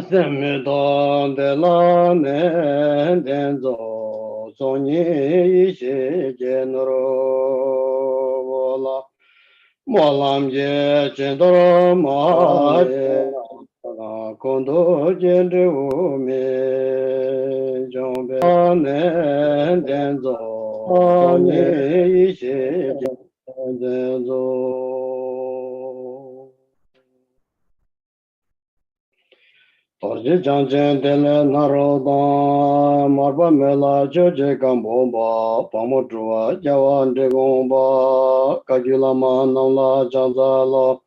Semidon de la Nendenzo, Soni Genero, Vola, Molam Je, Gendoro, Ma, Kondo, Gendrume, Jombe, Nendenzo, Soni Genero. Torje janjen dele naroda marba mela joje gambomba pamodrua jawan de gomba kajula manala janzala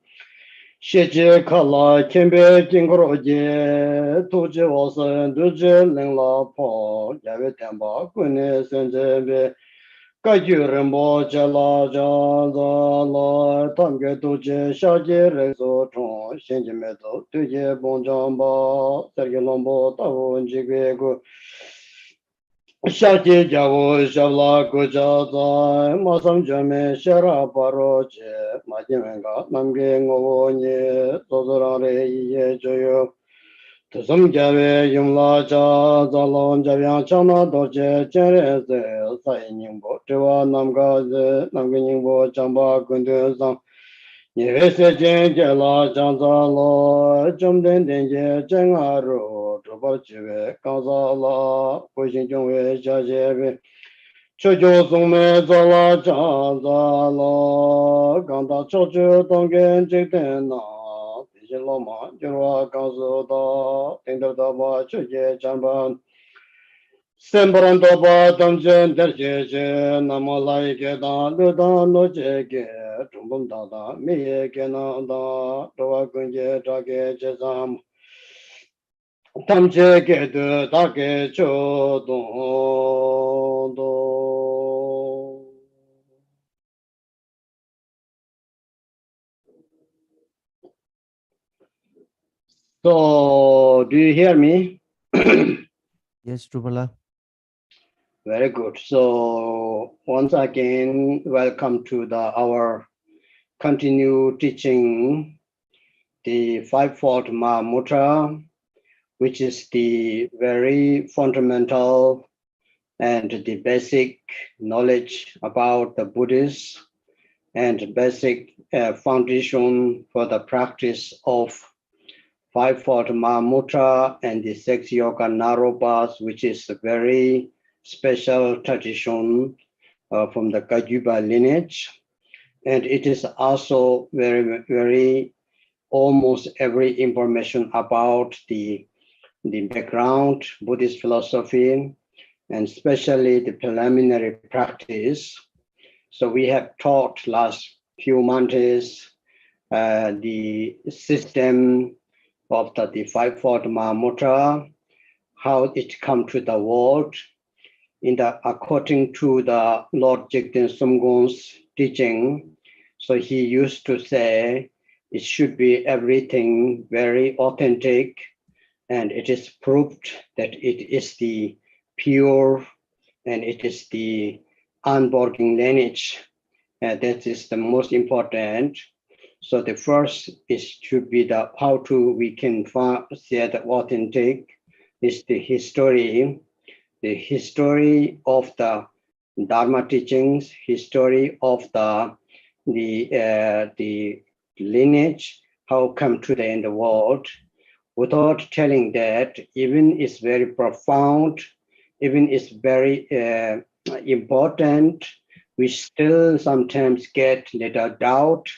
sheje kala kembe jingoroje tuje wasan duje lengla po jave temba kune senjebe Kajurimbo Jala Janzala Tamge Tuje Shaji Rezo Chon Shenji Medo Tuje Bonjamba Sergi Lombo Tavu Njigwegu Shaji Javu Shavla Kujaza Masam Jame Shara Paroche Majimenga Namge Ngovo Nye Tozorare Iye Joyo Tusum Jave Yumla Cha Zalon Javyang Chana Doche Chere Se Sai Nyingbo Tiwa Namga Se Namga Nyingbo Chamba Kundu Sang Nyewe Se Jen Jela Chanza Lo Chumden Denje Chenga Ru Chupar Chiwe Kansa La Pushin Chungwe Cha Chebe Chojo Sungme Zala Chanza Lo Kanta Chocho Tonggen Chikten Na Loma, Jura Ganzoda, Tindaba, Chuye, Chamban, Sembrandaba, Damjen, Derje, Namalai Geda, Luda, Nojeke, Tumbum Dada, Mie Genanda, Doa Gunje, Dage, Jezam, Tamje Gedu, Dage, Chodo. So, do you hear me? Yes, Drupala. Very good. So, once again, welcome to our continue teaching the Fivefold Mahamudra, which is the very fundamental and the basic knowledge about the Buddhist and basic foundation for the practice of Fivefold Mahamudra and the 6 Yoga Naropas, which is a very special tradition from the Kajuba lineage. And it is also very, very almost every information about the background, Buddhist philosophy, and especially the preliminary practice. So we have taught last few months the system of the Fivefold Mahamudra, how it come to the world, according to the Lord Jigten Sumgong's teaching. So he used to say it should be everything very authentic, and it is proved that it is the pure and it is the unborrowing lineage. That is the most important. So the first should be we can say the authentic is the history of the Dharma teachings, history of the lineage, how come to the end of the world, without telling that even it's very profound, even it's very important, we still sometimes get little doubt.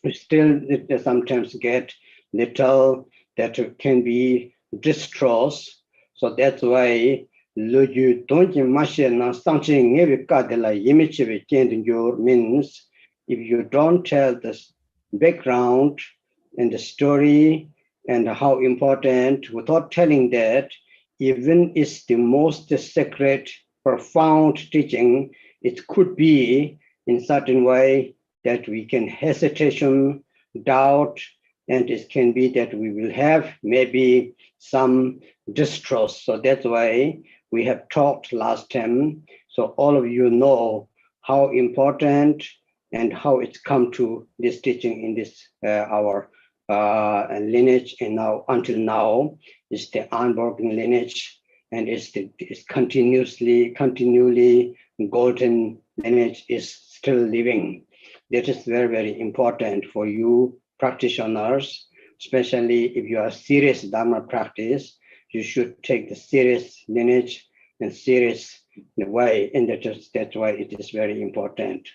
We still sometimes get little that can be distrust. So that's why means if you don't tell the background and the story and how important, without telling that, even it's the most sacred, profound teaching, it could be in certain way that we can hesitation, doubt, and it can be that we will have maybe some distrust. So that's why we have talked last time. So all of you know how important and how it's come to this teaching in this our and lineage, and now until now is the unbroken lineage, and is continually golden lineage is still living. That is very, very important for you practitioners, especially if you are serious Dharma practice. You should take the serious lineage and serious way, and that's why it is very important.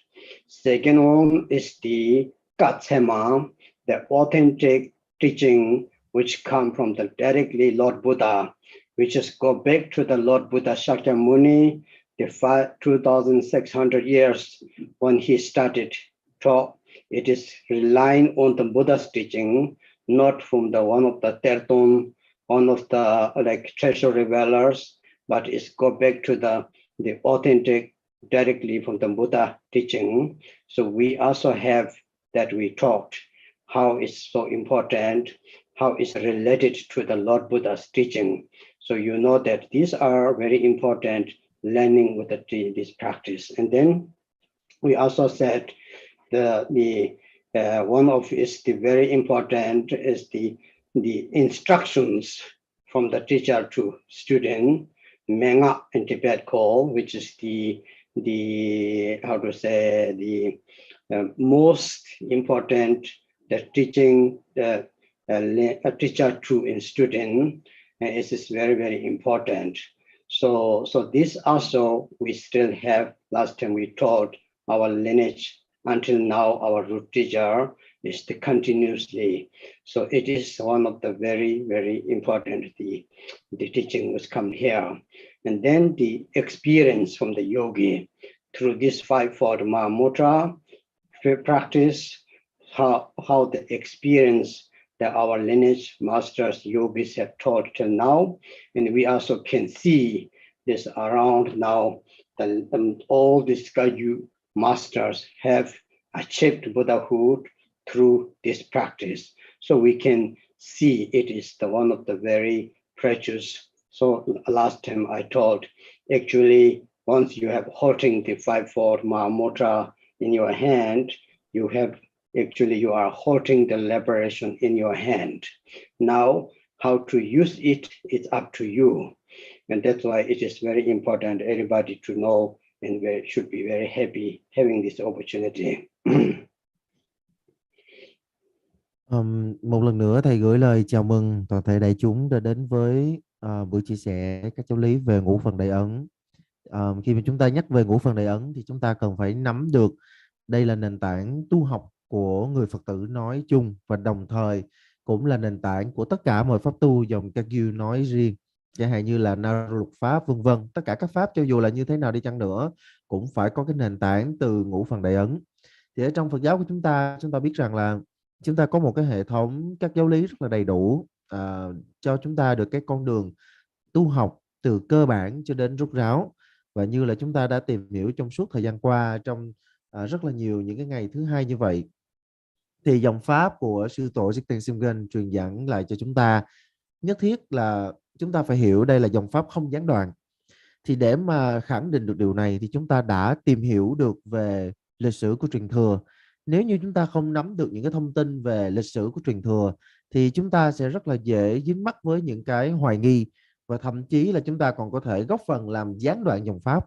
Second one is the Katsema, the authentic teaching which come from the directly Lord Buddha, which is go back to the Lord Buddha Shakyamuni, the 2,600 years when he started talk. It is relying on the Buddha's teaching, not from the one of the Terton, one of the like treasure revelers, but it's go back to the authentic directly from the Buddha teaching. So we also have that we talked how it's so important, how it's related to the Lord Buddha's teaching. So you know that these are very important learning with this practice. And then we also said the one of is the very important is the instructions from the teacher to student, Menga in Tibet call, which is the how to say the most important the teaching a teacher to a student, and it is very, very important. So this also we still have. Last time we taught our lineage until now. Our root teacher is the continuously. So it is one of the very, very important. The teaching was come here, and then the experience from the yogi through this fivefold Mahamudra practice, how the experience that our lineage masters, yogis have taught till now. And we also can see this around now, all these Kagyu masters have achieved Buddhahood through this practice. So we can see it is the one of the very precious. So last time I told, actually, once you have holding the fivefold Mahamudra in your hand, you have actually you are holding the liberation in your hand. Now, how to use it is up to you. And that's why it is very important everybody to know, and we should be very happy having this opportunity. Một lần nữa thầy gửi lời chào mừng toàn thể đại chúng đã đến với buổi chia sẻ các giáo lý về ngũ phần đại ấn. Khi mà chúng ta nhắc về ngũ phần đại ấn thì chúng ta cần phải nắm được đây là nền tảng tu học của người Phật tử nói chung, và đồng thời cũng là nền tảng của tất cả mọi pháp tu dòng Kagyu nói riêng, chẳng hạn như là Naru lục pháp vân vân. Tất cả các pháp cho dù là như thế nào đi chăng nữa cũng phải có cái nền tảng từ ngũ phần đại ấn. Thì ở trong Phật giáo của chúng ta biết rằng là chúng ta có một cái hệ thống các giáo lý rất là đầy đủ cho chúng ta được cái con đường tu học từ cơ bản cho đến rốt ráo. Và như là chúng ta đã tìm hiểu trong suốt thời gian qua, trong rất là nhiều những cái ngày thứ hai như vậy, thì dòng pháp của sư tổ Jigten Simgen truyền dẫn lại cho chúng ta nhất thiết là chúng ta phải hiểu đây là dòng pháp không gián đoạn. Thì để mà khẳng định được điều này thì chúng ta đã tìm hiểu được về lịch sử của truyền thừa. Nếu như chúng ta không nắm được những cái thông tin về lịch sử của truyền thừa thì chúng ta sẽ rất là dễ dính mắc với những cái hoài nghi, và thậm chí là chúng ta còn có thể góp phần làm gián đoạn dòng pháp.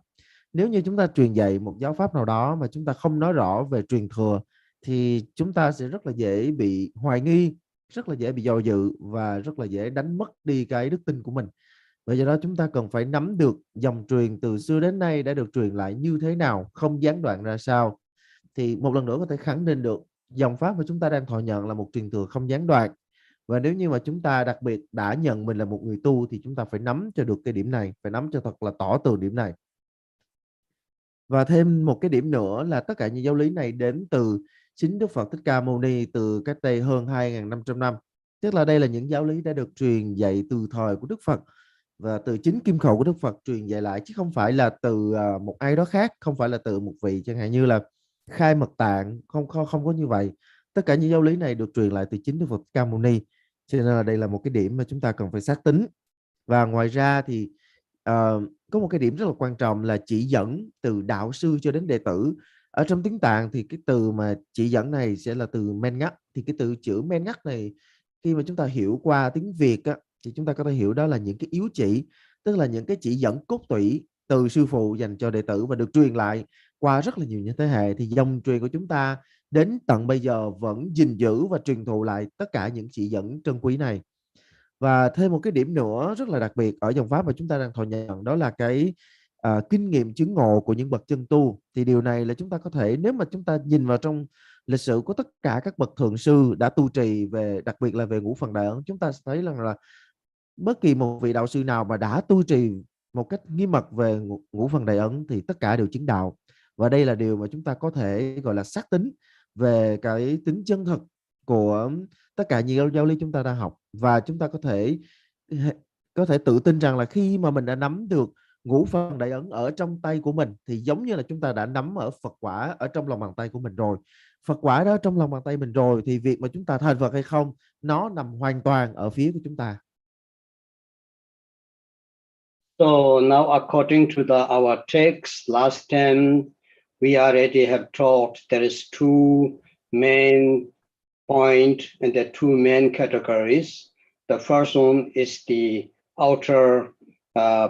Nếu như chúng ta truyền dạy một giáo pháp nào đó mà chúng ta không nói rõ về truyền thừa thì chúng ta sẽ rất là dễ bị hoài nghi, rất là dễ bị dò dự và rất là dễ đánh mất đi cái đức tin của mình. Bởi do đó chúng ta cần phải nắm được dòng truyền từ xưa đến nay đã được truyền lại như thế nào, không gián đoạn ra sao. Thì một lần nữa có thể khẳng định được dòng pháp mà chúng ta đang thọ nhận là một truyền thừa không gián đoạn. Và nếu như mà chúng ta đặc biệt đã nhận mình là một người tu thì chúng ta phải nắm cho được cái điểm này, phải nắm cho thật là tỏ tường điểm này. Và thêm một cái điểm nữa là tất cả những giáo lý này đến từ chính Đức Phật Thích Ca Mâu Ni từ cách đây hơn 2.500 năm. Tức là đây là những giáo lý đã được truyền dạy từ thời của Đức Phật và từ chính kim khẩu của Đức Phật truyền dạy lại, chứ không phải là từ một ai đó khác, không phải là từ một vị chẳng hạn như là Khai Mật Tạng, không có như vậy. Tất cả những giáo lý này được truyền lại từ chính Đức Phật Thích Ca Mâu Ni, cho nên là đây là một cái điểm mà chúng ta cần phải xác tín. Và ngoài ra thì có một cái điểm rất là quan trọng là chỉ dẫn từ đạo sư cho đến đệ tử. Ở trong tiếng Tạng thì cái từ mà chỉ dẫn này sẽ là từ men ngắt. Thì cái từ chữ men ngắt này khi mà chúng ta hiểu qua tiếng Việt á, thì chúng ta có thể hiểu đó là những cái yếu chỉ, tức là những cái chỉ dẫn cốt tủy từ sư phụ dành cho đệ tử và được truyền lại qua rất là nhiều những thế hệ. Thì dòng truyền của chúng ta đến tận bây giờ vẫn gìn giữ và truyền thụ lại tất cả những chỉ dẫn trân quý này. Và thêm một cái điểm nữa rất là đặc biệt ở dòng pháp mà chúng ta đang thọ nhận, đó là cái kinh nghiệm chứng ngộ của những bậc chân tu. Thì điều này là chúng ta có thể, nếu mà chúng ta nhìn vào trong lịch sử của tất cả các bậc thượng sư đã tu trì về, đặc biệt là về ngũ phần đại ấn, chúng ta sẽ thấy rằng là bất kỳ một vị đạo sư nào mà đã tu trì một cách nghiêm mật về ngũ phần đại ấn thì tất cả đều chứng đạo. Và đây là điều mà chúng ta có thể gọi là xác tín về cái tính chân thực của tất cả những giáo lý chúng ta đang học. Và chúng ta có thể tự tin rằng là khi mà mình đã nắm được ngũ phần đại ấn ở trong tay của mình thì giống như là chúng ta đã nắm ở Phật quả ở trong lòng bàn tay của mình rồi. Phật quả đó trong lòng bàn tay mình rồi thì việc mà chúng ta thành Phật hay không, nó nằm hoàn toàn ở phía của chúng ta. So now, according to our text, last time we already have taught there is two main point and the two main categories. The first one is the outer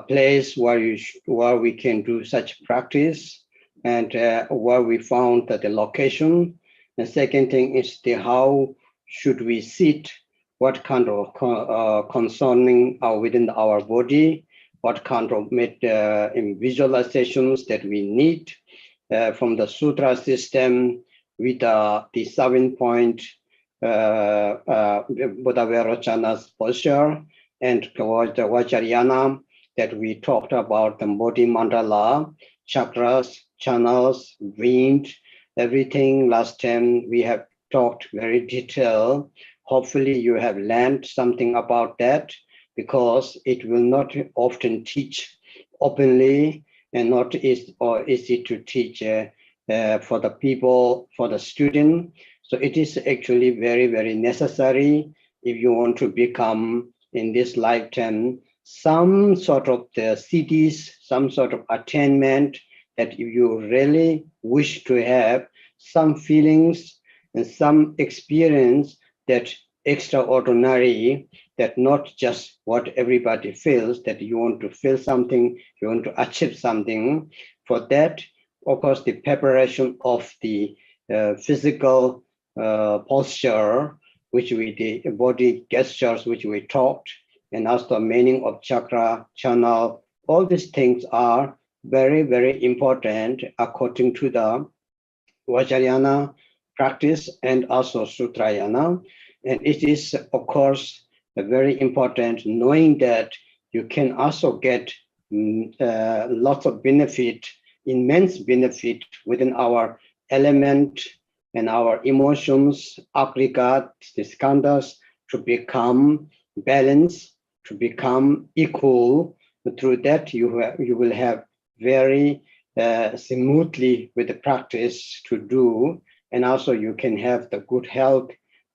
place where we can do such practice, and where we found that the location. The second thing is the how should we sit, what kind of concerning within our body, what kind of visualizations that we need from the sutra system with the 7-point Buddha Vairocana's posture, and the Vajrayana that we talked about, the Bodhi Mandala, chakras, channels, wind, everything. Last time we have talked very detailed. Hopefully you have learned something about that, because it will not often teach openly and not easy to teach for the people, for the student. So it is actually very, very necessary if you want to become in this lifetime some sort of the cities, some sort of attainment, that if you really wish to have some feelings and some experience that extraordinary, that not just what everybody feels, that you want to feel something, you want to achieve something. For that, of course, the preparation of the physical posture, which the body gestures, which we talked, and also the meaning of chakra, channel, all these things are very, very important according to the Vajrayana practice and also Sutrayana. And it is, of course, very important knowing that you can also get lots of benefit, immense benefit within our element and our emotions, aggregates, the skandhas, to become balanced, to become equal. Through that, you will have very smoothly with the practice to do, and also you can have the good health,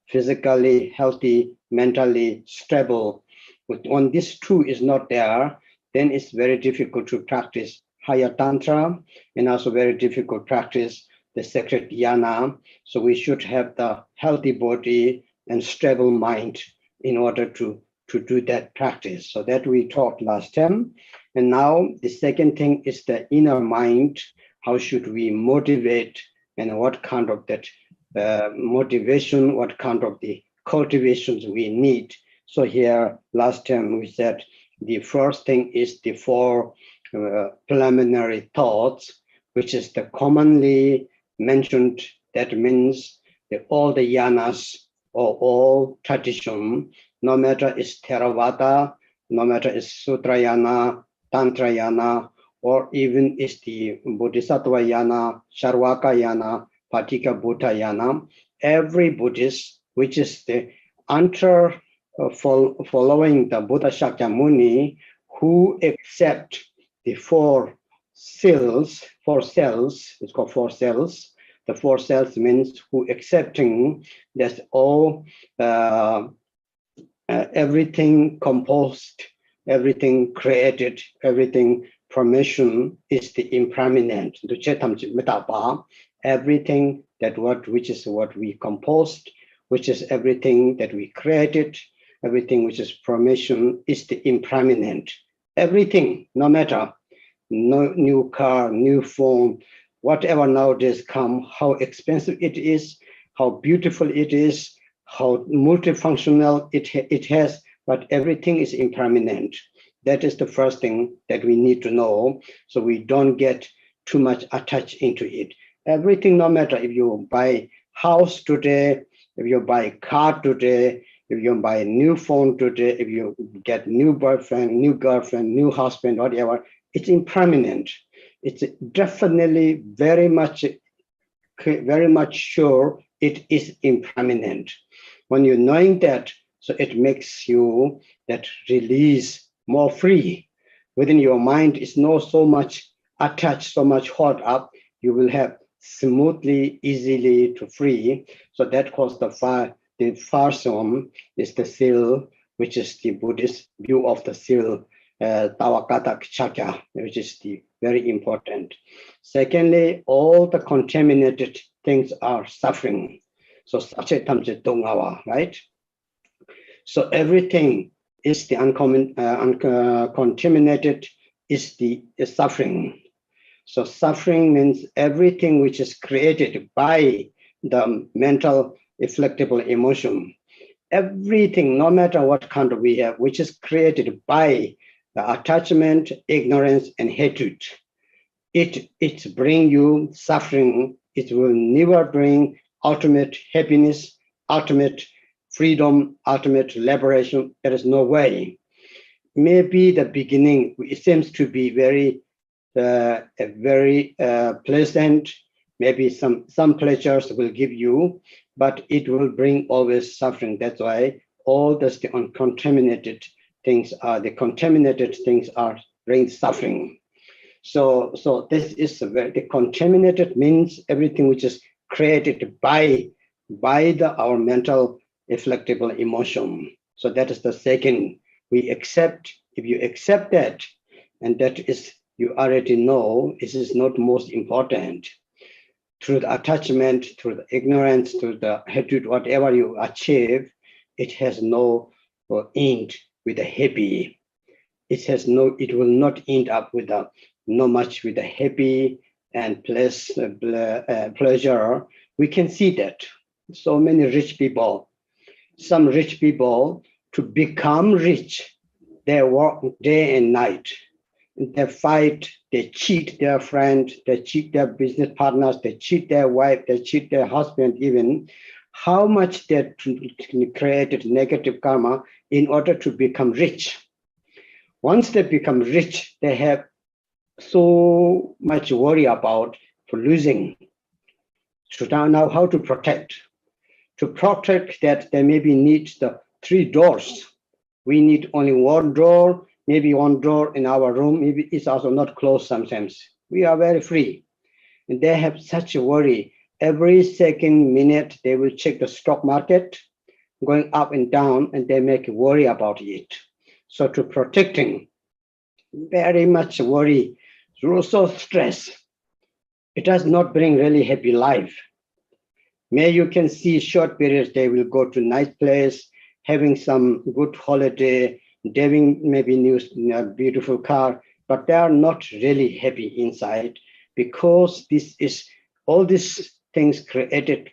physically healthy, mentally stable. But when this two is not there, then it's very difficult to practice higher tantra, and also very difficult to practice the sacred yana. So we should have the healthy body and stable mind in order to do that practice. So that we taught last time. And now the second thing is the inner mind. How should we motivate, and what kind of that motivation, what kind of the cultivations we need. So here, last time we said the first thing is the 4 preliminary thoughts, which is the commonly mentioned. That means that all the yanas or all tradition, no matter it's Theravada, no matter it's Sutrayana, Tantrayana, or even it's the Bodhisattva yana, Charvaka yana, Patika Buddha yana, every Buddhist, which is the following the Buddha Shakyamuni, who accept the 4 cells, it's called 4 cells. The 4 cells means who accepting that all everything composed, everything created, everything formation is the impermanent, the Chetam Metapa, everything which is what we composed, which is everything that we created, everything which is formation is the impermanent. Everything, no matter no new car, new phone, whatever nowadays come, how expensive it is, how beautiful it is, how multifunctional it has, but everything is impermanent. That is the first thing that we need to know, so we don't get too much attached into it. Everything, no matter if you buy house today, if you buy car today, if you buy a new phone today, if you get new boyfriend, new girlfriend, new husband, whatever, it's impermanent. It's definitely very much sure it is impermanent. When you're knowing that, so it makes you that release more free. Within your mind is not so much attached, so much held up. You will have smoothly, easily to free. So that calls the first one is the seal, which is the Buddhist view of the seal, Tawakata Chakra, which is the very important. Secondly, all the contaminated things are suffering. So right? So everything is the uncontaminated is the suffering. So suffering means everything which is created by the mental reflectable emotion. Everything, no matter what kind we have, which is created by the attachment, ignorance, and hatred. It bring you suffering. It will never bring ultimate happiness, ultimate freedom, ultimate liberation. There is no way. Maybe the beginning, it seems to be very pleasant. Maybe some pleasures will give you, but it will bring always suffering. That's why all the uncontaminated things bring suffering. So this is the contaminated means everything which is created by our mental reflectable emotion. So that is the second. We accept. If you accept that, and that is, you already know, this is not most important. Through the attachment, through the ignorance, through the hatred, whatever you achieve, it has no end with the happy. It will not end up with no much with the happy and pleasure. We can see that so many rich people, some rich people, to become rich, they work day and night. They fight, they cheat their friends, they cheat their business partners, they cheat their wife, they cheat their husband even. How much they created negative karma in order to become rich. Once they become rich, they have so much worry about for losing. So now how to protect? To protect that, they maybe need the 3 doors. We need only 1 door, maybe 1 door in our room, maybe it's also not closed sometimes. We are very free. And they have such a worry. Every second minute, they will check the stock market, going up and down, and they make a worry about it. So to protecting, very much worry, also stress. It does not bring really happy life. May you can see short periods, they will go to nice place, having some good holiday, having maybe new beautiful car, but they are not really happy inside, because all these things created,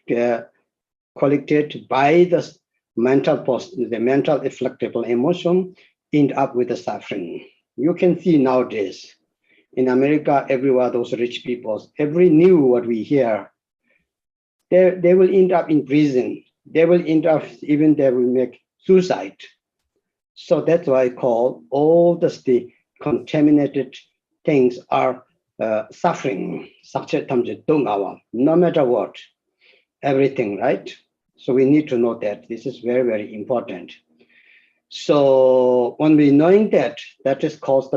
collected by the mental reflectable emotion, end up with the suffering. You can see nowadays in America, everywhere, those rich people, every new what we hear, they will end up in prison. They will end up, even they will make suicide. So that's why I call all the contaminated things are suffering, no matter what, everything, right? So we need to know that. This is very, very important. So when we knowing that, that is called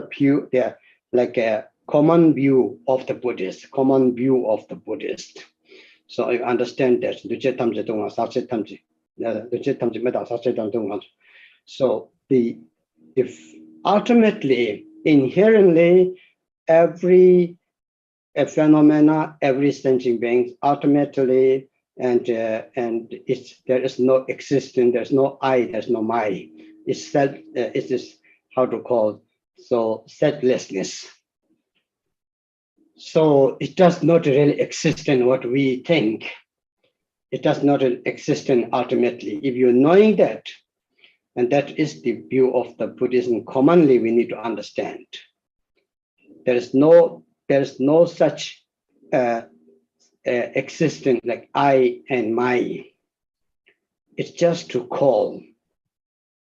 like a common view of the Buddhist, So I understand that. So if ultimately, inherently, every a phenomena, every sentient being ultimately, and there is no existence, there's no I, there's no my. It's self. It is how to call, so selflessness. So it does not really exist in what we think. It does not exist in ultimately. If you're knowing that, and that is the view of the Buddhism commonly we need to understand. There is no such existence like I and my. It's just to call.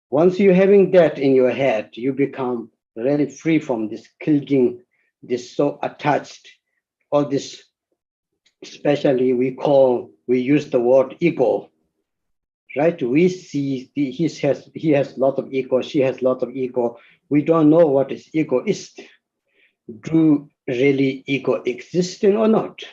Once you're having that in your head, you become really free from this clinging, this so attached, all this, especially we use the word ego, right? We see he has a lot of ego, she has a lot of ego. We don't know what is egoist. Do really ego existing or not?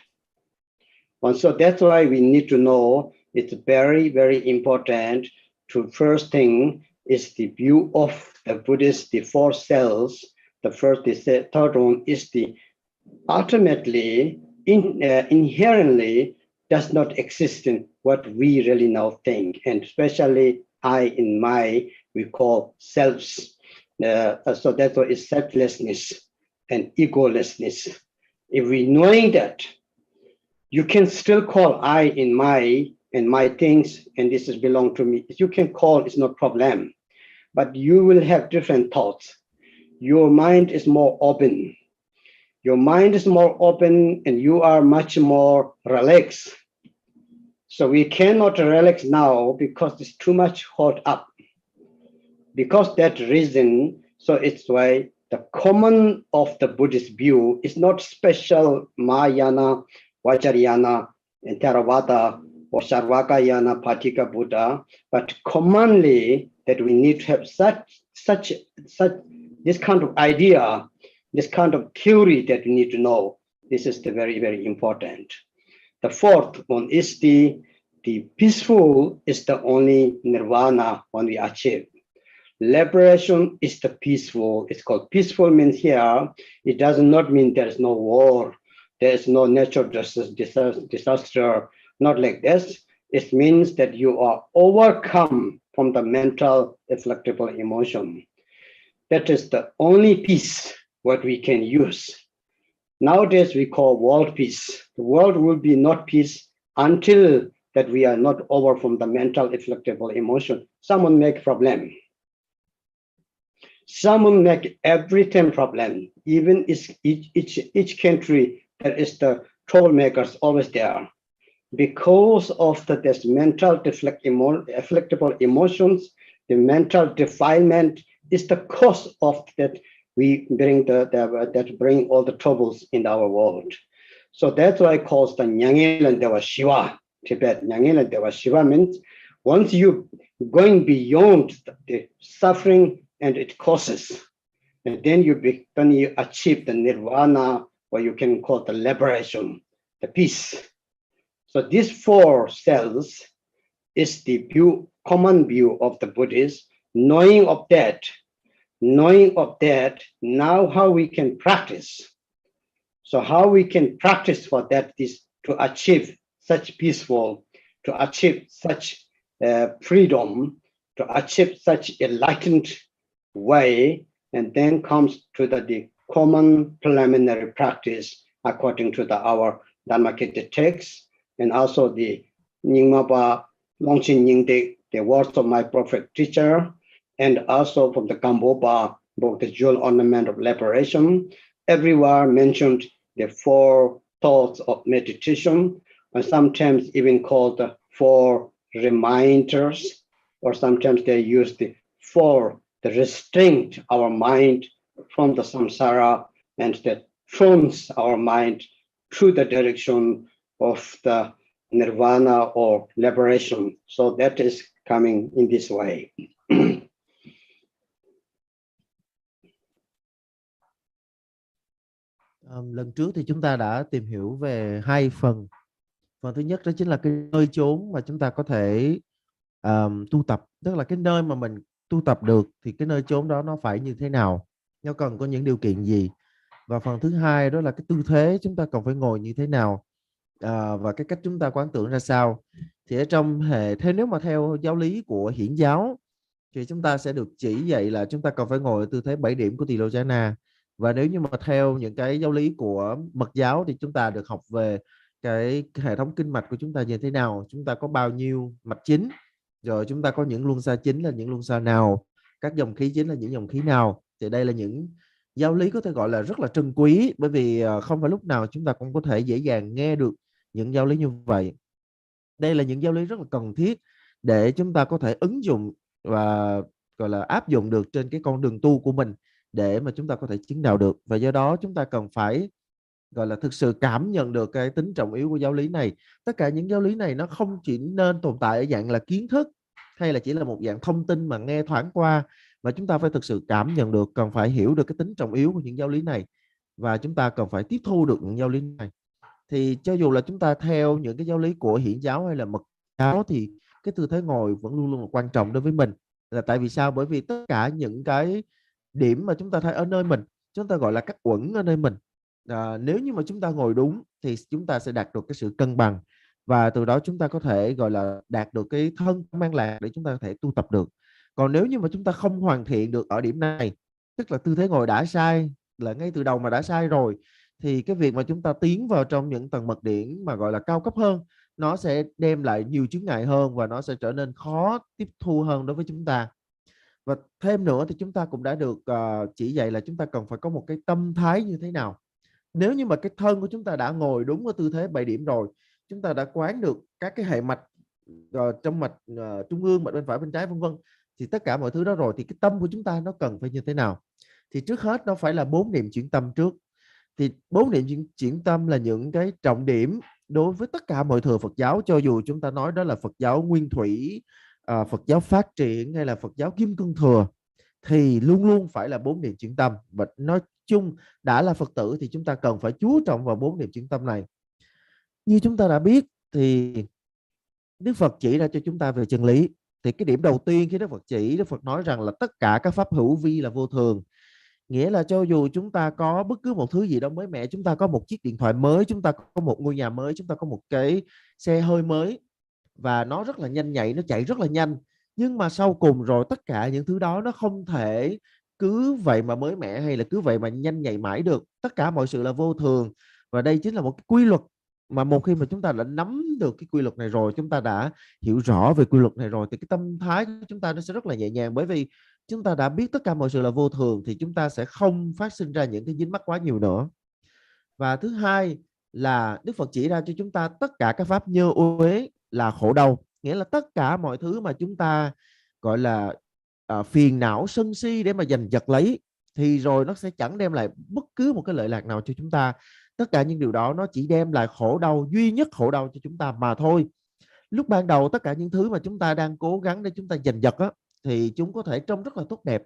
And so that's why we need to know, it's very, very important to first thing is the view of the Buddhist, the four cells. The first, the third one is the ultimately, inherently does not exist in what we really now think, and especially I and my, we call selves. So that's why it's selflessness and egolessness. If we knowing that, you can still call I in my and my things, and this is belong to me. You can call, it's no problem, but you will have different thoughts. Your mind is more open. Your mind is more open, and you are much more relaxed. So we cannot relax now because it's too much hot up. Because that reason, so it's why the common of the Buddhist view is not special Mahayana, Vajrayana, and Theravada, or Sarvakayana, Patika Buddha, but commonly that we need to have such this kind of idea, this kind of theory that we need to know. This is the very, very important. The fourth one is the peaceful is the only nirvana when we achieve. Liberation is the peaceful. It's called peaceful means here, it does not mean there is no war, there is no natural disaster, not like this. It means that you are overcome from the mental afflictable emotion. That is the only peace what we can use. Nowadays we call world peace. The world will be not peace until that we are not over from the mental afflictable emotion. Someone make problem. Someone make everything problem. Even each country, there is the troll makers always there. Because of this mental afflictable emotions, the mental defilement is the cause of that we bring that bring all the troubles in our world. So that's why it calls the Nyangil Deva Shiva. Tibet, Nyangil Deva Shiva means once you going beyond the suffering and it causes, and then you achieve the nirvana, or you can call it the liberation, the peace. So these four cells is the common view of the Buddhists. Knowing of that, now how we can practice. So how we can practice for that is to achieve such peaceful, to achieve such freedom, to achieve such enlightened way, and then comes to the common preliminary practice according to our Dharmakaya text, and also the Nyingmapa Longchen Nyingde, the words of my prophet teacher, and also from the Gambopa book, the Jewel Ornament of Liberation. Everywhere mentioned the four thoughts of meditation, and sometimes even called the four reminders, or sometimes they use the four the restraint our mind from the samsara, and that turns our mind to the direction of the nirvana or liberation. So that is coming in this way. Lần trước thì chúng ta đã tìm hiểu về hai phần. Phần thứ nhất đó chính là cái nơi chốn mà chúng ta có thể tu tập, tức là cái nơi mà mình tu tập được thì cái nơi chốn đó nó phải như thế nào, nó cần có những điều kiện gì. Và phần thứ hai đó là cái tư thế chúng ta cần phải ngồi như thế nào, và cái cách chúng ta quán tưởng ra sao. Thì ở trong nếu mà theo giáo lý của Hiển giáo thì chúng ta sẽ được chỉ dạy là chúng ta cần phải ngồi ở tư thế 7 điểm của Tỳ Lô Giá Na. Và nếu như mà theo những cái giáo lý của Mật giáo thì chúng ta được học về cái hệ thống kinh mạch của chúng ta như thế nào, chúng ta có bao nhiêu mạch chính, rồi chúng ta có những luân xa chính là những luân xa nào, các dòng khí chính là những dòng khí nào. Thì đây là những giáo lý có thể gọi là rất là trân quý, bởi vì không phải lúc nào chúng ta cũng có thể dễ dàng nghe được những giáo lý như vậy. Đây là những giáo lý rất là cần thiết để chúng ta có thể ứng dụng và gọi là áp dụng được trên cái con đường tu của mình, để mà chúng ta có thể chứng đạo được. Và do đó chúng ta cần phải gọi là thực sự cảm nhận được cái tính trọng yếu của giáo lý này. Tất cả những giáo lý này nó không chỉ nên tồn tại ở dạng là kiến thức hay là chỉ là một dạng thông tin mà nghe thoáng qua, mà chúng ta phải thực sự cảm nhận được, cần phải hiểu được cái tính trọng yếu của những giáo lý này, và chúng ta cần phải tiếp thu được những giáo lý này. Thì cho dù là chúng ta theo những cái giáo lý của Hiển giáo hay là Mật giáo thì cái tư thế ngồi vẫn luôn luôn là quan trọng đối với mình. Là tại vì sao? Bởi vì tất cả những cái điểm mà chúng ta thấy ở nơi mình, chúng ta gọi là các uẩn ở nơi mình, nếu như mà chúng ta ngồi đúng thì chúng ta sẽ đạt được cái sự cân bằng, và từ đó chúng ta có thể gọi là đạt được cái thân mang lạc để chúng ta có thể tu tập được. Còn nếu như mà chúng ta không hoàn thiện được ở điểm này, tức là tư thế ngồi đã sai, là ngay từ đầu mà đã sai rồi, thì cái việc mà chúng ta tiến vào trong những tầng mật điển mà gọi là cao cấp hơn, nó sẽ đem lại nhiều chướng ngại hơn và nó sẽ trở nên khó tiếp thu hơn đối với chúng ta. Và thêm nữa thì chúng ta cũng đã được chỉ dạy là chúng ta cần phải có một cái tâm thái như thế nào. Nếu như mà cái thân của chúng ta đã ngồi đúng ở tư thế 7 điểm rồi, chúng ta đã quán được các cái hệ mạch trong mạch trung ương, mạch bên phải, bên trái, vân vân, thì tất cả mọi thứ đó rồi thì cái tâm của chúng ta nó cần phải như thế nào? Thì trước hết nó phải là 4 niệm chuyển tâm trước. Thì 4 niệm chuyển tâm là những cái trọng điểm đối với tất cả mọi thừa Phật giáo, cho dù chúng ta nói đó là Phật giáo nguyên thủy, Phật giáo phát triển hay là Phật giáo kim cương thừa, thì luôn luôn phải là 4 niệm chuyển tâm. Và nói chung đã là Phật tử thì chúng ta cần phải chú trọng vào 4 niệm chuyển tâm này. Như chúng ta đã biết thì Đức Phật chỉ ra cho chúng ta về chân lý. Thì cái điểm đầu tiên khi Đức Phật chỉ, Đức Phật nói rằng là tất cả các pháp hữu vi là vô thường. Nghĩa là cho dù chúng ta có bất cứ một thứ gì đó mới mẻ, chúng ta có một chiếc điện thoại mới, chúng ta có một ngôi nhà mới, chúng ta có một cái xe hơi mới, và nó rất là nhanh nhạy, nó chạy rất là nhanh, nhưng mà sau cùng rồi tất cả những thứ đó nó không thể cứ vậy mà mới mẻ hay là cứ vậy mà nhanh nhạy mãi được. Tất cả mọi sự là vô thường, và đây chính là một cái quy luật mà một khi mà chúng ta đã nắm được cái quy luật này rồi, chúng ta đã hiểu rõ về quy luật này rồi, thì cái tâm thái của chúng ta nó sẽ rất là nhẹ nhàng. Bởi vì chúng ta đã biết tất cả mọi sự là vô thường thì chúng ta sẽ không phát sinh ra những cái dính mắc quá nhiều nữa. Và thứ hai là Đức Phật chỉ ra cho chúng ta tất cả các pháp nhơ uế là khổ đau. Nghĩa là tất cả mọi thứ mà chúng ta gọi là phiền não sân si để mà giành giật lấy, thì rồi nó sẽ chẳng đem lại bất cứ một cái lợi lạc nào cho chúng ta. Tất cả những điều đó nó chỉ đem lại khổ đau, duy nhất khổ đau cho chúng ta mà thôi. Lúc ban đầu tất cả những thứ mà chúng ta đang cố gắng để chúng ta giành giật á, thì chúng có thể trông rất là tốt đẹp,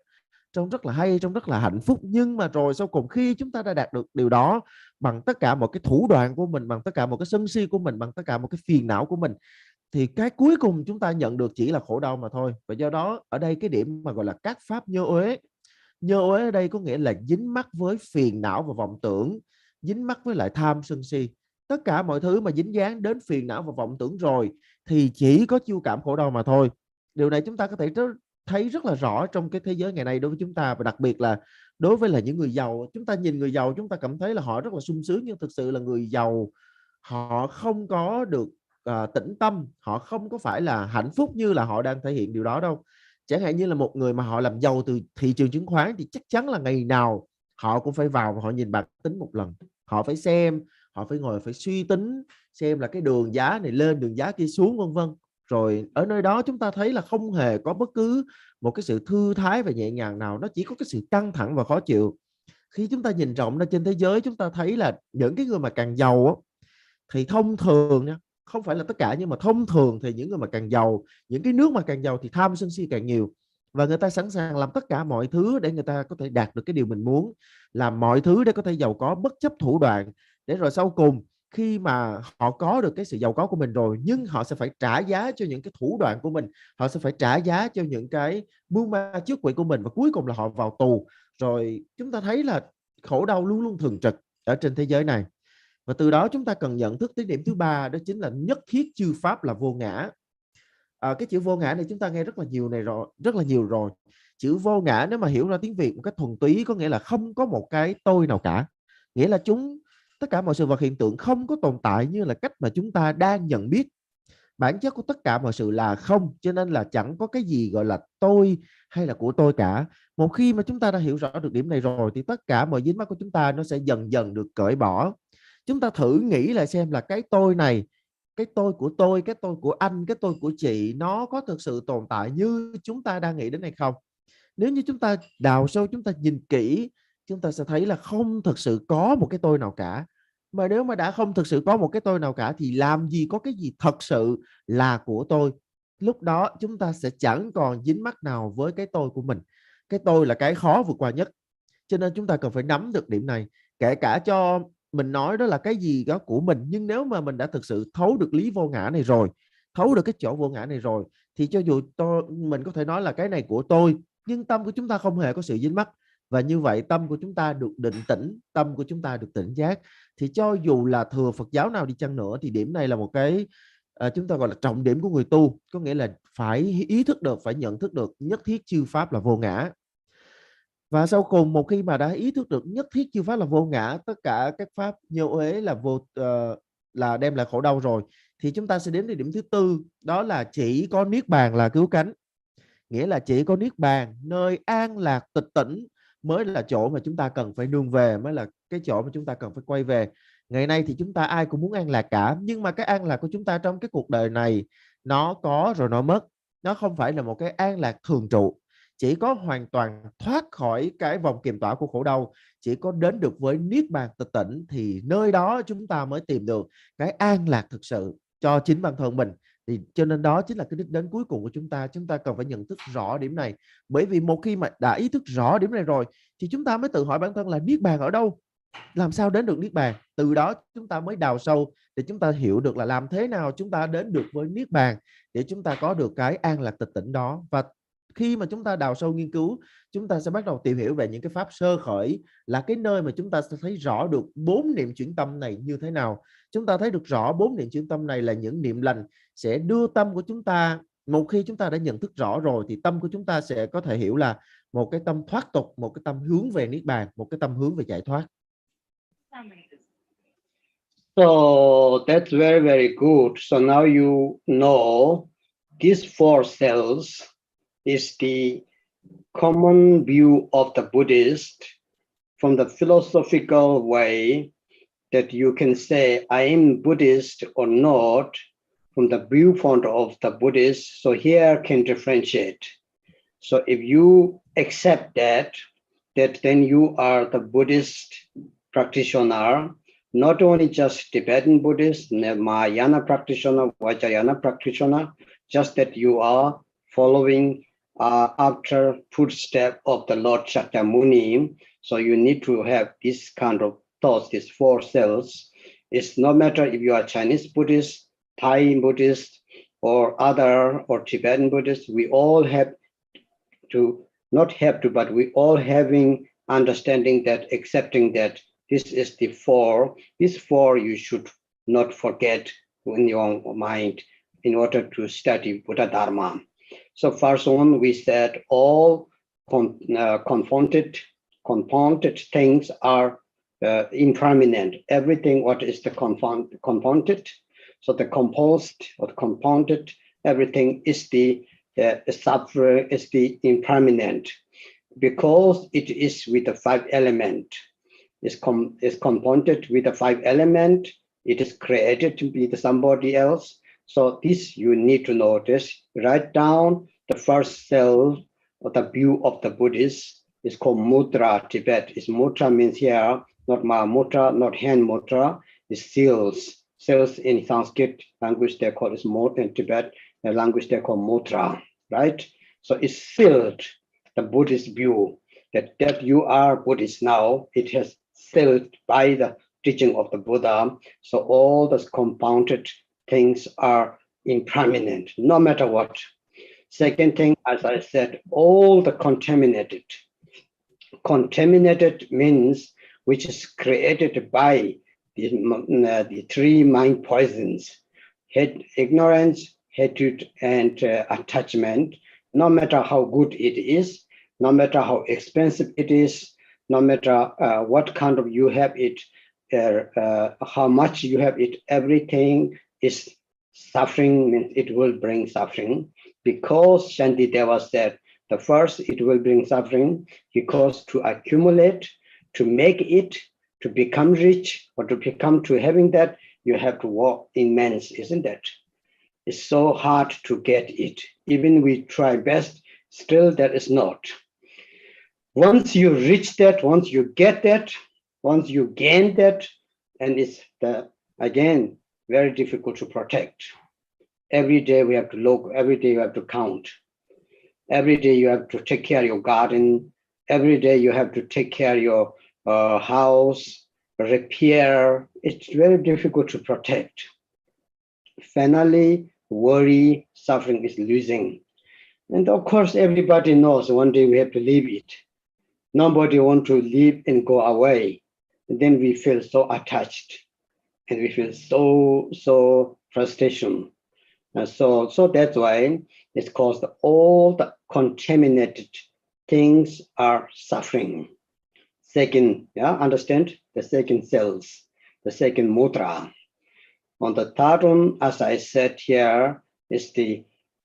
trông rất là hay, trông rất là hạnh phúc, nhưng mà rồi sau cùng khi chúng ta đã đạt được điều đó bằng tất cả một cái thủ đoạn của mình, bằng tất cả một cái sân si của mình, bằng tất cả một cái phiền não của mình, thì cái cuối cùng chúng ta nhận được chỉ là khổ đau mà thôi. Và do đó ở đây cái điểm mà gọi là các pháp nhơ uế, nhơ uế ở đây có nghĩa là dính mắc với phiền não và vọng tưởng, dính mắc với lại tham sân si. Tất cả mọi thứ mà dính dáng đến phiền não và vọng tưởng rồi thì chỉ có chiêu cảm khổ đau mà thôi. Điều này chúng ta có thể thấy rất là rõ trong cái thế giới ngày nay đối với chúng ta, và đặc biệt là đối với là những người giàu. Chúng ta nhìn người giàu chúng ta cảm thấy là họ rất là sung sướng, nhưng thực sự là người giàu họ không có được tĩnh tâm, họ không có phải là hạnh phúc như là họ đang thể hiện điều đó đâu. Chẳng hạn như là một người mà họ làm giàu từ thị trường chứng khoán thì chắc chắn là ngày nào họ cũng phải vào và họ nhìn bảng tính một lần, họ phải xem, họ phải ngồi phải suy tính xem là cái đường giá này lên, đường giá kia xuống, vân vân. Rồi ở nơi đó chúng ta thấy là không hề có bất cứ một cái sự thư thái và nhẹ nhàng nào, nó chỉ có cái sự căng thẳng và khó chịu. Khi chúng ta nhìn rộng ra trên thế giới, chúng ta thấy là những cái người mà càng giàu á, thì thông thường nha, không phải là tất cả nhưng mà thông thường thì những người mà càng giàu, những cái nước mà càng giàu thì tham sân si càng nhiều, và người ta sẵn sàng làm tất cả mọi thứ để người ta có thể đạt được cái điều mình muốn, làm mọi thứ để có thể giàu có bất chấp thủ đoạn, để rồi sau cùng khi mà họ có được cái sự giàu có của mình rồi, nhưng họ sẽ phải trả giá cho những cái thủ đoạn của mình, họ sẽ phải trả giá cho những cái mưu ma trước quỷ của mình, và cuối cùng là họ vào tù. Rồi chúng ta thấy là khổ đau luôn luôn thường trực ở trên thế giới này. Và từ đó chúng ta cần nhận thức tới điểm thứ ba, đó chính là nhất thiết chư pháp là vô ngã. Cái chữ vô ngã này chúng ta nghe rất là nhiều rồi. Chữ vô ngã nếu mà hiểu ra tiếng Việt một cách thuần túy có nghĩa là không có một cái tôi nào cả. Nghĩa là tất cả mọi sự vật hiện tượng không có tồn tại như là cách mà chúng ta đang nhận biết. Bản chất của tất cả mọi sự là không, cho nên là chẳng có cái gì gọi là tôi hay là của tôi cả. Một khi mà chúng ta đã hiểu rõ được điểm này rồi thì tất cả mọi dính mắc của chúng ta nó sẽ dần dần được cởi bỏ. Chúng ta thử nghĩ lại xem là cái tôi này, cái tôi của tôi, cái tôi của anh, cái tôi của chị, nó có thực sự tồn tại như chúng ta đang nghĩ đến hay không? Nếu như chúng ta đào sâu, chúng ta nhìn kỹ, chúng ta sẽ thấy là không thực sự có một cái tôi nào cả. Mà nếu mà đã không thực sự có một cái tôi nào cả thì làm gì có cái gì thật sự là của tôi. Lúc đó chúng ta sẽ chẳng còn dính mắc nào với cái tôi của mình. Cái tôi là cái khó vượt qua nhất. Cho nên chúng ta cần phải nắm được điểm này. Kể cả cho mình nói đó là cái gì đó của mình, nhưng nếu mà mình đã thực sự thấu được lý vô ngã này rồi, thấu được cái chỗ vô ngã này rồi, thì cho dù mình có thể nói là cái này của tôi, nhưng tâm của chúng ta không hề có sự dính mắc. Và như vậy tâm của chúng ta được định tĩnh, tâm của chúng ta được tỉnh giác. Thì cho dù là thừa Phật giáo nào đi chăng nữa thì điểm này là một cái chúng ta gọi là trọng điểm của người tu. Có nghĩa là phải ý thức được, phải nhận thức được nhất thiết chư pháp là vô ngã. Và sau cùng, một khi mà đã ý thức được nhất thiết chư pháp là vô ngã, tất cả các pháp như uế là là đem lại khổ đau rồi, thì chúng ta sẽ đến đến điểm thứ tư, đó là chỉ có niết bàn là cứu cánh. Nghĩa là chỉ có niết bàn, nơi an lạc tịch tỉnh mới là chỗ mà chúng ta cần phải nương về, mới là cái chỗ mà chúng ta cần phải quay về. Ngày nay thì chúng ta ai cũng muốn an lạc cả, nhưng mà cái an lạc của chúng ta trong cái cuộc đời này nó có rồi nó mất. Nó không phải là một cái an lạc thường trụ. Chỉ có hoàn toàn thoát khỏi cái vòng kiềm tỏa của khổ đau, chỉ có đến được với niết bàn tịch tỉnh thì nơi đó chúng ta mới tìm được cái an lạc thực sự cho chính bản thân mình. Thì cho nên đó chính là cái đích đến cuối cùng của chúng ta. Chúng ta cần phải nhận thức rõ điểm này. Bởi vì một khi mà đã ý thức rõ điểm này rồi thì chúng ta mới tự hỏi bản thân là niết bàn ở đâu, làm sao đến được niết bàn. Từ đó chúng ta mới đào sâu để chúng ta hiểu được là làm thế nào chúng ta đến được với niết bàn, để chúng ta có được cái an lạc tịch tỉnh đó. Và khi mà chúng ta đào sâu nghiên cứu, chúng ta sẽ bắt đầu tìm hiểu về những cái pháp sơ khởi, là cái nơi mà chúng ta sẽ thấy rõ được 4 niệm chuyển tâm này như thế nào. Chúng ta thấy được rõ 4 niệm chuyển tâm này là những niệm lành sẽ đưa tâm của chúng ta, một khi chúng ta đã nhận thức rõ rồi thì tâm của chúng ta sẽ có thể hiểu là một cái tâm thoát tục, một cái tâm hướng về niết bàn, một cái tâm hướng về giải thoát. So that's very, very good. So now you know these four cells is the common view of the Buddhist from the philosophical way, that you can say I am Buddhist or not from the viewpoint of the Buddhist. So here can differentiate. So if you accept that then you are the Buddhist practitioner, not only just Tibetan Buddhist, Mahayana practitioner, Vajrayana practitioner, just that you are following after footstep of the Lord Shakyamuni. So you need to have this kind of thoughts, these four cells. It's no matter if you are Chinese Buddhist, Thai Buddhist, or other, or Tibetan Buddhist, we all have to, not have to, but we all having understanding that, accepting that this is the four. These four you should not forget in your mind in order to study Buddha Dharma. So first one, we said all confounded things are impermanent. Everything what is the confounded, so the composed or the compounded, everything is the suffering, is the impermanent, because it is with the five element. Is compounded with the five element. It is created to be somebody else. So this you need to notice. Write down the first cell of the view of the Buddhist is called mudra. Tibet is mudra, means here not Mahamudra, not hand mudra, is seals. Seals in Sanskrit language they call it mudra. In Tibet the language they call mudra, right? So it's sealed, the Buddhist view that you are Buddhist now. It has sealed by the teaching of the Buddha. So all those compounded things are impermanent, no matter what. Second thing, as I said, all the contaminated. Contaminated means which is created by the three mind poisons: ignorance, hatred, and attachment. No matter how good it is, no matter how expensive it is, no matter what kind of you have it, how much you have it, everything is suffering, means it will bring suffering. Because Shantideva said, the first it will bring suffering, because to accumulate, to make it, to become rich, or to become to having that, you have to work immense, isn't it? It's so hard to get it. Even we try best, still that is not. Once you reach that, once you get that, once you gain that, and it's again very difficult to protect. Every day we have to look, every day you have to count. Every day you have to take care of your garden. Every day you have to take care of your house, repair. It's very difficult to protect. Finally, worry, suffering is losing. And of course, everybody knows one day we have to leave it. Nobody wants to leave and go away. And then we feel so attached and we feel so frustration. And so that's why it's caused all the contaminated things are suffering. Second, understand? The second cells, the second mudra. On the third one, as I said here, is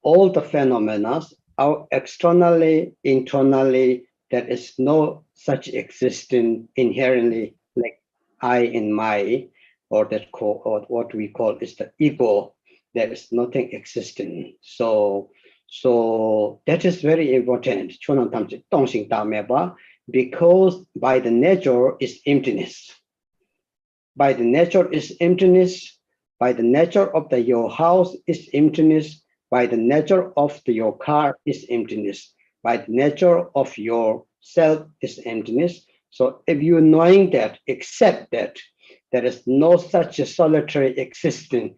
all the phenomena are externally, internally, there is no such existence inherently like I and my, or what we call is the ego. There is nothing existing. So that is very important. Because by the nature is emptiness. By the nature is emptiness. By the nature of your house is emptiness. By the nature of your car is emptiness. By the nature of yourself is emptiness. So if you're knowing that, accept that there is no such a solitary existence,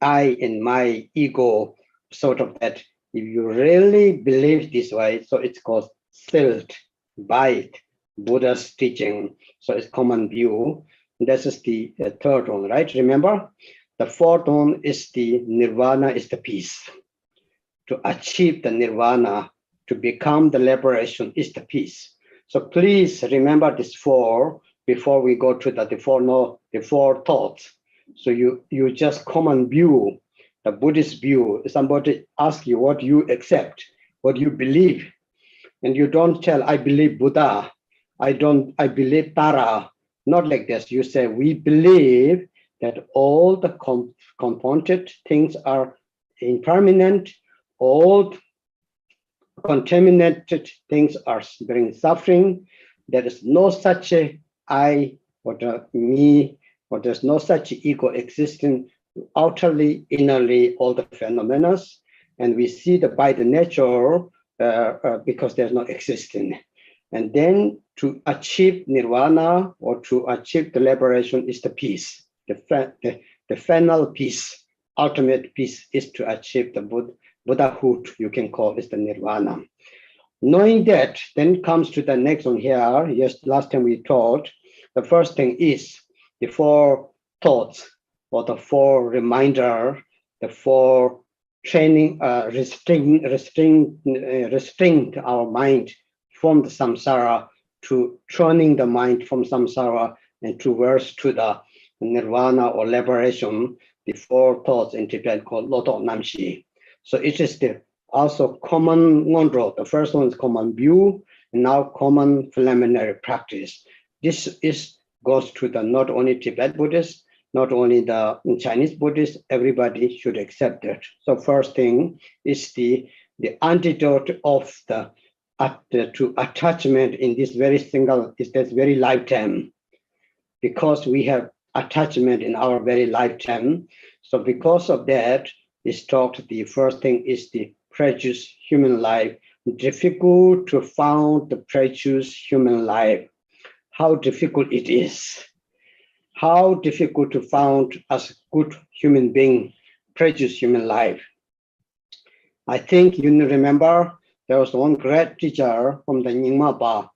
I and my ego, sort of that. If you really believe this way, so it's called silt, bite, Buddha's teaching. So it's common view. This is the third one, right? Remember, the fourth one is the nirvana, is the peace. To achieve the nirvana, to become the liberation, is the peace. So please remember this four before we go to the four thoughts. So you just common view, the Buddhist view. Somebody asks you what you accept, what you believe, and you don't tell, I believe Buddha, I believe Tara. Not like this. You say, we believe that all the compounded things are impermanent, all contaminated things are bringing suffering. There is no such a I or me, or there's no such ego existing outerly, innerly, all the phenomena. And we see that by the nature, because there's no existing. And then to achieve nirvana or to achieve the liberation is the peace. The final peace, ultimate peace is to achieve the Buddhahood, you can call it the nirvana. Knowing that, then comes to the next one here. Yes, last time we taught, the first thing is the four thoughts or the four reminder, the four training, restrain our mind from the samsara, to turning the mind from samsara and towards to the nirvana or liberation. The four thoughts in Tibet called Loto Namshi. So it is also common mantra. The first one is common view, and now common preliminary practice. This goes to the not only Tibet Buddhists, not only the Chinese Buddhists, everybody should accept that. So first thing is the antidote of to attachment in this very very lifetime, because we have attachment in our very lifetime. So because of that, is talked, the first thing is the precious human life. Difficult to found the precious human life. How difficult it is. How difficult to found as good human being, precious human life. I think you remember there was one great teacher from the Nyingma Ba,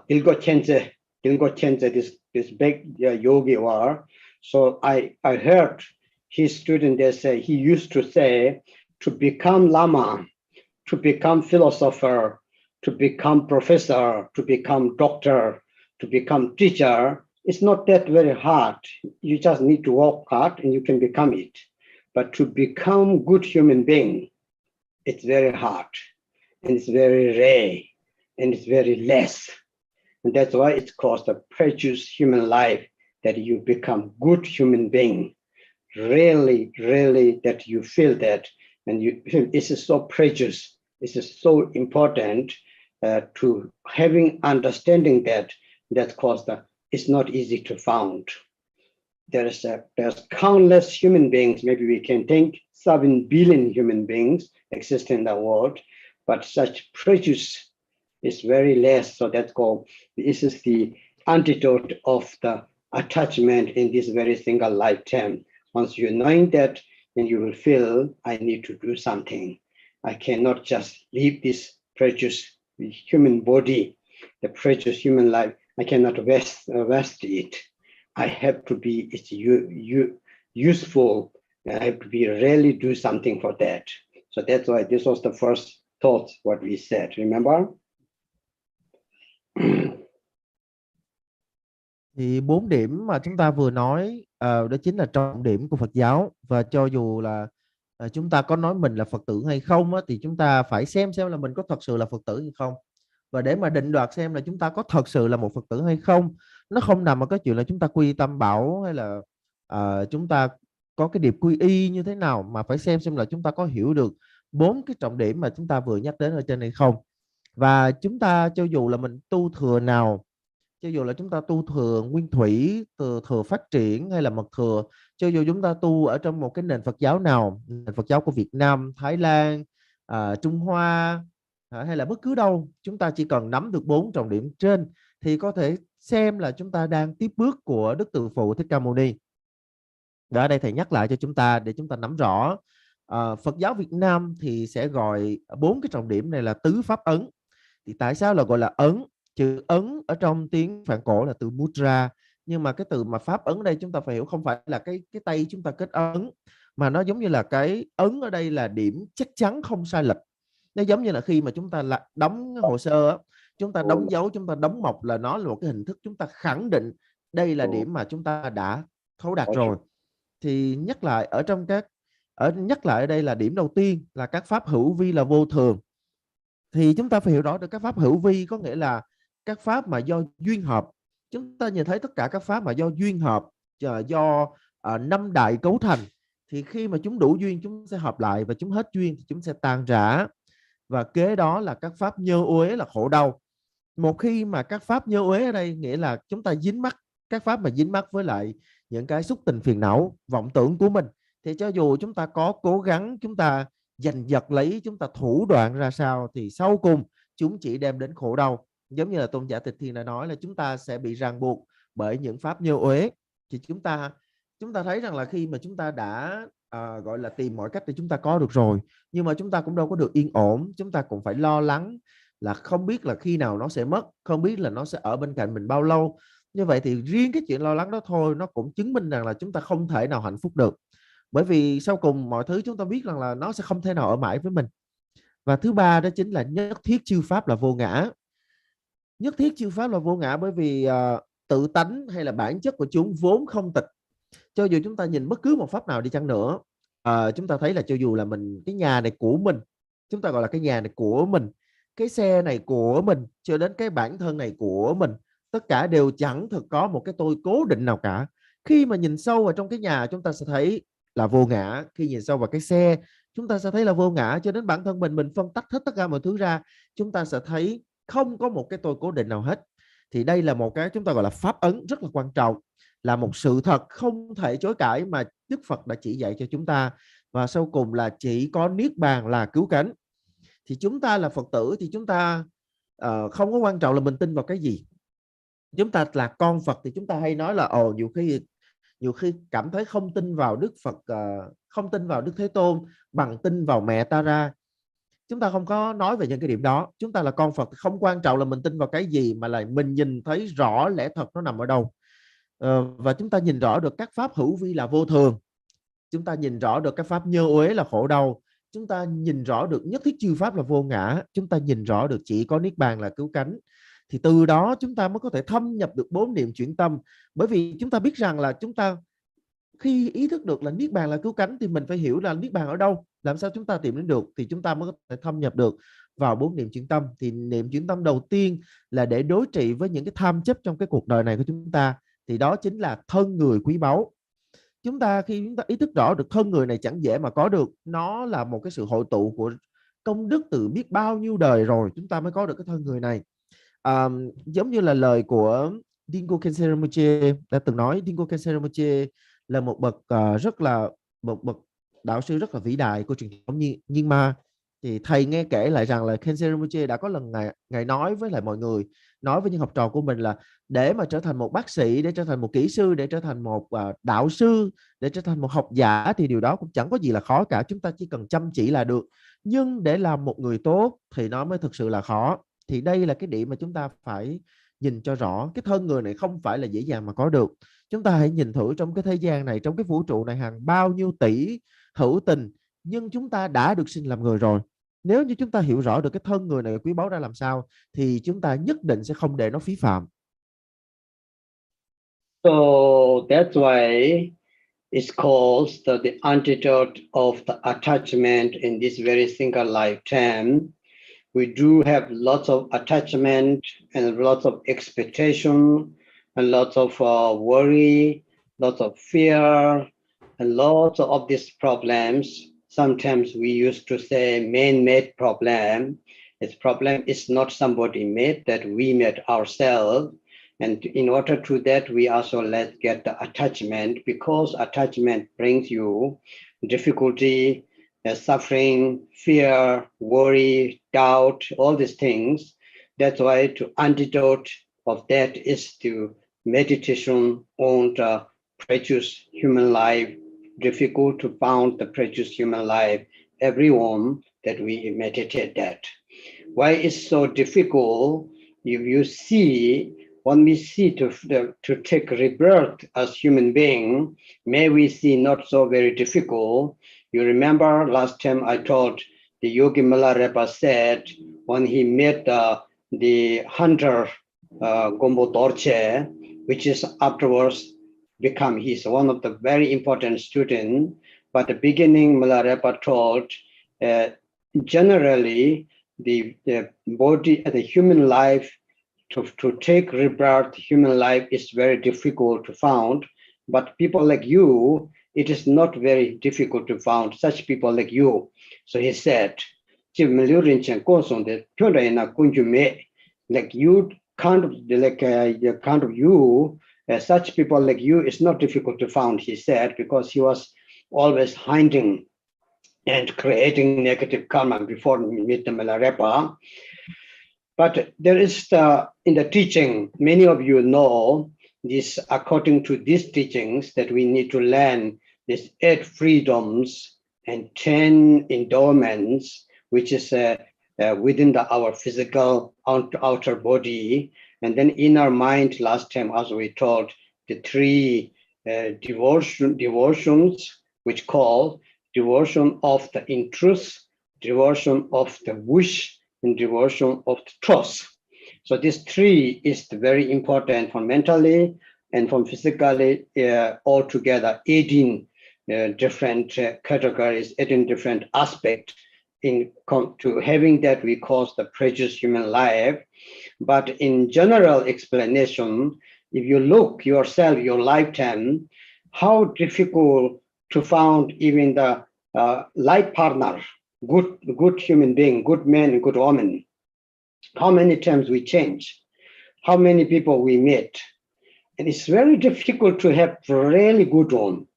Dilgo Chenze didn't go change this big yogi war. So I heard his student, they say, he used to say, to become Lama, to become philosopher, to become professor, to become doctor, to become teacher, it's not that very hard. You just need to work hard and you can become it. But to become good human being, it's very hard and it's very rare and it's very less. And that's why it's called the precious human life, that you become good human being. Really, really that you feel that, and it is so precious. It is so important to having understanding that. That's cause it's not easy to found. There's countless human beings. Maybe we can think 7 billion human beings exist in the world, but such precious is very less. So that's called, this is the antidote of the attachment in this very single lifetime. Once you knowing that, then you will feel, I need to do something. I cannot just leave this precious human body, the precious human life. I cannot waste it. I have to be useful. I have to be really do something for that. So that's why this was the first thought, what we said. Remember? Thì 4 điểm mà chúng ta vừa nói đó chính là trọng điểm của Phật giáo. Và cho dù là chúng ta có nói mình là Phật tử hay không á, thì chúng ta phải xem là mình có thật sự là Phật tử hay không. Và để mà định đoạt xem là chúng ta có thật sự là một Phật tử hay không, nó không nằm ở cái chuyện là chúng ta quy tam bảo hay là chúng ta có cái điệp quy y như thế nào, mà phải xem là chúng ta có hiểu được 4 cái trọng điểm mà chúng ta vừa nhắc đến ở trên hay không. Và chúng ta cho dù là mình tu thừa nào, cho dù là chúng ta tu thừa nguyên thủy, thừa phát triển hay là mật thừa, cho dù chúng ta tu ở trong một cái nền Phật giáo nào, nền Phật giáo của Việt Nam, Thái Lan, Trung Hoa hay là bất cứ đâu, chúng ta chỉ cần nắm được 4 trọng điểm trên thì có thể xem là chúng ta đang tiếp bước của Đức Từ Phụ Thích Ca Mâu Ni. Và ở đây thầy nhắc lại cho chúng ta để chúng ta nắm rõ. Phật giáo Việt Nam thì sẽ gọi 4 cái trọng điểm này là tứ pháp ấn. Thì tại sao là gọi là ấn? Chữ ấn ở trong tiếng Phạn cổ là từ mudra, nhưng mà cái từ mà pháp ấn đây chúng ta phải hiểu không phải là cái tay chúng ta kết ấn, mà nó giống như là cái ấn ở đây là điểm chắc chắn không sai lệch. Nó giống như là khi mà chúng ta đóng hồ sơ, chúng ta đóng dấu, chúng ta đóng mộc, là nó là một cái hình thức chúng ta khẳng định đây là điểm mà chúng ta đã thấu đạt rồi. Thì nhắc lại ở đây là điểm đầu tiên là các pháp hữu vi là vô thường. Thì chúng ta phải hiểu rõ được các pháp hữu vi có nghĩa là các pháp mà do duyên hợp. Chúng ta nhìn thấy tất cả các pháp mà do duyên hợp, do 5 đại cấu thành, thì khi mà chúng đủ duyên chúng sẽ hợp lại, và chúng hết duyên thì chúng sẽ tan rã. Và kế đó là các pháp nhơ uế là khổ đau. Một khi mà các pháp nhơ uế ở đây nghĩa là chúng ta dính mắc, các pháp mà dính mắc với lại những cái xúc tình phiền não, vọng tưởng của mình, thì cho dù chúng ta có cố gắng, chúng ta giành giật lấy, chúng ta thủ đoạn ra sao, thì sau cùng chúng chỉ đem đến khổ đau. Giống như là tôn giả Tịch Thiền đã nói là chúng ta sẽ bị ràng buộc bởi những pháp nhơ uế. Thì chúng ta thấy rằng là khi mà chúng ta đã gọi là tìm mọi cách để chúng ta có được rồi, nhưng mà chúng ta cũng đâu có được yên ổn. Chúng ta cũng phải lo lắng là không biết là khi nào nó sẽ mất, không biết là nó sẽ ở bên cạnh mình bao lâu. Như vậy thì riêng cái chuyện lo lắng đó thôi, nó cũng chứng minh rằng là chúng ta không thể nào hạnh phúc được. Bởi vì sau cùng mọi thứ chúng ta biết rằng là nó sẽ không thể nào ở mãi với mình. Và thứ ba đó chính là nhất thiết chư pháp là vô ngã. Nhất thiết chư pháp là vô ngã bởi vì tự tánh hay là bản chất của chúng vốn không tịch. Cho dù chúng ta nhìn bất cứ một pháp nào đi chăng nữa, chúng ta thấy là cho dù là cái nhà này của mình, chúng ta gọi là cái nhà này của mình, cái xe này của mình, cho đến cái bản thân này của mình, tất cả đều chẳng thực có một cái tôi cố định nào cả. Khi mà nhìn sâu vào trong cái nhà, chúng ta sẽ thấy là vô ngã. Khi nhìn sâu vào cái xe, chúng ta sẽ thấy là vô ngã. Cho đến bản thân mình phân tách hết tất cả mọi thứ ra, chúng ta sẽ thấy không có một cái tôi cố định nào hết. Thì đây là một cái chúng ta gọi là pháp ấn rất là quan trọng, là một sự thật không thể chối cãi mà Đức Phật đã chỉ dạy cho chúng ta. Và sau cùng là chỉ có niết bàn là cứu cánh. Thì chúng ta là Phật tử thì chúng ta không có quan trọng là mình tin vào cái gì. Chúng ta là con Phật thì chúng ta hay nói là nhiều khi cảm thấy không tin vào Đức Phật, không tin vào Đức Thế Tôn bằng tin vào mẹ ta ra. Chúng ta không có nói về những cái điểm đó. Chúng ta là con Phật, không quan trọng là mình tin vào cái gì, mà là mình nhìn thấy rõ lẽ thật nó nằm ở đâu. Và chúng ta nhìn rõ được các pháp hữu vi là vô thường, chúng ta nhìn rõ được các pháp nhơ uế là khổ đau, chúng ta nhìn rõ được nhất thiết chư pháp là vô ngã, chúng ta nhìn rõ được chỉ có niết bàn là cứu cánh. Thì từ đó chúng ta mới có thể thâm nhập được 4 niệm chuyển tâm. Bởi vì chúng ta biết rằng là chúng ta khi ý thức được là niết bàn là cứu cánh thì mình phải hiểu là niết bàn ở đâu, làm sao chúng ta tìm đến được, thì chúng ta mới có thể thâm nhập được vào 4 niệm chuyển tâm. Thì niệm chuyển tâm đầu tiên là để đối trị với những cái tham chấp trong cái cuộc đời này của chúng ta, thì đó chính là thân người quý báu. Khi chúng ta ý thức rõ được thân người này chẳng dễ mà có được, nó là một cái sự hội tụ của công đức từ biết bao nhiêu đời rồi chúng ta mới có được cái thân người này. Giống như là lời của Dingo Khyentse Rinpoche đã từng nói. Dingo Khyentse Rinpoche là một bậc đạo sư rất là vĩ đại của truyền thống Nhiên Ma. Thì thầy nghe kể lại rằng là Khyentse Rinpoche đã có lần ngài nói với lại mọi người, nói với những học trò của mình là để mà trở thành một bác sĩ, để trở thành một kỹ sư, để trở thành một đạo sư, để trở thành một học giả thì điều đó cũng chẳng có gì là khó cả, chúng ta chỉ cần chăm chỉ là được. Nhưng để làm một người tốt thì nó mới thực sự là khó. Thì đây là cái điểm mà chúng ta phải nhìn cho rõ. Cái thân người này không phải là dễ dàng mà có được. Chúng ta hãy nhìn thử trong cái thế gian này, trong cái vũ trụ này hàng bao nhiêu tỷ hữu tình, nhưng chúng ta đã được sinh làm người rồi. Nếu như chúng ta hiểu rõ được cái thân người này quý báu ra làm sao thì chúng ta nhất định sẽ không để nó phí phạm. So that's why it's called the antidote of the attachment in this very single lifetime. We do have lots of attachment and lots of expectation and lots of worry, lots of fear, and lots of these problems. Sometimes we used to say man-made problem. This problem is not somebody made, that we made ourselves. And in order to that, we also let's get the attachment, because attachment brings you difficulty, suffering, fear, worry, doubt, all these things. That's why to antidote of that is to meditation on the precious human life. Difficult to found the precious human life, everyone that we meditate that. Why it's so difficult? If you see, when we see to take rebirth as human being, may we see not so very difficult. You remember last time I told the Yogi Milarepa said when he met the hunter Gombo Dorje, which is afterwards become he's one of the very important students. But the beginning Milarepa told generally the body, the human life, to take rebirth, human life is very difficult to found. But people like you, it is not very difficult to found such people like you. So he said, like you kind of like the kind of you, such people like you is not difficult to found, he said, because he was always hiding and creating negative karma before meet the Milarepa. But there is in the teaching, many of you know this, according to these teachings, that we need to learn these 8 freedoms and 10 endowments, which is within our physical outer body. And then inner mind, last time, as we taught, the 3 devotions, which call devotion of the interest, devotion of the wish, and devotion of the trust. So this 3 is very important for mentally and from physically, altogether 18 different categories, 18 different aspects. To having that, we call the precious human life. But in general explanation, if you look yourself, your lifetime, how difficult to find even the life partner, good human being, good man and good woman. How many times we change, how many people we meet. And it's very difficult to have really good one,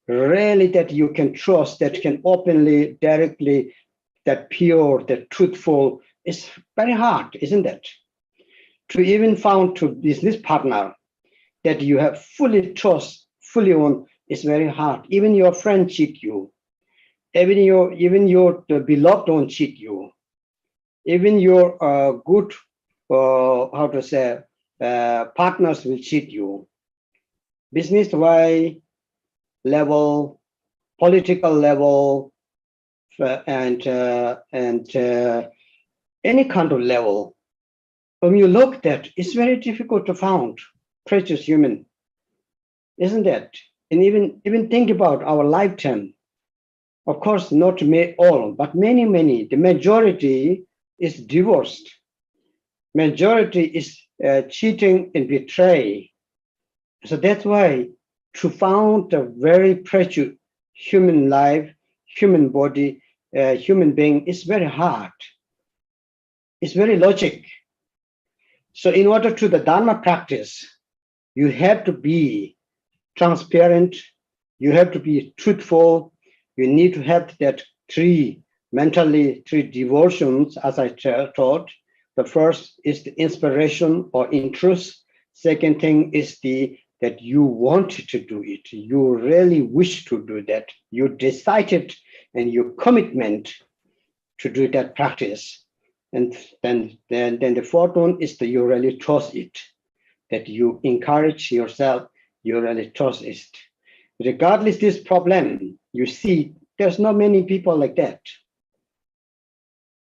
really that you can trust, that can openly, directly, that pure, that truthful. It's very hard, isn't it? To even found to business partner that you have fully trust, fully on, is very hard. Even your friend cheat you. even your beloved don't cheat you. Even your good, partners will cheat you. Business-wise level, political level, and any kind of level. When you look at that, it's very difficult to find precious human, isn't it? And even think about our lifetime. Of course, not all, but many. The majority is divorced. Majority is cheating and betray. So that's why to found a very precious human life, human body, human being is very hard. It's very logic. So in order to the Dharma practice, you have to be transparent, you have to be truthful, you need to have that three devotions, as I taught. The first is the inspiration or interest. Second thing is that you want to do it. You really wish to do that. You decided and your commitment to do that practice. And then the fourth one is that you really trust it, that you encourage yourself, you really trust it. Regardless this problem, you see, there's not many people like that.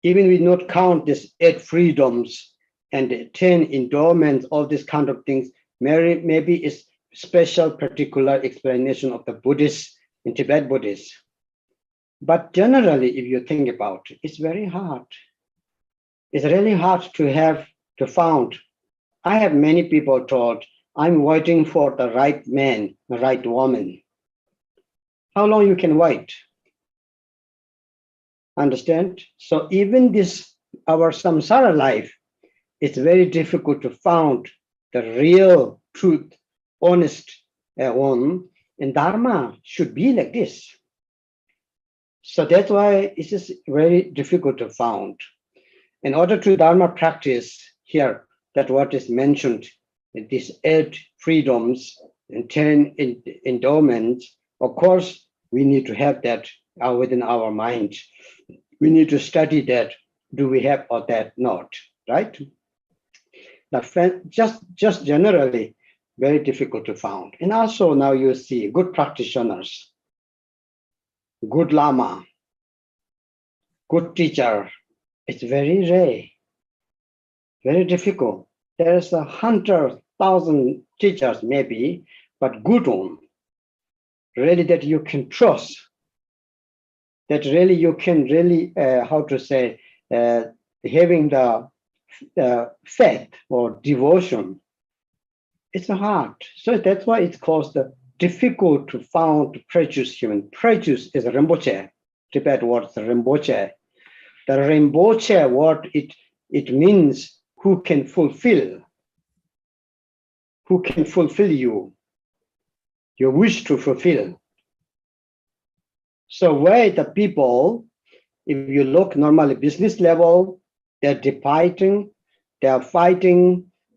Even we not count this 8 freedoms and 10 endowments, all these kind of things, maybe it's special particular explanation of the Buddhists in Tibet Buddhists. But generally, if you think about it, it's very hard. It's really hard to found. I have many people told, I'm waiting for the right man, the right woman. How long you can wait? Understand? So even this, our samsara life, it's very difficult to find the real truth, honest one. And Dharma should be like this. So that's why it is very difficult to find. In order to Dharma practice here, that what is mentioned, these 8 freedoms and 10 endowments, of course, we need to have that within our mind. We need to study that. Do we have or that not, right? Now, just generally, very difficult to find. And also now you see good practitioners, good lama, good teacher. It's very rare, very difficult. There's 100,000 teachers maybe, but good one, really that you can trust, that really you can really, having the faith or devotion. It's hard. So that's why it's called difficult to find precious human. Precious is Rinpoche, Tibet word Rinpoche. The Rinpoche word, it means who can fulfill you, your wish to fulfill. So where the people, if you look normally business level, they're fighting,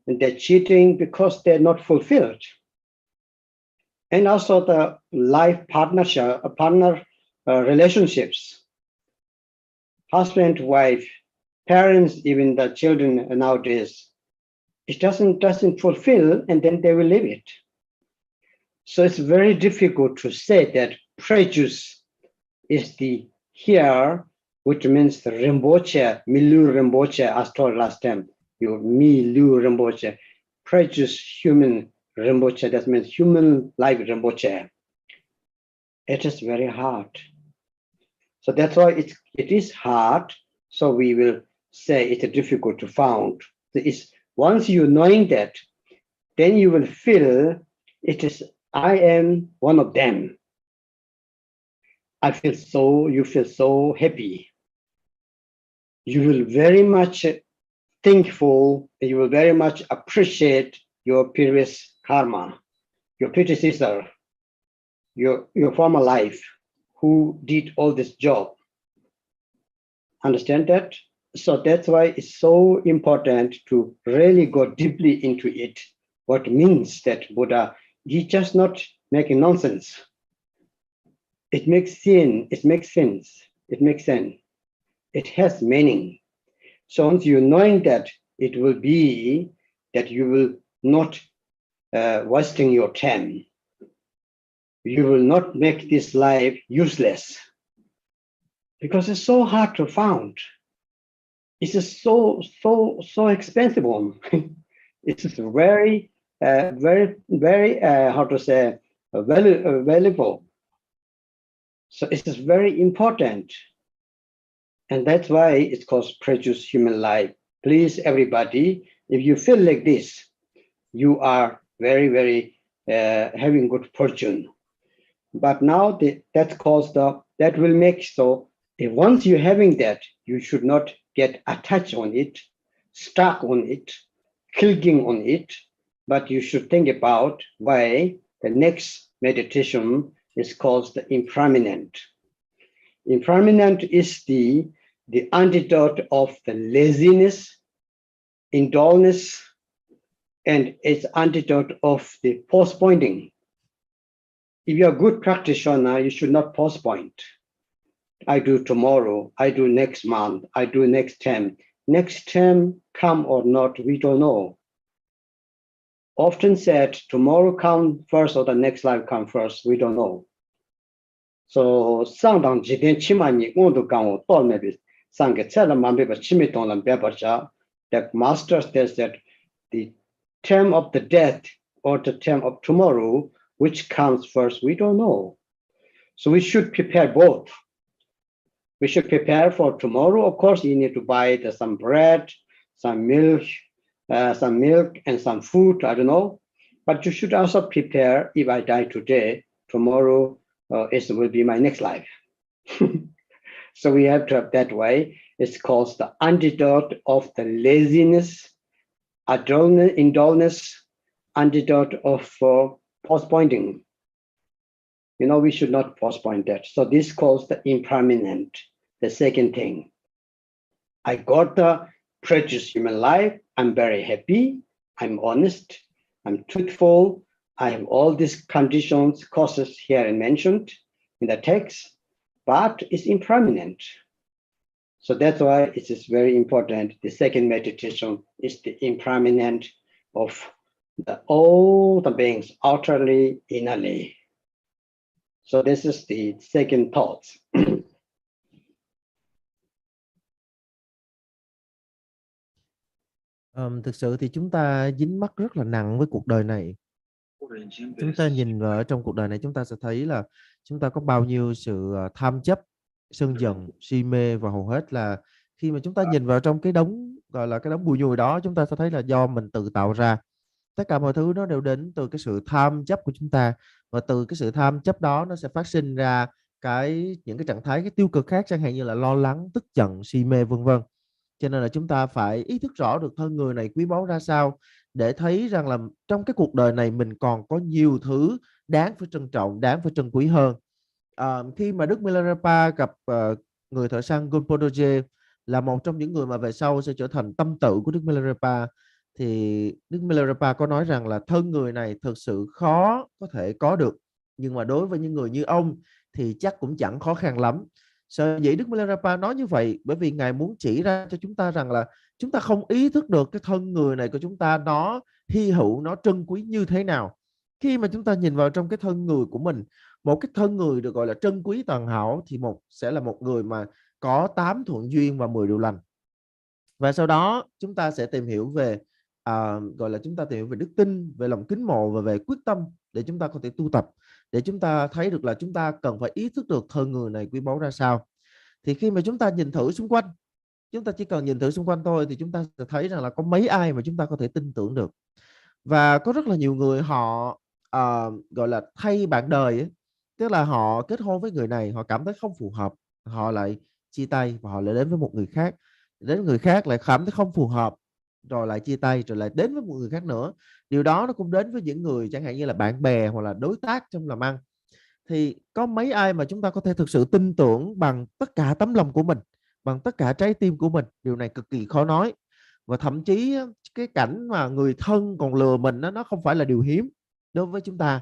and they're cheating because they're not fulfilled. And also the life partnership, relationships, husband, wife, parents, even the children nowadays, it doesn't fulfill, and then they will leave it. So it's very difficult to say that prejudice is the here, which means the Rinpoche, Milu Rinpoche, as told last time, Milu Rinpoche, prejudice human Rinpoche, that means human life Rinpoche. It is very hard. So that's why it is hard. So we will say it's difficult to find. Once you knowing that, then you will feel it is, I am one of them. You feel so happy. You will very much thankful, you will very much appreciate your previous karma, your predecessor, your former life, who did all this job. Understand that? So that's why it's so important to really go deeply into it. What means that Buddha, he just not making nonsense. it makes sense. It has meaning. So once you knowing that, it will be that you will not wasting your time. You will not make this life useless, because it's so hard to find. It's just so expensive one. It's very how to say valuable. So it is very important, and that's why it's called precious human life. Please, everybody, if you feel like this, you are very having good fortune. But now that will make so if once you're having that, you should not get attached on it, stuck on it, clicking on it, but you should think about why the next meditation is called the impermanent. Impermanent is the antidote of the laziness, indolence, and it's antidote of the postponing. If you're a good practitioner, you should not postpone. I do tomorrow, I do next month, I do next term. Next term come or not, we don't know. Often said, tomorrow come first or the next life come first, we don't know. So, 상당 지된 치마니 온도 강호 똘매비 상게 체라 만베바 치미 동란 베버자. The master says that the term of the death or the term of tomorrow, which comes first, we don't know. So we should prepare both. We should prepare for tomorrow. Of course, you need to buy some bread, some milk, and some food, I don't know. But you should also prepare, if I die today, tomorrow it will be my next life. So we have to have that way. It's called the antidote of the laziness, indolence, antidote of postponing. You know, we should not postpone that. So this calls the impermanent, the second thing. I got the precious human life. I'm very happy. I'm honest. I'm truthful. I have all these conditions, causes here mentioned in the text, but it's impermanent. So that's why it is very important. The second meditation is the impermanent of all the beings, utterly, innerly. So this is the second thought. Thực sự thì chúng ta dính mắc rất là nặng với cuộc đời này. Chúng ta nhìn vào trong cuộc đời này, chúng ta sẽ thấy là chúng ta có bao nhiêu sự tham chấp, sân giận, si mê, và hầu hết là khi mà chúng ta nhìn vào trong cái đống gọi là cái đống bùi nhùi đó, chúng ta sẽ thấy là do mình tự tạo ra. Tất cả mọi thứ nó đều đến từ cái sự tham chấp của chúng ta, và từ cái sự tham chấp đó nó sẽ phát sinh ra những cái trạng thái tiêu cực khác, chẳng hạn như là lo lắng, tức giận, si mê, vân vân. Cho nên là chúng ta phải ý thức rõ được thân người này quý báu ra sao, để thấy rằng là trong cái cuộc đời này mình còn có nhiều thứ đáng phải trân trọng, đáng phải trân quý hơn. Khi mà Đức Milarepa gặp người thợ săn Gonpodoje, là một trong những người mà về sau sẽ trở thành tâm tự của Đức Milarepa, thì Đức Milarepa có nói rằng là thân người này thực sự khó có thể có được, nhưng mà đối với những người như ông thì chắc cũng chẳng khó khăn lắm. Sở dĩ Đức Milarepa nói như vậy bởi vì Ngài muốn chỉ ra cho chúng ta rằng là chúng ta không ý thức được cái thân người này của chúng ta nó hy hữu, nó trân quý như thế nào. Khi mà chúng ta nhìn vào trong cái thân người của mình, một cái thân người được gọi là trân quý toàn hảo thì sẽ là một người mà có 8 thuận duyên và 10 điều lành. Và sau đó chúng ta sẽ tìm hiểu về chúng ta tìm hiểu về đức tin, về lòng kính mộ và về quyết tâm để chúng ta có thể tu tập, để chúng ta thấy được là chúng ta cần phải ý thức được thân người này quý báu ra sao. Thì khi mà chúng ta nhìn thử xung quanh, chúng ta chỉ cần nhìn thử xung quanh thôi, thì chúng ta sẽ thấy rằng là có mấy ai mà chúng ta có thể tin tưởng được. Và có rất là nhiều người họ gọi là thay bạn đời ấy. Tức là họ kết hôn với người này, họ cảm thấy không phù hợp, họ lại chia tay và họ lại đến với một người khác. Đến người khác lại cảm thấy không phù hợp, rồi lại chia tay, rồi lại đến với một người khác nữa. Điều đó nó cũng đến với những người chẳng hạn như là bạn bè hoặc là đối tác trong làm ăn. Thì có mấy ai mà chúng ta có thể thực sự tin tưởng bằng tất cả tấm lòng của mình, bằng tất cả trái tim của mình? Điều này cực kỳ khó nói. Và thậm chí cái cảnh mà người thân còn lừa mình nó không phải là điều hiếm đối với chúng ta.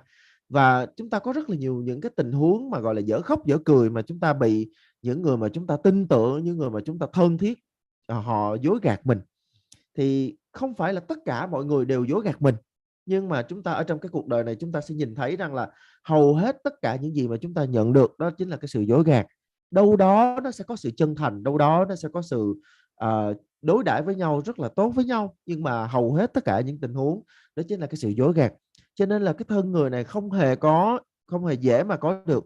Và chúng ta có rất là nhiều những cái tình huống mà gọi là dở khóc dở cười, mà chúng ta bị những người mà chúng ta tin tưởng, những người mà chúng ta thân thiết, họ dối gạt mình. Thì không phải là tất cả mọi người đều dối gạt mình, nhưng mà chúng ta ở trong cái cuộc đời này chúng ta sẽ nhìn thấy rằng là hầu hết tất cả những gì mà chúng ta nhận được đó chính là cái sự dối gạt. Đâu đó nó sẽ có sự chân thành, đâu đó nó sẽ có sự đối đãi với nhau rất là tốt với nhau, nhưng mà hầu hết tất cả những tình huống đó chính là cái sự dối gạt. Cho nên là cái thân người này không hề dễ mà có được.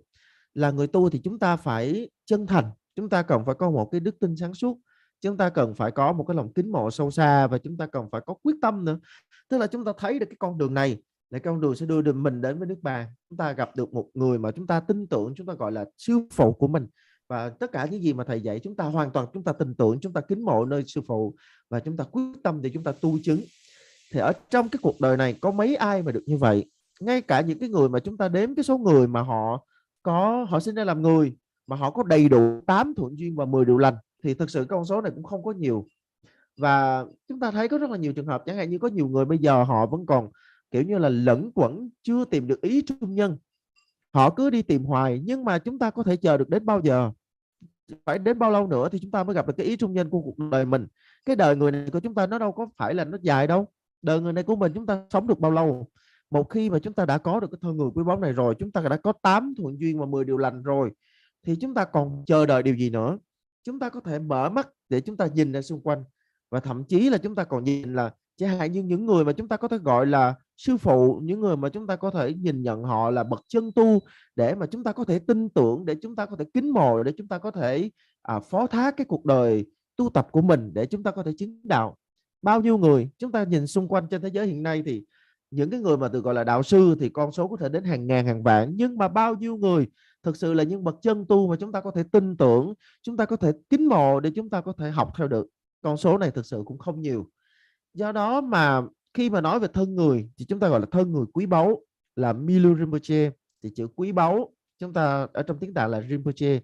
Là người tu thì chúng ta phải chân thành, chúng ta cần phải có một cái đức tin sáng suốt, chúng ta cần phải có một cái lòng kính mộ sâu xa, và chúng ta cần phải có quyết tâm nữa. Tức là chúng ta thấy được cái con đường này là con đường sẽ đưa được mình đến với nước bàn. Chúng ta gặp được một người mà chúng ta tin tưởng, chúng ta gọi là sư phụ của mình, và tất cả những gì mà thầy dạy chúng ta hoàn toàn chúng ta tin tưởng, chúng ta kính mộ nơi sư phụ, và chúng ta quyết tâm để chúng ta tu chứng. Thì ở trong cái cuộc đời này có mấy ai mà được như vậy. Ngay cả những cái người mà chúng ta đếm cái số người mà họ sinh ra làm người mà họ có đầy đủ 8 thuận duyên và 10 điều lành, thì thực sự con số này cũng không có nhiều. Và chúng ta thấy có rất là nhiều trường hợp, chẳng hạn như có nhiều người bây giờ họ vẫn còn kiểu như là lẫn quẩn, chưa tìm được ý trung nhân. Họ cứ đi tìm hoài, nhưng mà chúng ta có thể chờ được đến bao giờ? Phải đến bao lâu nữa thì chúng ta mới gặp được cái ý trung nhân của cuộc đời mình? Cái đời người này của chúng ta nó đâu có phải là nó dài đâu. Đời người này của mình chúng ta sống được bao lâu? Một khi mà chúng ta đã có được cái thân người quý báu này rồi, chúng ta đã có 8 thuận duyên và 10 điều lành rồi, thì chúng ta còn chờ đợi điều gì nữa? Chúng ta có thể mở mắt để chúng ta nhìn ra xung quanh, và thậm chí là chúng ta còn nhìn là chẳng hạn như những người mà chúng ta có thể gọi là sư phụ, những người mà chúng ta có thể nhìn nhận họ là bậc chân tu, để mà chúng ta có thể tin tưởng, để chúng ta có thể kính mộ, để chúng ta có thể phó thác cái cuộc đời tu tập của mình để chúng ta có thể chứng đạo. Bao nhiêu người chúng ta nhìn xung quanh trên thế giới hiện nay, thì những cái người mà được gọi là đạo sư thì con số có thể đến hàng ngàn hàng vạn, nhưng mà bao nhiêu người thực sự là những bậc chân tu mà chúng ta có thể tin tưởng, chúng ta có thể kính mộ để chúng ta có thể học theo được? Con số này thực sự cũng không nhiều. Do đó mà khi mà nói về thân người thì chúng ta gọi là thân người quý báu, là Milu Rinpoche. Thì chữ quý báu chúng ta ở trong tiếng Tạng là Rinpoche.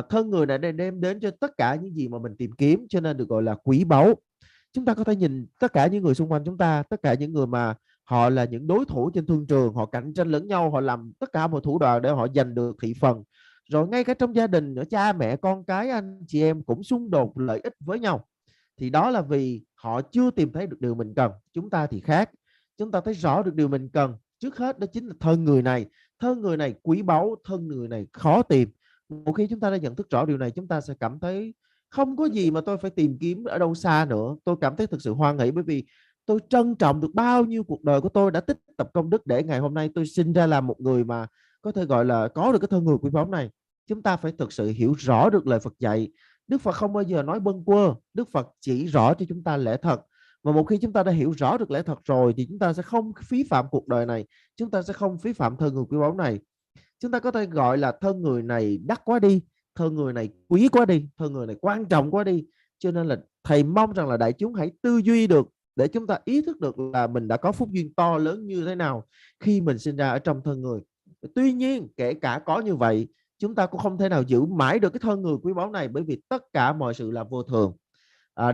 Thân người đã đem đến cho tất cả những gì mà mình tìm kiếm, cho nên được gọi là quý báu. Chúng ta có thể nhìn tất cả những người xung quanh chúng ta, tất cả những người mà họ là những đối thủ trên thương trường, họ cạnh tranh lẫn nhau, họ làm tất cả mọi thủ đoạn để họ giành được thị phần. Rồi ngay cả trong gia đình, cha mẹ con cái, anh chị em cũng xung đột lợi ích với nhau. Thì đó là vì họ chưa tìm thấy được điều mình cần. Chúng ta thì khác, chúng ta thấy rõ được điều mình cần. Trước hết đó chính là thân người này. Thân người này quý báu, thân người này khó tìm. Một khi chúng ta đã nhận thức rõ điều này, chúng ta sẽ cảm thấy không có gì mà tôi phải tìm kiếm ở đâu xa nữa. Tôi cảm thấy thực sự hoan hỷ, bởi vì tôi trân trọng được bao nhiêu cuộc đời của tôi đã tích tập công đức để ngày hôm nay tôi sinh ra làm một người mà có thể gọi là có được cái thân người quý báu này. Chúng ta phải thực sự hiểu rõ được lời Phật dạy. Đức Phật không bao giờ nói bâng quơ. Đức Phật chỉ rõ cho chúng ta lẽ thật. Và một khi chúng ta đã hiểu rõ được lẽ thật rồi thì chúng ta sẽ không phí phạm cuộc đời này, chúng ta sẽ không phí phạm thân người quý báu này. Chúng ta có thể gọi là thân người này đắt quá đi, thân người này quý quá đi, thân người này quan trọng quá đi. Cho nên là thầy mong rằng là đại chúng hãy tư duy được, để chúng ta ý thức được là mình đã có phúc duyên to lớn như thế nào khi mình sinh ra ở trong thân người. Tuy nhiên kể cả có như vậy, chúng ta cũng không thể nào giữ mãi được cái thân người quý báu này, bởi vì tất cả mọi sự là vô thường.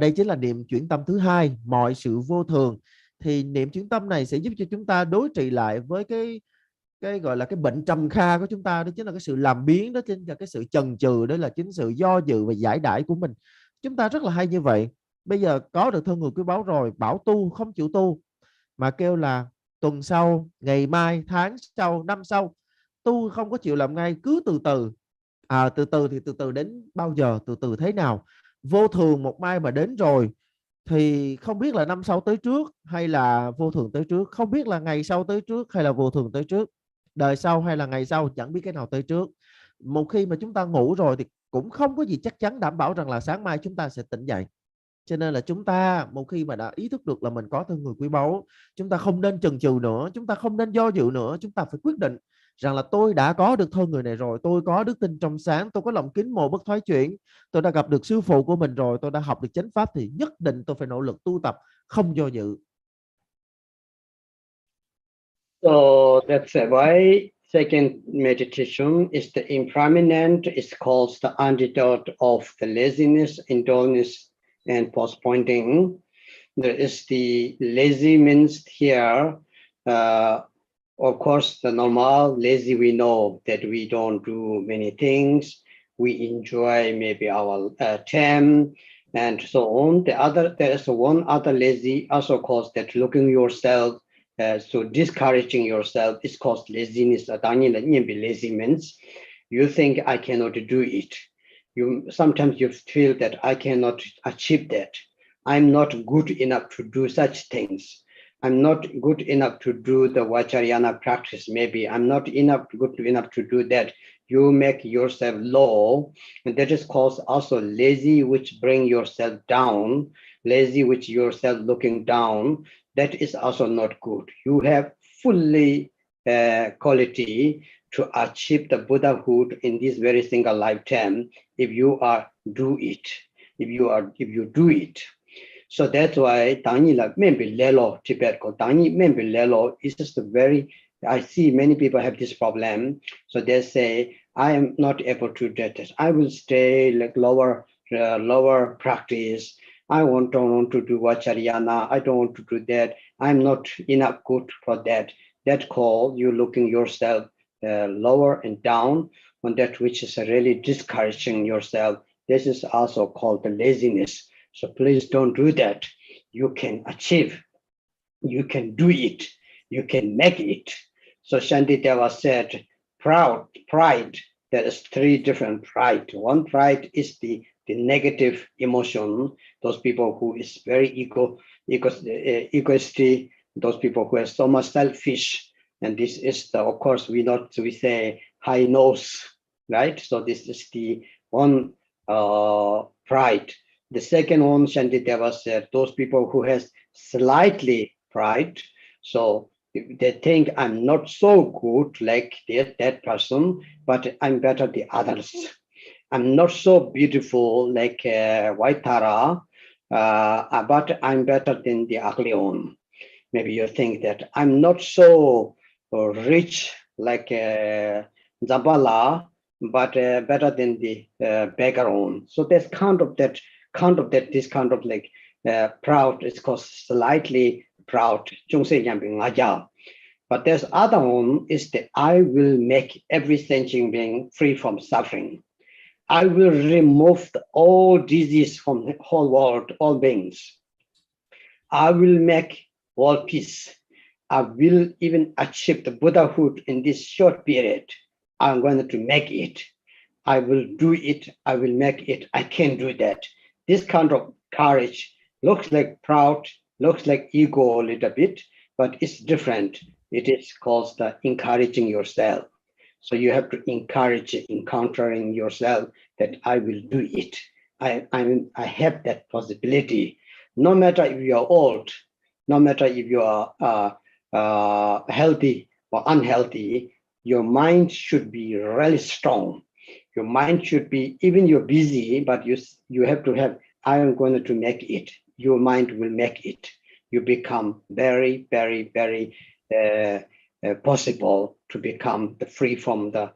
Đây chính là niệm chuyển tâm thứ hai, mọi sự vô thường. Thì niệm chuyển tâm này sẽ giúp cho chúng ta đối trị lại với cái gọi là cái bệnh trầm kha của chúng ta, đó chính là cái sự làm biếng, đó chính là cái sự chần chừ, đó là chính sự do dự và giải đãi của mình. Chúng ta rất là hay như vậy. Bây giờ có được thân người quý báu rồi, bảo tu không chịu tu, mà kêu là tuần sau, ngày mai, tháng sau, năm sau. Tu không có chịu làm ngay, cứ từ từ. Từ từ thì từ từ đến bao giờ, từ từ thế nào? Vô thường một mai mà đến rồi thì không biết là năm sau tới trước hay là vô thường tới trước, không biết là ngày sau tới trước hay là vô thường tới trước, đời sau hay là ngày sau, chẳng biết cái nào tới trước. Một khi mà chúng ta ngủ rồi thì cũng không có gì chắc chắn đảm bảo rằng là sáng mai chúng ta sẽ tỉnh dậy. Cho nên là chúng ta một khi mà đã ý thức được là mình có thân người quý báu, chúng ta không nên chần chừ nữa, chúng ta không nên do dự nữa, chúng ta phải quyết định rằng là tôi đã có được thân người này rồi, tôi có đức tin trong sáng, tôi có lòng kính mộ bất thoái chuyển, tôi đã gặp được sư phụ của mình rồi, tôi đã học được chánh pháp, thì nhất định tôi phải nỗ lực tu tập, không do dự. So that's why second meditation is the improminent. It's called the antidote of the laziness, indolence, and postponing. There is the lazy means here Of course, the normal lazy, we know that we don't do many things. We enjoy maybe our time and so on. There's one other lazy, also called that looking yourself, so discouraging yourself is called laziness. Lazy means you think I cannot do it. Sometimes you feel that I cannot achieve that. I'm not good enough to do such things. I'm not good enough to do the Vajrayana practice. Maybe I'm not good enough to do that. You make yourself low, and that is called also lazy, which bring yourself down. Lazy, which yourself looking down. That is also not good. You have fully quality to achieve the Buddhahood in this very single lifetime if you do it. If you do it. So that's why Tangi la member lelo Tibet ko Tangi member lelo is just a very. I see many people have this problem. So they say I am not able to do this. I will stay like lower practice. Don't want to do Vajrayana. I don't want to do that. I'm not enough good for that. That call you looking yourself lower and down on that, which is really discouraging yourself. This is also called the laziness. So please don't do that. You can achieve, you can do it, you can make it. So Shantideva said, pride, there is three different pride. One pride is the negative emotion, those people who is very egoistic, those people who are so much selfish. And this is of course, we say high nose, right? So this is the one pride. The second one, Shantideva said, those people who has slightly pride, so they think I'm not so good like that person, but I'm better than others. I'm not so beautiful like Waitara, but I'm better than the ugly one. Maybe you think that I'm not so rich like Zabala, but better than the beggar one. So there's this kind of like proud. It's called slightly proud. But there's other one is that I will make every sentient being free from suffering. I will remove all disease from the whole world, all beings. I will make world peace. I will even achieve the Buddhahood in this short period. I'm going to make it. I will do it. I will make it. I can do that. This kind of courage looks like proud, looks like ego a little bit, but it's different. It is called the encouraging yourself. So you have to encourage encountering yourself that I will do it. I have that possibility. No matter if you are old, no matter if you are healthy or unhealthy, your mind should be really strong. Your mind should be, even you're busy, but you have to have, I am going to make it. Your mind will make it. You become very, very, very possible to become free from the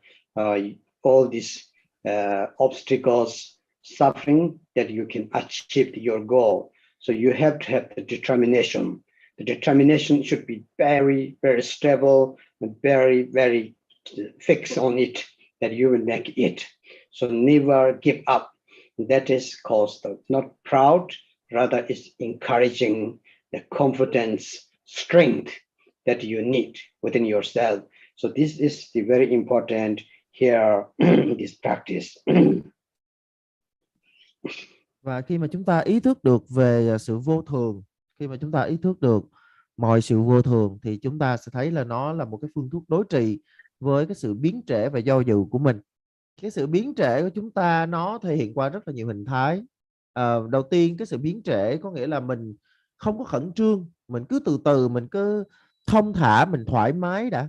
all these obstacles, suffering, that you can achieve your goal. So you have to have the determination. The determination should be very, very stable and very, very fixed on it, that you will make it. So never give up. That is called not proud, rather is encouraging the confidence, strength that you need within yourself. So this is the very important here, this practice. Và khi mà chúng ta ý thức được về sự vô thường, khi mà chúng ta ý thức được mọi sự vô thường, thì chúng ta sẽ thấy là nó là một cái phương thuốc đối trị với cái sự biến trễ và do dự của mình. Cái sự biến trễ của chúng ta nó thể hiện qua rất là nhiều hình thái. Đầu tiên, cái sự biến trễ có nghĩa là mình không có khẩn trương, mình cứ từ từ, mình cứ thông thả, mình thoải mái đã.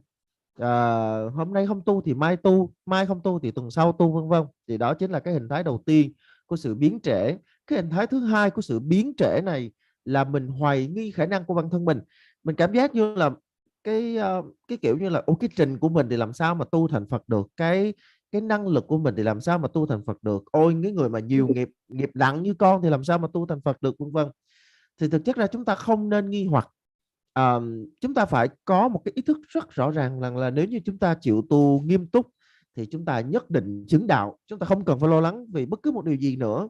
Hôm nay không tu thì mai tu, mai không tu thì tuần sau tu, vân vân. Thì đó chính là cái hình thái đầu tiên của sự biến trễ. Cái hình thái thứ hai của sự biến trễ này là mình hoài nghi khả năng của bản thân mình. Mình cảm giác như là cái kiểu như là cái trình của mình thì làm sao mà tu thành Phật được, cái năng lực của mình thì làm sao mà tu thành Phật được, ôi cái người mà nhiều nghiệp nặng như con thì làm sao mà tu thành Phật được, vân vân. Thì thực chất ra chúng ta không nên nghi hoặc. chúng ta phải có một cái ý thức rất rõ ràng rằng là nếu như chúng ta chịu tu nghiêm túc thì chúng ta nhất định chứng đạo. Chúng ta không cần phải lo lắng vì bất cứ một điều gì nữa.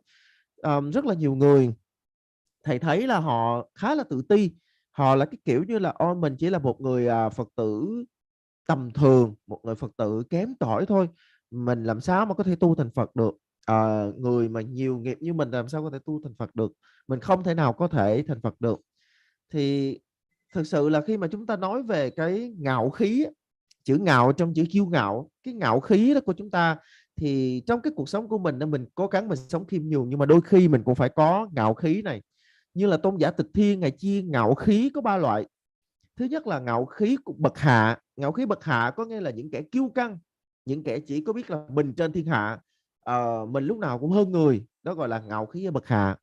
Rất là nhiều người thầy thấy là họ khá là tự ti. Họ là cái kiểu như là mình chỉ là một người Phật tử tầm thường, một người Phật tử kém cỏi thôi, mình làm sao mà có thể tu thành Phật được. Người mà nhiều nghiệp như mình làm sao có thể tu thành Phật được, mình không thể nào có thể thành Phật được. Thì thực sự là khi mà chúng ta nói về cái ngạo khí, chữ ngạo trong chữ kiêu ngạo, cái ngạo khí đó của chúng ta, thì trong cái cuộc sống của mình mình cố gắng mình sống khiêm nhường, nhưng mà đôi khi mình cũng phải có ngạo khí này. Như là tôn giả Tịch Thiên ngày chia ngạo khí có 3 loại. Thứ nhất là ngạo khí bậc hạ. Ngạo khí bậc hạ có nghĩa là những kẻ kiêu căng, những kẻ chỉ có biết là mình trên thiên hạ, mình lúc nào cũng hơn người, đó gọi là ngạo khí bậc hạ.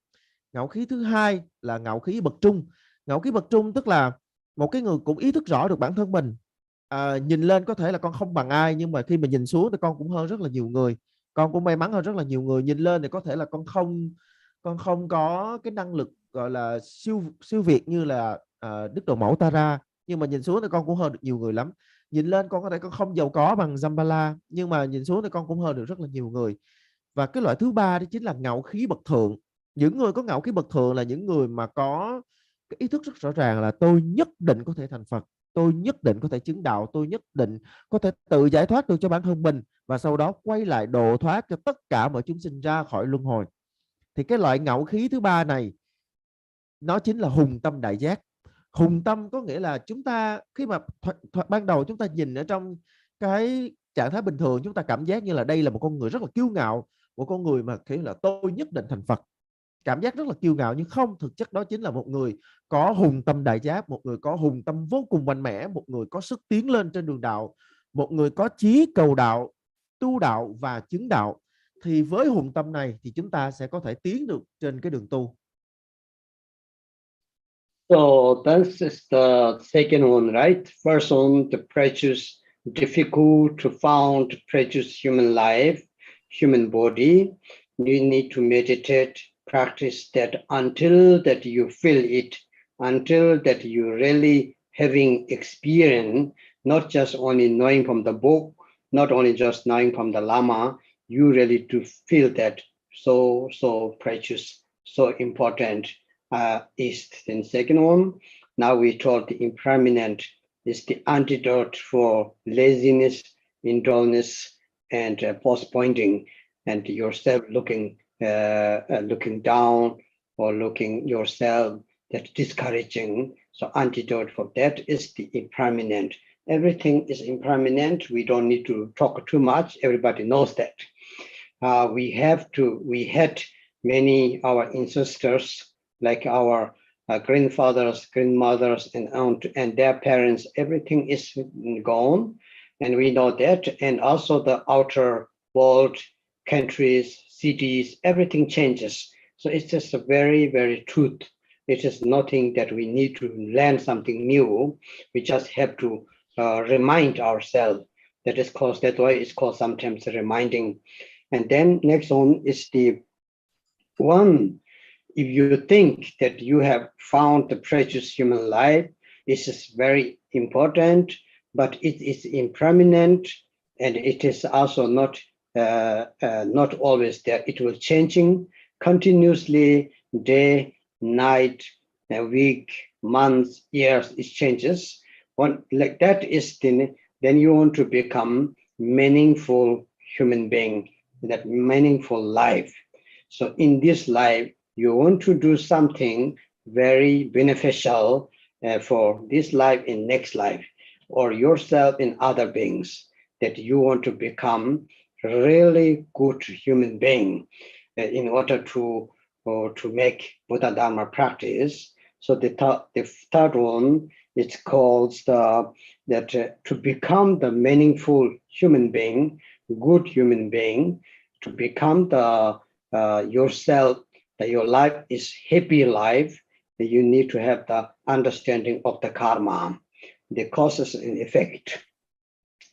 Ngạo khí thứ hai là ngạo khí bậc trung. Ngạo khí bậc trung tức là một cái người cũng ý thức rõ được bản thân mình, nhìn lên có thể là con không bằng ai, nhưng mà khi mà nhìn xuống thì con cũng hơn rất là nhiều người, con cũng may mắn hơn rất là nhiều người. Nhìn lên thì có thể là con không có cái năng lực gọi là siêu việt như là Đức Độ Mẫu Tara, nhưng mà nhìn xuống thì con cũng hơn được nhiều người lắm. Nhìn lên con có thể con không giàu có bằng Zambala, nhưng mà nhìn xuống thì con cũng hơn được rất là nhiều người. Và cái loại thứ ba đó chính là ngạo khí bậc thượng. Những người có ngạo khí bậc thượng là những người mà có cái ý thức rất rõ ràng là tôi nhất định có thể thành Phật, tôi nhất định có thể chứng đạo, tôi nhất định có thể tự giải thoát được cho bản thân mình, và sau đó quay lại độ thoát cho tất cả mọi chúng sinh ra khỏi luân hồi. Thì cái loại ngạo khí thứ ba này nó chính là hùng tâm đại giác. Hùng tâm có nghĩa là chúng ta khi mà ban đầu chúng ta nhìn ở trong cái trạng thái bình thường, chúng ta cảm giác như là đây là một con người rất là kiêu ngạo, một con người mà kiểu là tôi nhất định thành Phật, cảm giác rất là kiêu ngạo. Nhưng không, thực chất đó chính là một người có hùng tâm đại giác, một người có hùng tâm vô cùng mạnh mẽ, một người có sức tiến lên trên đường đạo, một người có chí cầu đạo, tu đạo và chứng đạo. Thì với hùng tâm này thì chúng ta sẽ có thể tiến được trên cái đường tu. So this is the second one, right? First one, the precious, difficult to found precious human life, human body. You need to meditate, practice that until that you feel it, until that you really having experience, not just only knowing from the book, not only just knowing from the Lama, you really to feel that so precious, so important. Is the second one. Now we told the impermanent is the antidote for laziness, indolence, and post-pointing, and yourself looking down or looking yourself that's discouraging. So antidote for that is the impermanent. Everything is impermanent. We don't need to talk too much. Everybody knows that. We had many our ancestors, like our grandfathers, grandmothers, and their parents. Everything is gone, and we know that. And also the outer world, countries, cities, everything changes. So it's just a very, very truth. It is nothing that we need to learn something new. We just have to remind ourselves. That is called, that's why it's called sometimes reminding. And then next one is the one. If you think that you have found the precious human life, this is very important, but it is impermanent, and it is also not always there. It will changing continuously, day, night, a week, months, years. It changes. One like that is then you want to become meaningful human being, that meaningful life. So in this life, you want to do something very beneficial for this life and next life, or yourself and other beings, that you want to become really good human being in order to make Buddha Dharma practice. So the third one, it's called to become the meaningful human being, good human being, to become the yourself, that your life is happy life, that you need to have the understanding of the karma, the causes and effect.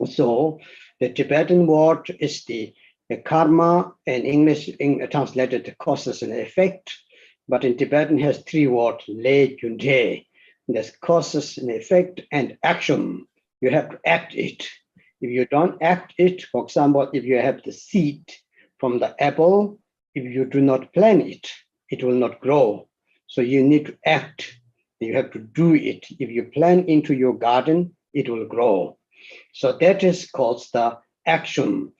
So the Tibetan word is the karma, and English translated the causes and effect. But in Tibetan has three words, le yunde. There's causes and effect and action. You have to act it. If you don't act it, for example, if you have the seed from the apple, if you do not plant it, it will not grow. So you need to act. You have to do it. If you plant into your garden, it will grow. So that is called the action.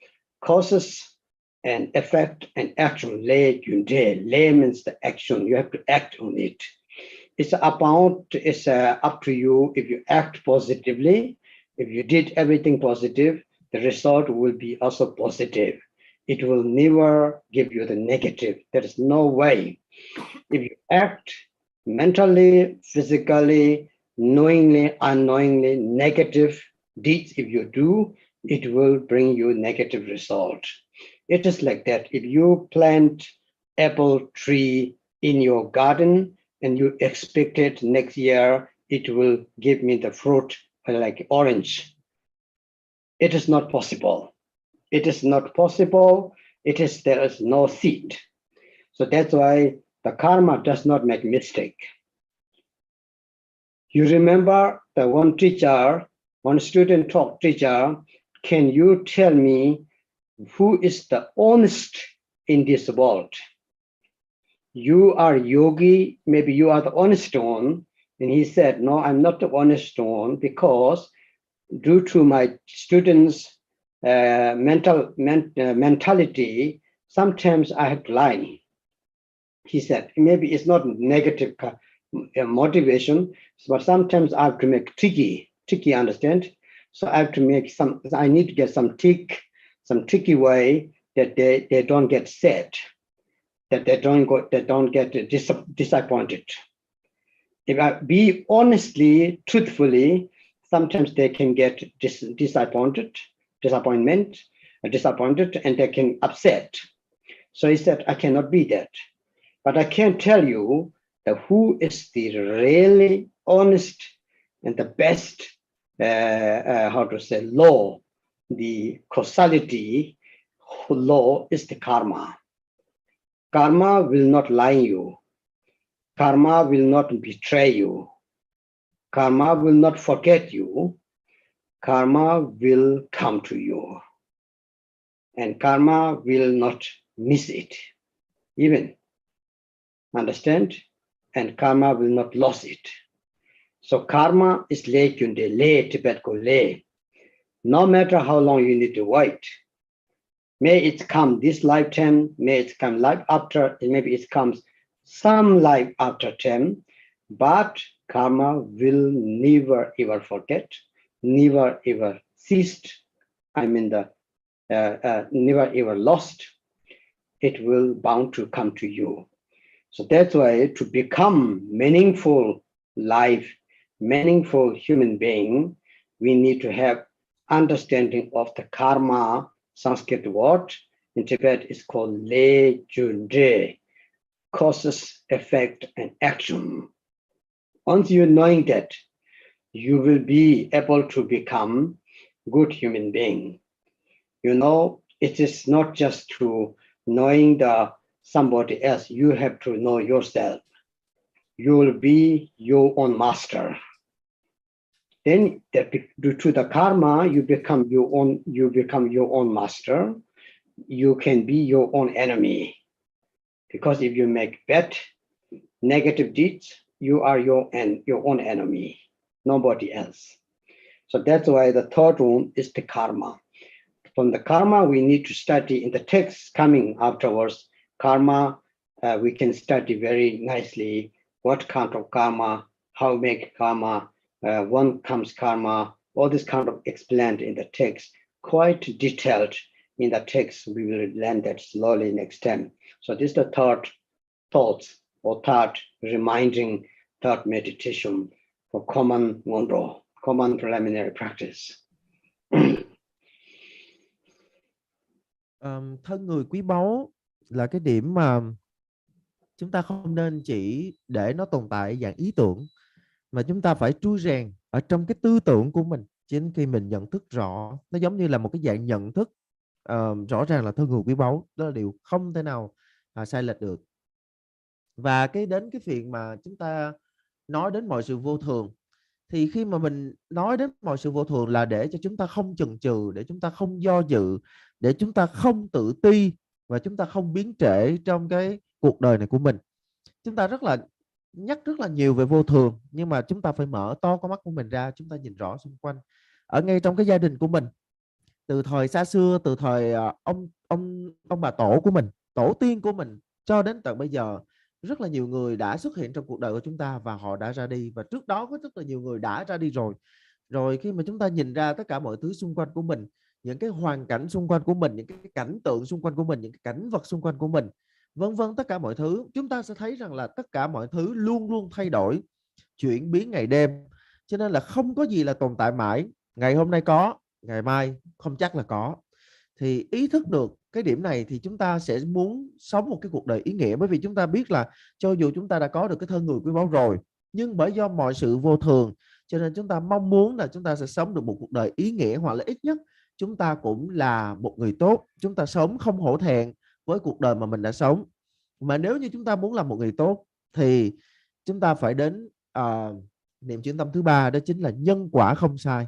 Causes and effect and action. Lay means the action. You have to act on it. It's up to you. If you act positively, if you did everything positive, the result will be also positive. It will never give you the negative. There is no way. If you act mentally, physically, knowingly, unknowingly, negative deeds, if you do, it will bring you negative result. It is like that. If you plant apple tree in your garden and you expect it next year, it will give me the fruit like orange. It is not possible. It is not possible. There is no seed. So that's why the karma does not make mistake. You remember the one student taught teacher, can you tell me who is the honest in this world? You are yogi, maybe you are the honest one. And he said, no, I'm not the honest one because due to my students' mentality, sometimes I have to lie. He said, maybe it's not negative motivation, but sometimes I have to make tricky, understand? So I have to make I need to get some tricky way that they don't get sad, that they don't get disappointed. If I be honestly, truthfully, sometimes they can get disappointed, and they can upset. So he said, I cannot be that. But I can tell you that who is the really honest and the best, law, the causality law is the karma. Karma will not lie you. Karma will not betray you. Karma will not forget you. Karma will come to you. And karma will not miss it, even. Understand? And karma will not lose it. So karma is lay Tibet ko lay. No matter how long you need to wait. May it come this lifetime, may it come life after, maybe it comes some life after 10, but karma will never ever forget, never ever ceased. Never ever lost. It will bound to come to you. So that's why to become meaningful life, meaningful human being, we need to have understanding of the karma. Sanskrit word in Tibet is called le junje, causes, effect, and action. Once you're knowing that, you will be able to become good human being. You know, it is not just to knowing somebody else. You have to know yourself. You will be your own master. Then due to the karma, you become your own master. You can be your own enemy. Because if you make bad, negative deeds, you are your own enemy, nobody else. So that's why the third one is the karma. From the karma, we need to study in the text coming afterwards. Karma, we can study very nicely what kind of karma, how make karma, when comes karma, all this kind of explained in the text, quite detailed in the text. We will learn that slowly next time. So this is the third thoughts or third reminding, third meditation for common wonder, common preliminary practice. Thân người quý báu là cái điểm mà chúng ta không nên chỉ để nó tồn tại dạng ý tưởng, mà chúng ta phải trui rèn ở trong cái tư tưởng của mình. Chính khi mình nhận thức rõ, nó giống như là một cái dạng nhận thức rõ ràng là thân người quý báu, đó là điều không thể nào sai lệch được. Và đến cái việc mà chúng ta nói đến mọi sự vô thường. Thì khi mà mình nói đến mọi sự vô thường là để cho chúng ta không chần chừ, để chúng ta không do dự, để chúng ta không tự ti và chúng ta không biến trễ trong cái cuộc đời này của mình. Chúng ta nhắc rất là nhiều về vô thường, nhưng mà chúng ta phải mở to con mắt của mình ra, chúng ta nhìn rõ xung quanh. Ở ngay trong cái gia đình của mình, từ thời xa xưa, từ thời ông bà tổ của mình, tổ tiên của mình, cho đến tận bây giờ, rất là nhiều người đã xuất hiện trong cuộc đời của chúng ta và họ đã ra đi, và trước đó có rất là nhiều người đã ra đi rồi. Rồi khi mà chúng ta nhìn ra tất cả mọi thứ xung quanh của mình, những cái hoàn cảnh xung quanh của mình, những cái cảnh tượng xung quanh của mình, những cái cảnh vật xung quanh của mình, vân vân, tất cả mọi thứ, chúng ta sẽ thấy rằng là tất cả mọi thứ luôn luôn thay đổi, chuyển biến ngày đêm. Cho nên là không có gì là tồn tại mãi. Ngày hôm nay có, ngày mai không chắc là có. Thì ý thức được cái điểm này thì chúng ta sẽ muốn sống một cái cuộc đời ý nghĩa, bởi vì chúng ta biết là cho dù chúng ta đã có được cái thân người quý báu rồi, nhưng bởi do mọi sự vô thường, cho nên chúng ta mong muốn là chúng ta sẽ sống được một cuộc đời ý nghĩa, hoặc là ít nhất chúng ta cũng là một người tốt, chúng ta sống không hổ thẹn với cuộc đời mà mình đã sống. Mà nếu như chúng ta muốn làm một người tốt thì chúng ta phải đến niệm chuyển tâm thứ ba, đó chính là nhân quả không sai.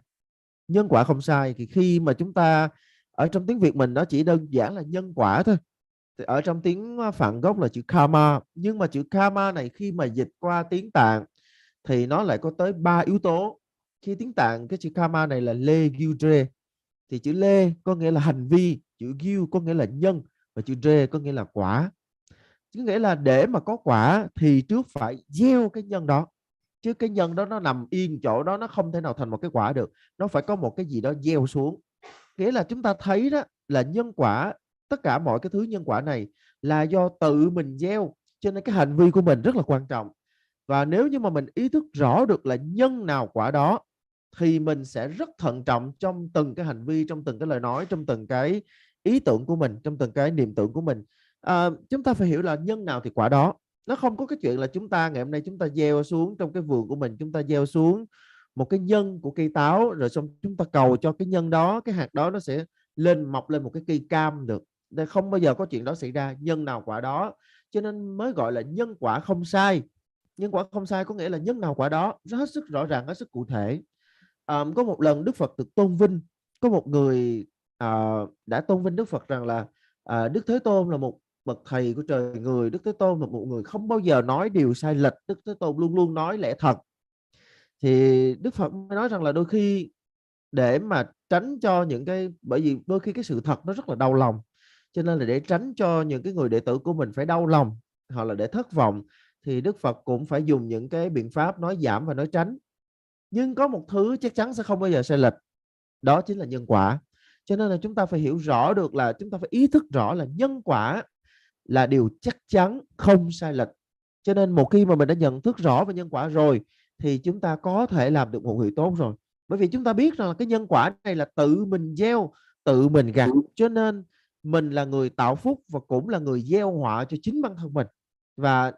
Nhân quả không sai thì khi mà chúng ta, ở trong tiếng Việt mình nó chỉ đơn giản là nhân quả thôi. Ở trong tiếng Phạn gốc là chữ karma, nhưng mà chữ karma này khi mà dịch qua tiếng Tạng thì nó lại có tới 3 yếu tố. Khi tiếng Tạng cái chữ karma này là le gyudre, thì chữ le có nghĩa là hành vi, chữ gyu có nghĩa là nhân, và chữ re có nghĩa là quả. Chứ nghĩa là để mà có quả thì trước phải gieo cái nhân đó, chứ cái nhân đó nó nằm yên chỗ đó, nó không thể nào thành một cái quả được. Nó phải có một cái gì đó gieo xuống. Nghĩa là chúng ta thấy đó là nhân quả, tất cả mọi cái thứ nhân quả này là do tự mình gieo, cho nên cái hành vi của mình rất là quan trọng. Và nếu như mà mình ý thức rõ được là nhân nào quả đó, thì mình sẽ rất thận trọng trong từng cái hành vi, trong từng cái lời nói, trong từng cái ý tưởng của mình, trong từng cái niệm tưởng của mình. Chúng ta phải hiểu là nhân nào thì quả đó. Nó không có cái chuyện là chúng ta ngày hôm nay chúng ta gieo xuống trong cái vườn của mình, chúng ta gieo xuống một cái nhân của cây táo, rồi xong chúng ta cầu cho cái nhân đó, cái hạt đó nó sẽ mọc lên một cái cây cam được. Để không bao giờ có chuyện đó xảy ra. Nhân nào quả đó, cho nên mới gọi là nhân quả không sai. Nhân quả không sai có nghĩa là nhân nào quả đó, rất hết sức rõ ràng, hết sức cụ thể. Có một lần Đức Phật được tôn vinh, có một người đã tôn vinh Đức Phật rằng là Đức Thế Tôn là một bậc thầy của trời người. Đức Thế Tôn là một người không bao giờ nói điều sai lệch. Đức Thế Tôn luôn luôn nói lẽ thật. Thì Đức Phật mới nói rằng là đôi khi để mà tránh cho những cái, bởi vì đôi khi cái sự thật nó rất là đau lòng, cho nên là để tránh cho những cái người đệ tử của mình phải đau lòng hoặc là để thất vọng, thì Đức Phật cũng phải dùng những cái biện pháp nói giảm và nói tránh. Nhưng có một thứ chắc chắn sẽ không bao giờ sai lệch, đó chính là nhân quả. Cho nên là chúng ta phải hiểu rõ được, là chúng ta phải ý thức rõ là nhân quả là điều chắc chắn không sai lệch. Cho nên một khi mà mình đã nhận thức rõ về nhân quả rồi thì chúng ta có thể làm được một người tốt rồi. Bởi vì chúng ta biết rằng là cái nhân quả này là tự mình gieo, tự mình gặt. Cho nên mình là người tạo phúc và cũng là người gieo họa cho chính bản thân mình. Và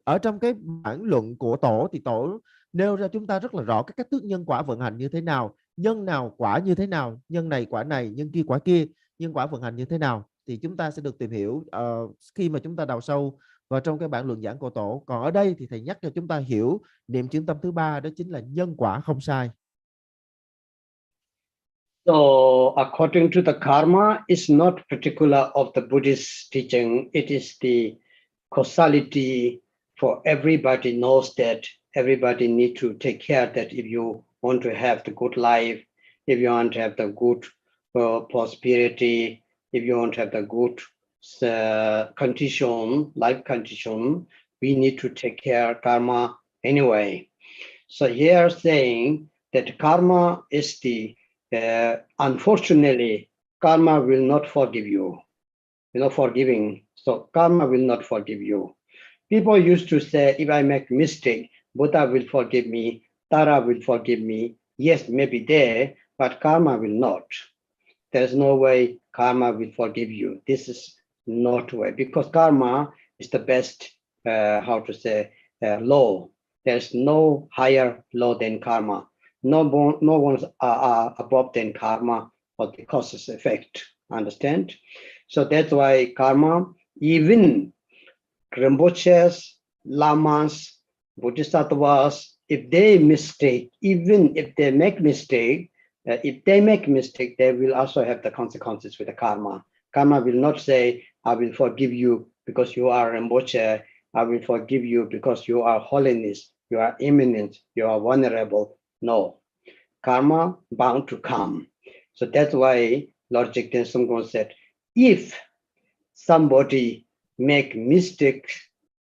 ở trong cái bản luận của Tổ thì Tổ nêu ra chúng ta rất là rõ cái cách thức nhân quả vận hành như thế nào, nhân nào quả như thế nào, nhân này quả này, nhân kia quả kia, nhân quả vận hành như thế nào, thì chúng ta sẽ được tìm hiểu khi mà chúng ta đào sâu vào trong cái bản luận giảng của Tổ. Còn ở đây thì thầy nhắc cho chúng ta hiểu niệm chuyển tâm thứ ba, đó chính là nhân quả không sai. So according to the karma, it's not particular of the Buddhist teaching. It is the causality for everybody knows that everybody need to take care that if you want to have the good life, if you want to have the good prosperity, if you want to have the good condition, life condition, we need to take care of karma anyway. So here saying that karma is the, unfortunately, karma will not forgive you. You're not forgiving. So karma will not forgive you. People used to say, if I make mistake, Buddha will forgive me, Tara will forgive me. Yes, maybe there, but karma will not. There's no way karma will forgive you. This is not way, because karma is the best, law. There's no higher law than karma. No one's above than karma or the causes effect. Understand? So that's why karma, even Rinpoches, lamas, Bodhisattvas, if they mistake, even if they make mistake, they will also have the consequences with the karma. Karma will not say, I will forgive you because you are Rinpoche. I will forgive you because you are holiness, you are imminent, you are vulnerable. No, karma bound to come. So that's why Lord Jigten Sumgong said, if somebody make mistakes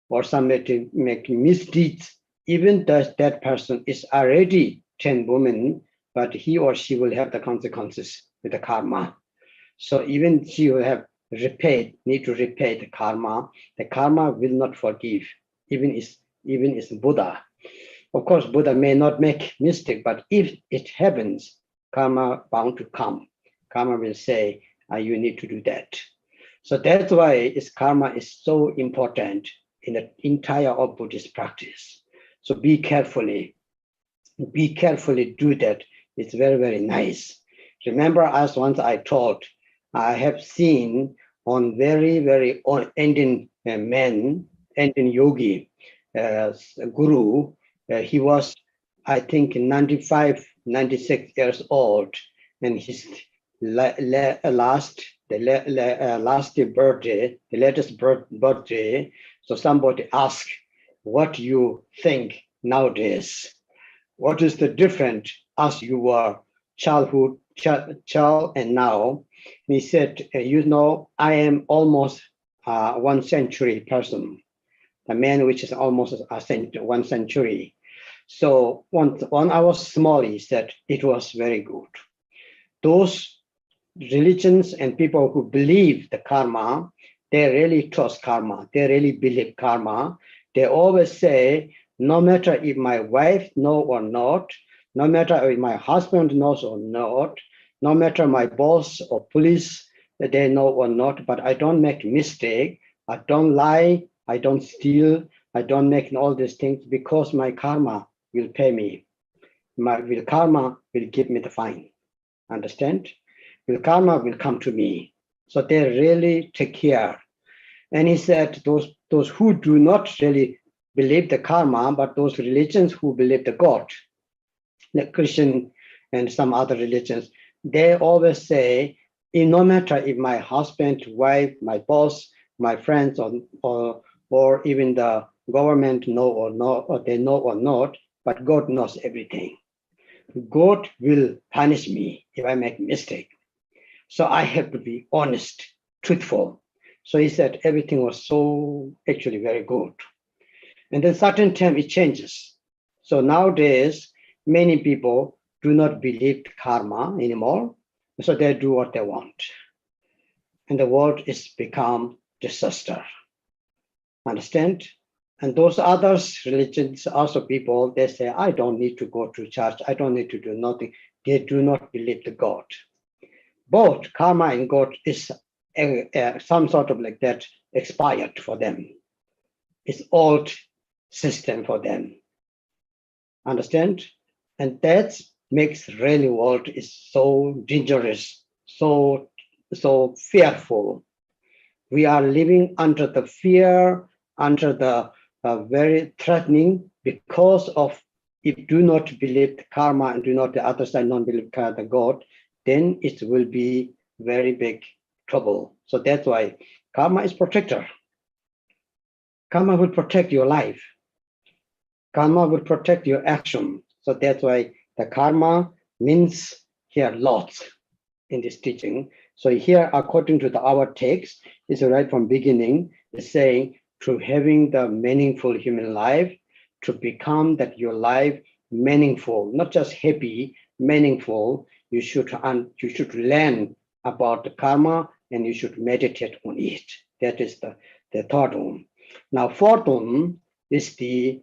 or somebody make misdeeds, even though that person is already 10 women, but he or she will have the consequences with the karma. So even she will have need to repay the karma. The karma will not forgive, even is Buddha. Of course, Buddha may not make mistake, but if it happens, karma bound to come. Karma will say, you need to do that. So that's why karma is so important in the entire of Buddhist practice. So be carefully do that. It's very, very nice. Remember, as once I taught, I have seen on very, very Indian men, Indian yogi, guru. He was, I think, 95, 96 years old, and his last birthday, the latest birthday. So somebody asked, what you think nowadays? What is the difference as you were child and now? And he said, I am almost 1 century person, a man which is almost 1 century. So when I was small, he said, it was very good. Those religions and people who believe the karma, they really trust karma. They really believe karma. They always say, no matter if my wife knows or not, no matter if my husband knows or not, no matter my boss or police, they know or not, but I don't make mistake. I don't lie. I don't steal. I don't make all these things because my karma will pay me. My karma will give me the fine. Understand? Karma will come to me. So they really take care. And he said, those who do not really believe the karma, but those religions who believe the God, the Christian and some other religions, they always say, no matter if my husband, wife, my boss, my friends, or even the government know or not, or they know or not, but God knows everything. God will punish me if I make mistake. So I have to be honest, truthful. So he said everything was so actually very good. And then certain time it changes. So nowadays, many people do not believe karma anymore. So they do what they want. And the world is become disaster. Understand? And those others, religions, also people, they say, I don't need to go to church. I don't need to do nothing. They do not believe the God. Both karma and God is some sort of like that expired for them. It's old system for them. Understand? And that makes really world is so dangerous, so fearful. We are living under the fear, under the very threatening because of if do not believe the karma and do not the other side not believe the God, then it will be very big trouble. So that's why karma is protector. Karma will protect your life. Karma will protect your action. So that's why the karma means here lots in this teaching. So here, according to our text, is right from beginning, is saying to having the meaningful human life, to become that your life meaningful, not just happy, meaningful. You should learn about the karma and you should meditate on it. That is the third one. Now, fourth one is the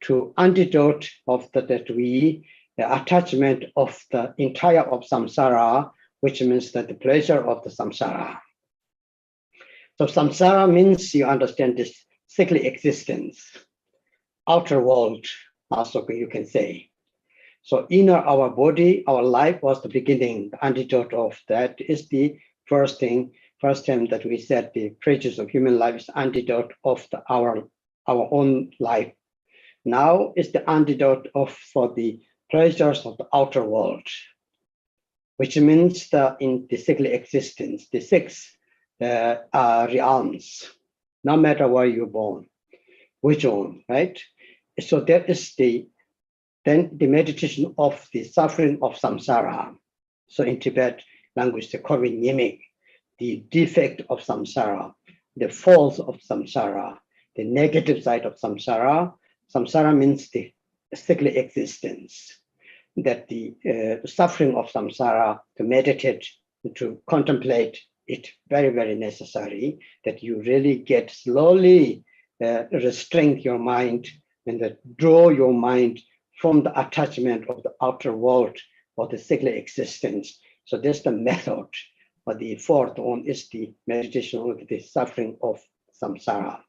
to antidote of the attachment of the entire of samsara, which means that the pleasure of the samsara. So samsara means you understand this sickly existence, outer world, also you can say. So inner our body, our life was the beginning. The antidote of that is the first time that we said the prejudice of human life is antidote of our own life. Now is the antidote for the pleasures of the outer world, which means in the cyclic existence, the six realms, no matter where you're born, which one, right? So that is then the meditation of the suffering of samsara. So in Tibet language, they call it nyimik, the defect of samsara, the faults of samsara, the negative side of samsara. Samsara means the cyclic existence, that the suffering of samsara, to meditate, to contemplate it, very, very necessary, that you really get slowly restrain your mind and that draw your mind from the attachment of the outer world or the cyclic existence. So that's the method. But the fourth one is the meditation on the suffering of samsara.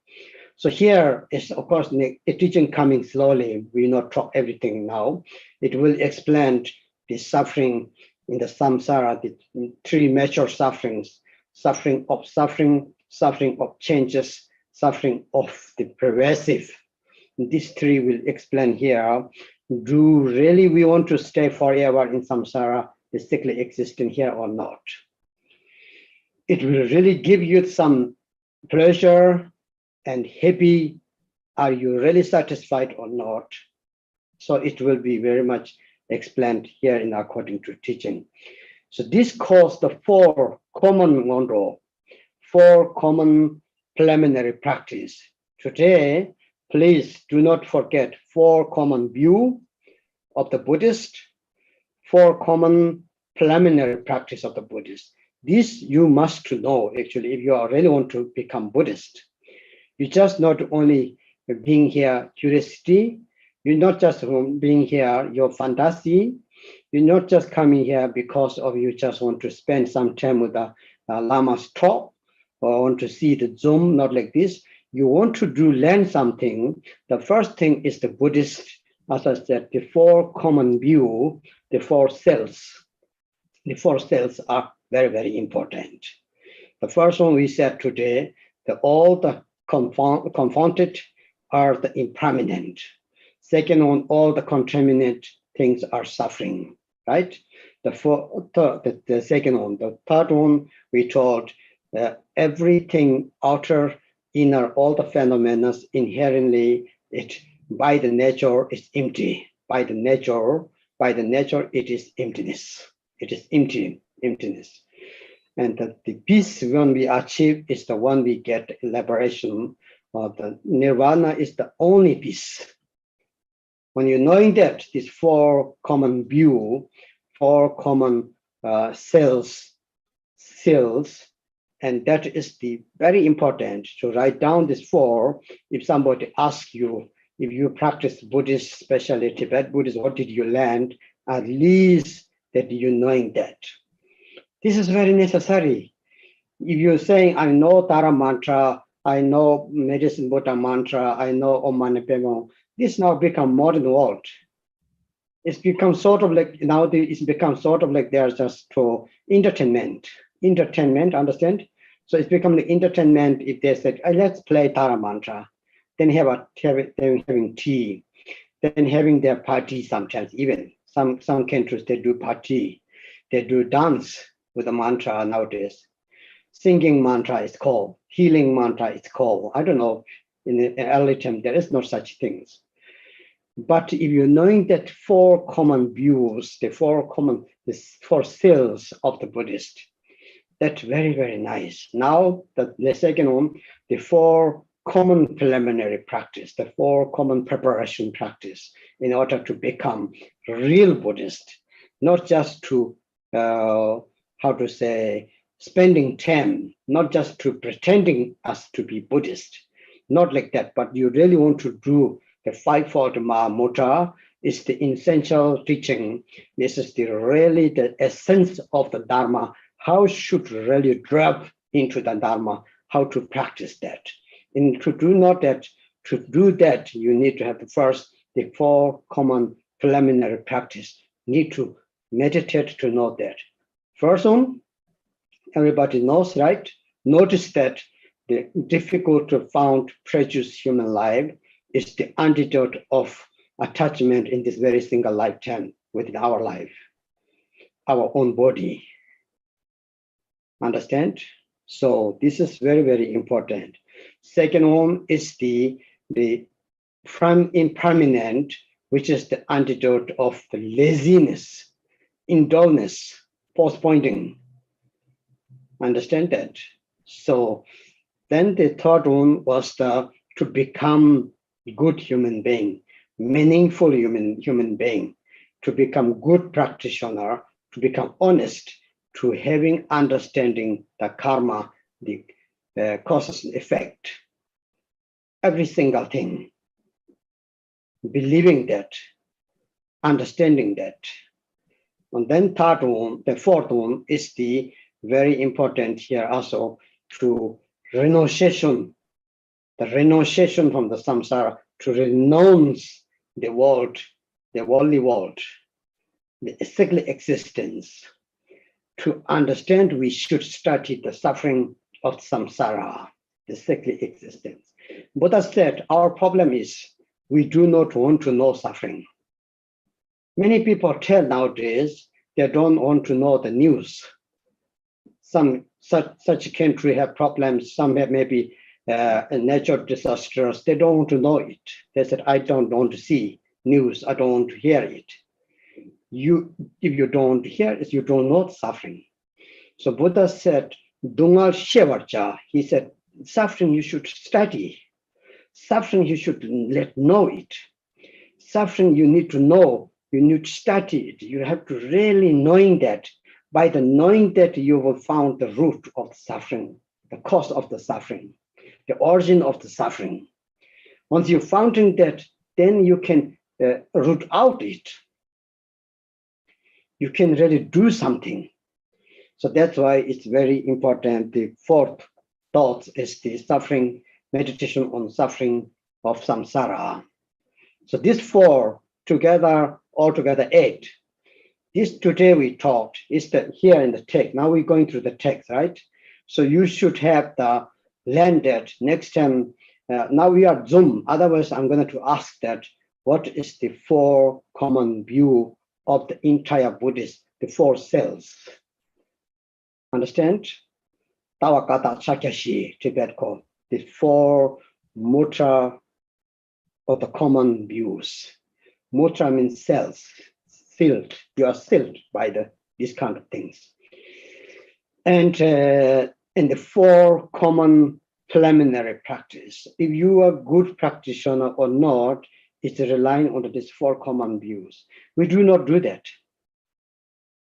So here is, of course, the teaching coming slowly. We will not talk everything now. It will explain the suffering in the samsara, the three major sufferings: suffering of changes, suffering of the pervasive. These three will explain here. Do really we want to stay forever in samsara, the cyclic existence here or not? It will really give you some pleasure and happy. Are you really satisfied or not? So it will be very much explained here in according to teaching. So this calls the four common preliminary practice. Today, please do not forget four common view of the Buddhist, four common preliminary practice of the Buddhist. This you must know actually if you really want to become Buddhist. You just not only being here curiosity, you're not just being here your fantasy, you're not just coming here because of you just want to spend some time with the Lama's talk or want to see the Zoom, not like this. You want to learn something. The first thing is the Buddhist, as I said, the four common view, the four cells. The four cells are very, very important. The first one we said today, all the confounded are the improminent. Second one, all the contaminant things are suffering, right? The second one. The third one, we told everything outer, inner, all the phenomena inherently, it by the nature is empty. By the nature, it is emptiness. It is emptiness. And the peace when we achieve is the one we get liberation. Or the nirvana is the only peace. When you're knowing that these four common view, four common cells, and that is the very important to write down these four. If somebody asks you, if you practice Buddhist, especially Tibet Buddhist, what did you learn? At least that you're knowing that. This is very necessary. If you're saying, I know Tara mantra, I know medicine Buddha mantra, I know Om Mani Padme Hum, this now become modern world. It's become sort of like, it's become sort of like they're just for entertainment, understand? So it's become the entertainment if they said, let's play Tara mantra, then having tea, then having their party sometimes, even some countries, they do party, they do dance with the mantra nowadays. Singing mantra is called, healing mantra is called. I don't know, in the early time, there is no such things. But if you're knowing that four common views, the four cells of the Buddhist, that's very, very nice. Now, the second one, the four common preliminary practice, the four common preparation practice in order to become real Buddhist, not just to, spending time, not just to pretending us to be Buddhist, not like that, but you really want to do the Fivefold Mahamudra is the essential teaching. This is really the essence of the Dharma. How should really drop into the Dharma, how to practice that. And to do that, you need to have the four common preliminary practice. You need to meditate to know that. First one, everybody knows, right? Notice that the difficult to found precious human life, is the antidote of attachment in this very single lifetime within our life, our own body. Understand? So this is very, very important. Second one is the impermanent, which is the antidote of the laziness, indolence, postponing. Understand that? So then the third one was to become a good human being, meaningful human being, to become good practitioner, to become honest, to having understanding the karma, the causes and effect, every single thing, believing that, understanding that. And then third one, the fourth one is the very important here also, to renunciation, the renunciation from the samsara, to renounce the world, the worldly world, the cyclic existence. To understand, we should study the suffering of samsara, the cyclic existence. Buddha said, our problem is we do not want to know suffering. Many people tell nowadays they don't want to know the news. Some such country have problems, some have maybe natural disasters. They don't want to know it. They said, I don't want to see news. I don't want to hear it. If you don't hear it, you don't know suffering. So Buddha said, Dungal Shevarcha, he said, suffering you should study. Suffering you should know it. Suffering you need to know, you need to study it. You have to really knowing that. By the knowing that you will find the root of suffering, the cause of the suffering, the origin of the suffering. Once you found that, then you can root out it. You can really do something. So that's why it's very important. The fourth thought is the suffering, meditation on suffering of samsara. So these four together, altogether 8. This today we talked is here in the text. Now we're going through the text, right? So you should have the landed next time. Now we are Zoom. Otherwise, I'm going to ask that what is the 4 common view of the entire Buddhist, the 4 cells. Understand? Tawakata Chakyashi, Tibet called the 4 mutra of the common views. Mutra means cells, sealed. You are sealed by these kind of things. And in the 4 common preliminary practice, if you are a good practitioner or not, it's relying on these 4 common views. We do not do that.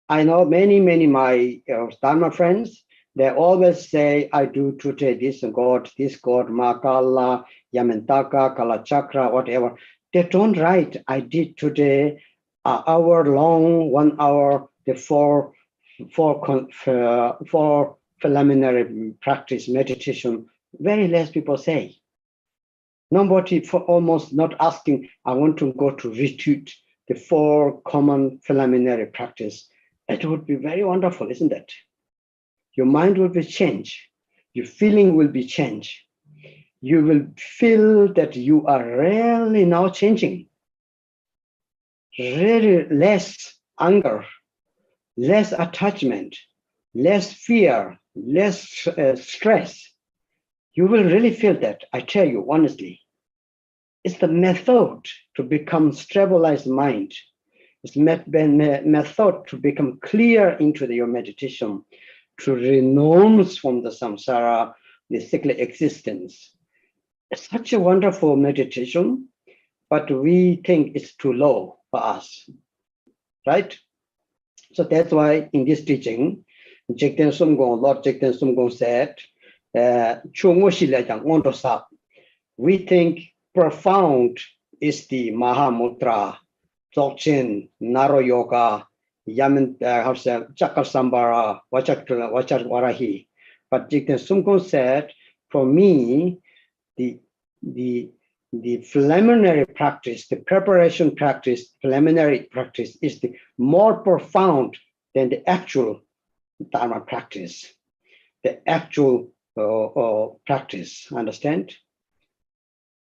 I know many my Dharma friends, they always say, I do today this God, Makala, Yamantaka, Kalachakra, whatever. They don't write, I did today an hour long, 1 hour, the 4 preliminary practice, meditation. Very less people say. Nobody for almost not asking, I want to go to retreat, the 4 common preliminary practice. It would be very wonderful, isn't it? Your mind will be changed. Your feeling will be changed. You will feel that you are really now changing. Really less anger, less attachment, less fear, less stress. You will really feel that, I tell you honestly. It's the method to become stabilized mind. It's method to become clear into your meditation, to renounce from the samsara, the cyclic existence. It's such a wonderful meditation, but we think it's too low for us, right? So that's why in this teaching, Lord Jigten Sumgong said, we think profound is the Mahamudra, Dzogchen, Naro Yoga, Chakasambara, Varahi. But Jigten Sumgong said, for me, the preliminary practice, the preparation practice, preliminary practice is the more profound than the actual Dharma practice, the actual practice, understand?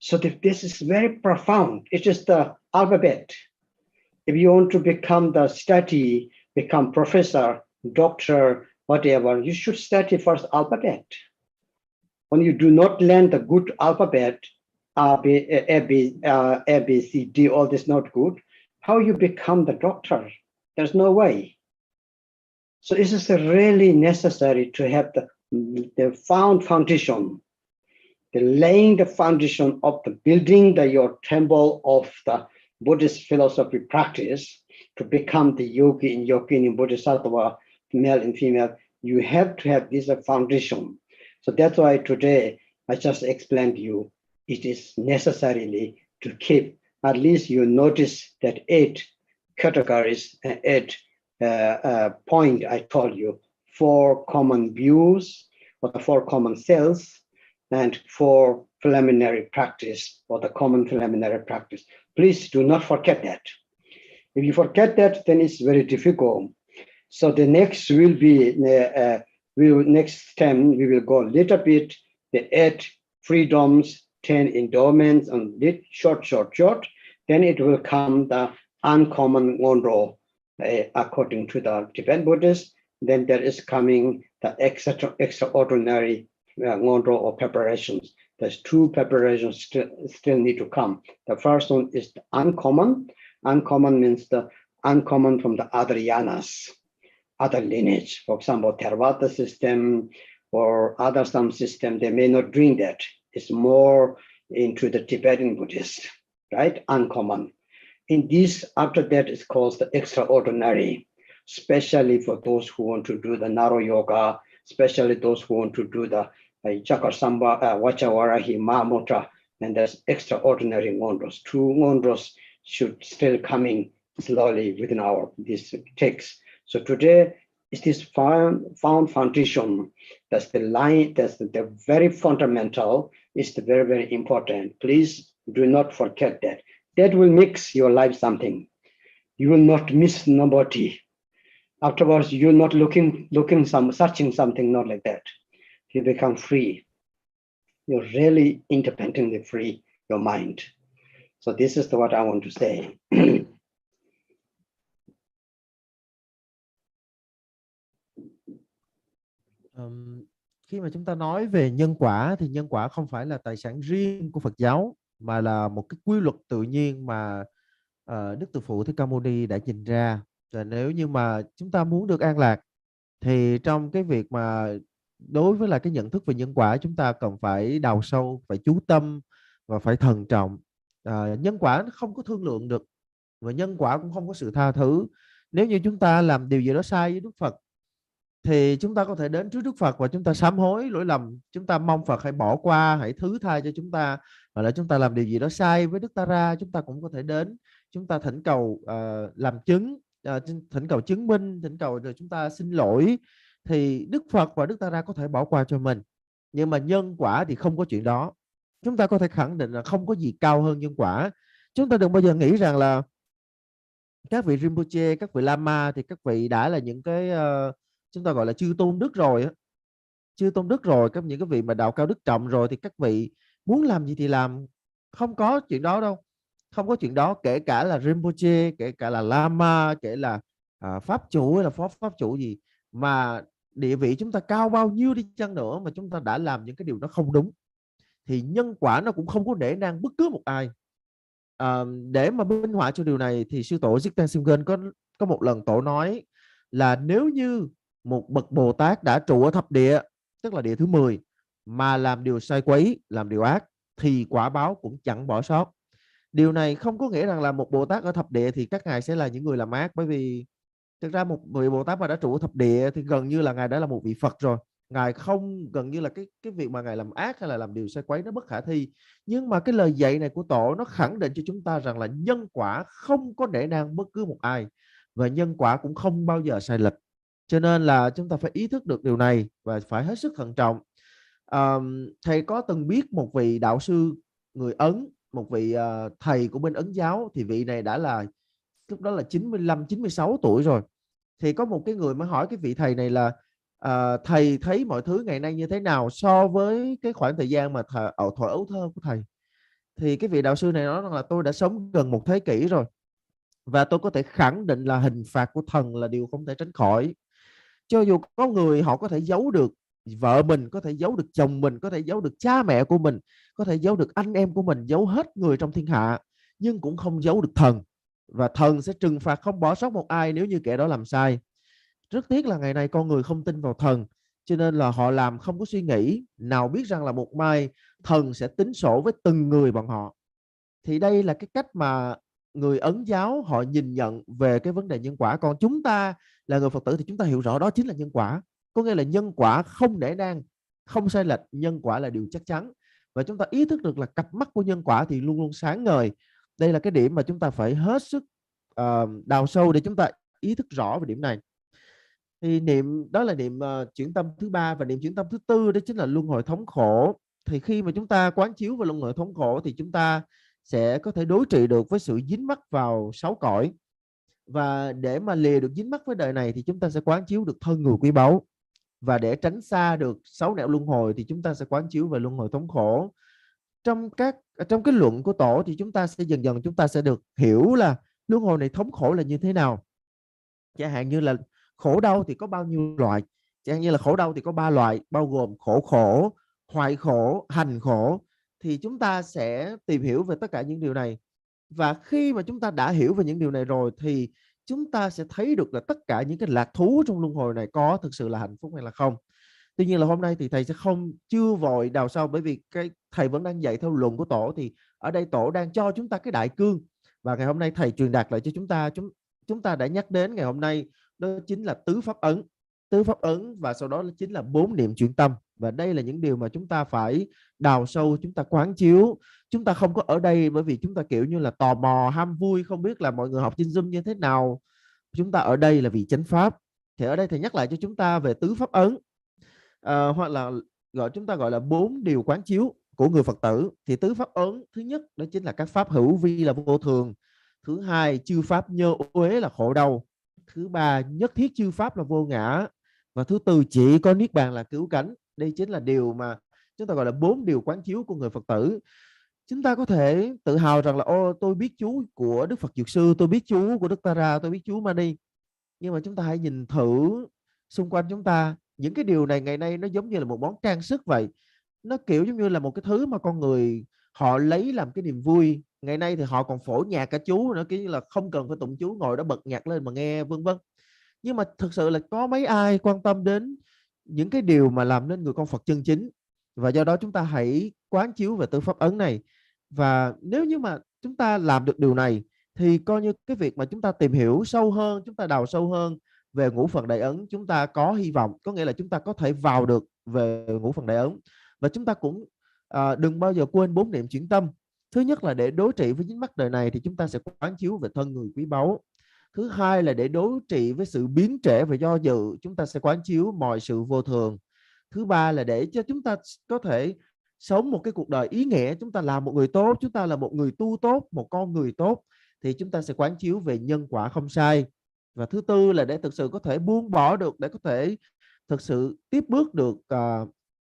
So this is very profound. It is the alphabet. If you want to become the study, become professor, doctor, whatever, you should study first alphabet. When you do not learn the good alphabet, A, B, C, D, all this not good, how you become the doctor? There's no way. So it is really necessary to have the foundation, the laying the foundation of the building your temple of the Buddhist philosophy practice to become the yogi and yogini, bodhisattva, male and female. You have to have this foundation. So that's why today I just explained to you, it is necessarily to keep, at least you notice that 8 categories, 8 point I told you, 4 common views or the 4 common cells and 4 preliminary practice or the common preliminary practice. Please do not forget that. If you forget that, then it's very difficult. So the next will be, next time we will go a little bit, the 8 freedoms, 10 endowments, and short. Then it will come the uncommon Ngondro, according to the Tibetan Buddhists. Then there is coming the extraordinary Ngondro or preparations. There's 2 preparations still need to come. The first one is the uncommon. Uncommon means the uncommon from the other yanas, other lineage. For example, Theravada system or other some system, they may not doing that. It's more into the Tibetan Buddhist, right? Uncommon. In this, after that, is called the extraordinary, especially for those who want to do the Naro Yoga, especially those who want to do the Chakasamba, Vachavarahi, Mahamudra, and there's extraordinary Ngondros. 2 Ngondros should still coming slowly within this text. So today is this found foundation. That's the line, that's the very fundamental, is the very, very important. Please do not forget that. That will mix your life something. You will not miss nobody. Afterwards, you're not searching something, not like that. You become free. You're really independently free, your mind. So this is what I want to say. Khi mà chúng ta nói về nhân quả thì nhân quả không phải là tài sản riêng của Phật giáo, mà là một cái quy luật tự nhiên mà Đức Từ Phụ Thích Ca Mâu Ni đã nhìn ra. Và nếu như mà chúng ta muốn được an lạc thì trong cái việc mà đối với là cái nhận thức về nhân quả, chúng ta cần phải đào sâu, phải chú tâm và phải thận trọng. Nhân quả nó không có thương lượng được, và nhân quả cũng không có sự tha thứ. Nếu như chúng ta làm điều gì đó sai với Đức Phật thì chúng ta có thể đến trước Đức Phật và chúng ta sám hối lỗi lầm, chúng ta mong Phật hãy bỏ qua, hãy thứ tha cho chúng ta. Hoặc là chúng ta làm điều gì đó sai với Đức Tara, chúng ta cũng có thể đến, chúng ta thỉnh cầu làm chứng, thỉnh cầu chứng minh, thỉnh cầu rồi chúng ta xin lỗi, thì Đức Phật và Đức Tara có thể bỏ qua cho mình. Nhưng mà nhân quả thì không có chuyện đó. Chúng ta có thể khẳng định là không có gì cao hơn nhân quả. Chúng ta đừng bao giờ nghĩ rằng là các vị Rinpoche, các vị Lama thì các vị đã là những cái chúng ta gọi là chư tôn đức rồi, chư tôn đức rồi, những cái vị mà đạo cao đức trọng rồi thì các vị muốn làm gì thì làm. Không có chuyện đó đâu, không có chuyện đó. Kể cả là Rinpoche, kể cả là Lama, kể là pháp chủ hay là phó pháp chủ gì, mà địa vị chúng ta cao bao nhiêu đi chăng nữa mà chúng ta đã làm những cái điều đó không đúng, thì nhân quả nó cũng không có nể nang bất cứ một ai. Để mà minh họa cho điều này thì sư tổ Dịch Tăng Simgen có một lần tổ nói là nếu như một bậc Bồ Tát đã trụ ở thập địa, tức là địa thứ 10, mà làm điều sai quấy, làm điều ác, thì quả báo cũng chẳng bỏ sót. Điều này không có nghĩa rằng là một Bồ Tát ở thập địa thì các ngài sẽ là những người làm ác, bởi vì thực ra một vị Bồ Tát mà đã trụ ở thập địa thì gần như là ngài đã là một vị Phật rồi. Ngài không, gần như là cái việc mà ngài làm ác hay là làm điều sai quấy nó bất khả thi. Nhưng mà cái lời dạy này của tổ nó khẳng định cho chúng ta rằng là nhân quả không có nể nang bất cứ một ai, và nhân quả cũng không bao giờ sai lệch. Cho nên là chúng ta phải ý thức được điều này và phải hết sức thận trọng. Thầy có từng biết một vị đạo sư người Ấn, một vị thầy của bên Ấn giáo, thì vị này đã là lúc đó là 95, 96 tuổi rồi. Thì có một cái người mới hỏi cái vị thầy này là thầy thấy mọi thứ ngày nay như thế nào so với cái khoảng thời gian mà thọ ấu thơ của thầy. Thì cái vị đạo sư này nói rằng là tôi đã sống gần 1 thế kỷ rồi, và tôi có thể khẳng định là hình phạt của thần là điều không thể tránh khỏi. Cho dù có người họ có thể giấu được vợ mình, có thể giấu được chồng mình, có thể giấu được cha mẹ của mình, có thể giấu được anh em của mình, giấu hết người trong thiên hạ, nhưng cũng không giấu được thần. Và thần sẽ trừng phạt không bỏ sót một ai nếu như kẻ đó làm sai. Rất tiếc là ngày nay con người không tin vào thần, cho nên là họ làm không có suy nghĩ, nào biết rằng là một mai thần sẽ tính sổ với từng người bọn họ. Thì đây là cái cách mà người Ấn giáo họ nhìn nhận về cái vấn đề nhân quả. Còn chúng ta là người Phật tử thì chúng ta hiểu rõ đó chính là nhân quả. Có nghĩa là nhân quả không nể nang, không sai lệch, nhân quả là điều chắc chắn. Và chúng ta ý thức được là cặp mắt của nhân quả thì luôn luôn sáng ngời. Đây là cái điểm mà chúng ta phải hết sức đào sâu để chúng ta ý thức rõ về điểm này. Thì niệm đó là niệm chuyển tâm thứ 3, và niệm chuyển tâm thứ 4 đó chính là luân hồi thống khổ. Thì khi mà chúng ta quán chiếu về luân hồi thống khổ thì chúng ta sẽ có thể đối trị được với sự dính mắc vào 6 cõi. Và để mà lìa được dính mắc với đời này thì chúng ta sẽ quán chiếu được thân người quý báu. Và để tránh xa được 6 nẻo luân hồi thì chúng ta sẽ quán chiếu về luân hồi thống khổ. Trong cái luận của tổ thì chúng ta sẽ dần dần chúng ta sẽ được hiểu là luân hồi này thống khổ là như thế nào. Chẳng hạn như là khổ đau thì có bao nhiêu loại. Chẳng hạn như là khổ đau thì có 3 loại, bao gồm khổ khổ, hoại khổ, hành khổ. Thì chúng ta sẽ tìm hiểu về tất cả những điều này. Và khi mà chúng ta đã hiểu về những điều này rồi thì chúng ta sẽ thấy được là tất cả những cái lạc thú trong luân hồi này có thực sự là hạnh phúc hay là không. Tuy nhiên là hôm nay thì thầy sẽ không chưa vội đào sâu, bởi vì cái thầy vẫn đang dạy theo luận của tổ. Thì ở đây tổ đang cho chúng ta cái đại cương, và ngày hôm nay thầy truyền đạt lại cho chúng ta đã nhắc đến ngày hôm nay, đó chính là tứ pháp ấn, và sau đó chính là 4 niệm chuyển tâm. Và đây là những điều mà chúng ta phải đào sâu, chúng ta quán chiếu. Chúng ta không có ở đây bởi vì chúng ta kiểu như là tò mò ham vui, không biết là mọi người học trên Zoom như thế nào. Chúng ta ở đây là vì chánh pháp. Thì ở đây thầy nhắc lại cho chúng ta về tứ pháp ấn, hoặc là chúng ta gọi là 4 điều quán chiếu của người Phật tử. Thì tứ pháp ấn thứ nhất đó chính là các pháp hữu vi là vô thường. Thứ hai, chư pháp nhơ uế là khổ đau. Thứ ba, nhất thiết chư pháp là vô ngã. Và thứ tư, chỉ có niết bàn là cứu cánh. Đây chính là điều mà chúng ta gọi là 4 điều quán chiếu của người Phật tử. Chúng ta có thể tự hào rằng là tôi biết chú của Đức Phật Dược Sư, tôi biết chú của Đức Tara, tôi biết chú Mani. Nhưng mà chúng ta hãy nhìn thử xung quanh chúng ta, những cái điều này ngày nay nó giống như là một món trang sức vậy. Nó kiểu giống như là một cái thứ mà con người họ lấy làm cái niềm vui. Ngày nay thì họ còn phổ nhạc cả chú nữa, kiểu như là không cần phải tụng chú, ngồi đó bật nhạc lên mà nghe vân vân. Nhưng mà thực sự là có mấy ai quan tâm đến những cái điều mà làm nên người con Phật chân chính. Và do đó chúng ta hãy quán chiếu về tứ pháp ấn này. Và nếu như mà chúng ta làm được điều này thì coi như cái việc mà chúng ta tìm hiểu sâu hơn, chúng ta đào sâu hơn về ngũ phần đại ấn, chúng ta có hy vọng. Có nghĩa là chúng ta có thể vào được về ngũ phần đại ấn. Và chúng ta cũng đừng bao giờ quên 4 niệm chuyển tâm. Thứ nhất là để đối trị với dính mắc đời này thì chúng ta sẽ quán chiếu về thân người quý báu. Thứ hai là để đối trị với sự biến trễ và do dự, chúng ta sẽ quán chiếu mọi sự vô thường. Thứ ba là để cho chúng ta có thể sống một cái cuộc đời ý nghĩa, chúng ta là một người tốt, chúng ta là một người tu tốt, một con người tốt, thì chúng ta sẽ quán chiếu về nhân quả không sai. Và thứ tư là để thực sự có thể buông bỏ được, để có thể thực sự tiếp bước được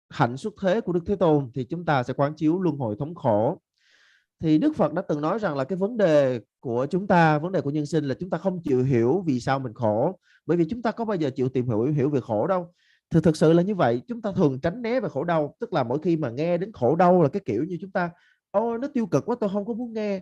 hạnh xuất thế của Đức Thế Tôn, thì chúng ta sẽ quán chiếu luân hồi thống khổ. Thì Đức Phật đã từng nói rằng là cái vấn đề của chúng ta, vấn đề của nhân sinh là chúng ta không chịu hiểu vì sao mình khổ. Bởi vì chúng ta có bao giờ chịu tìm hiểu về khổ đâu. Thì thực sự là như vậy, chúng ta thường tránh né về khổ đau. Tức là mỗi khi mà nghe đến khổ đau là cái kiểu như chúng ta nó tiêu cực quá, tôi không có muốn nghe.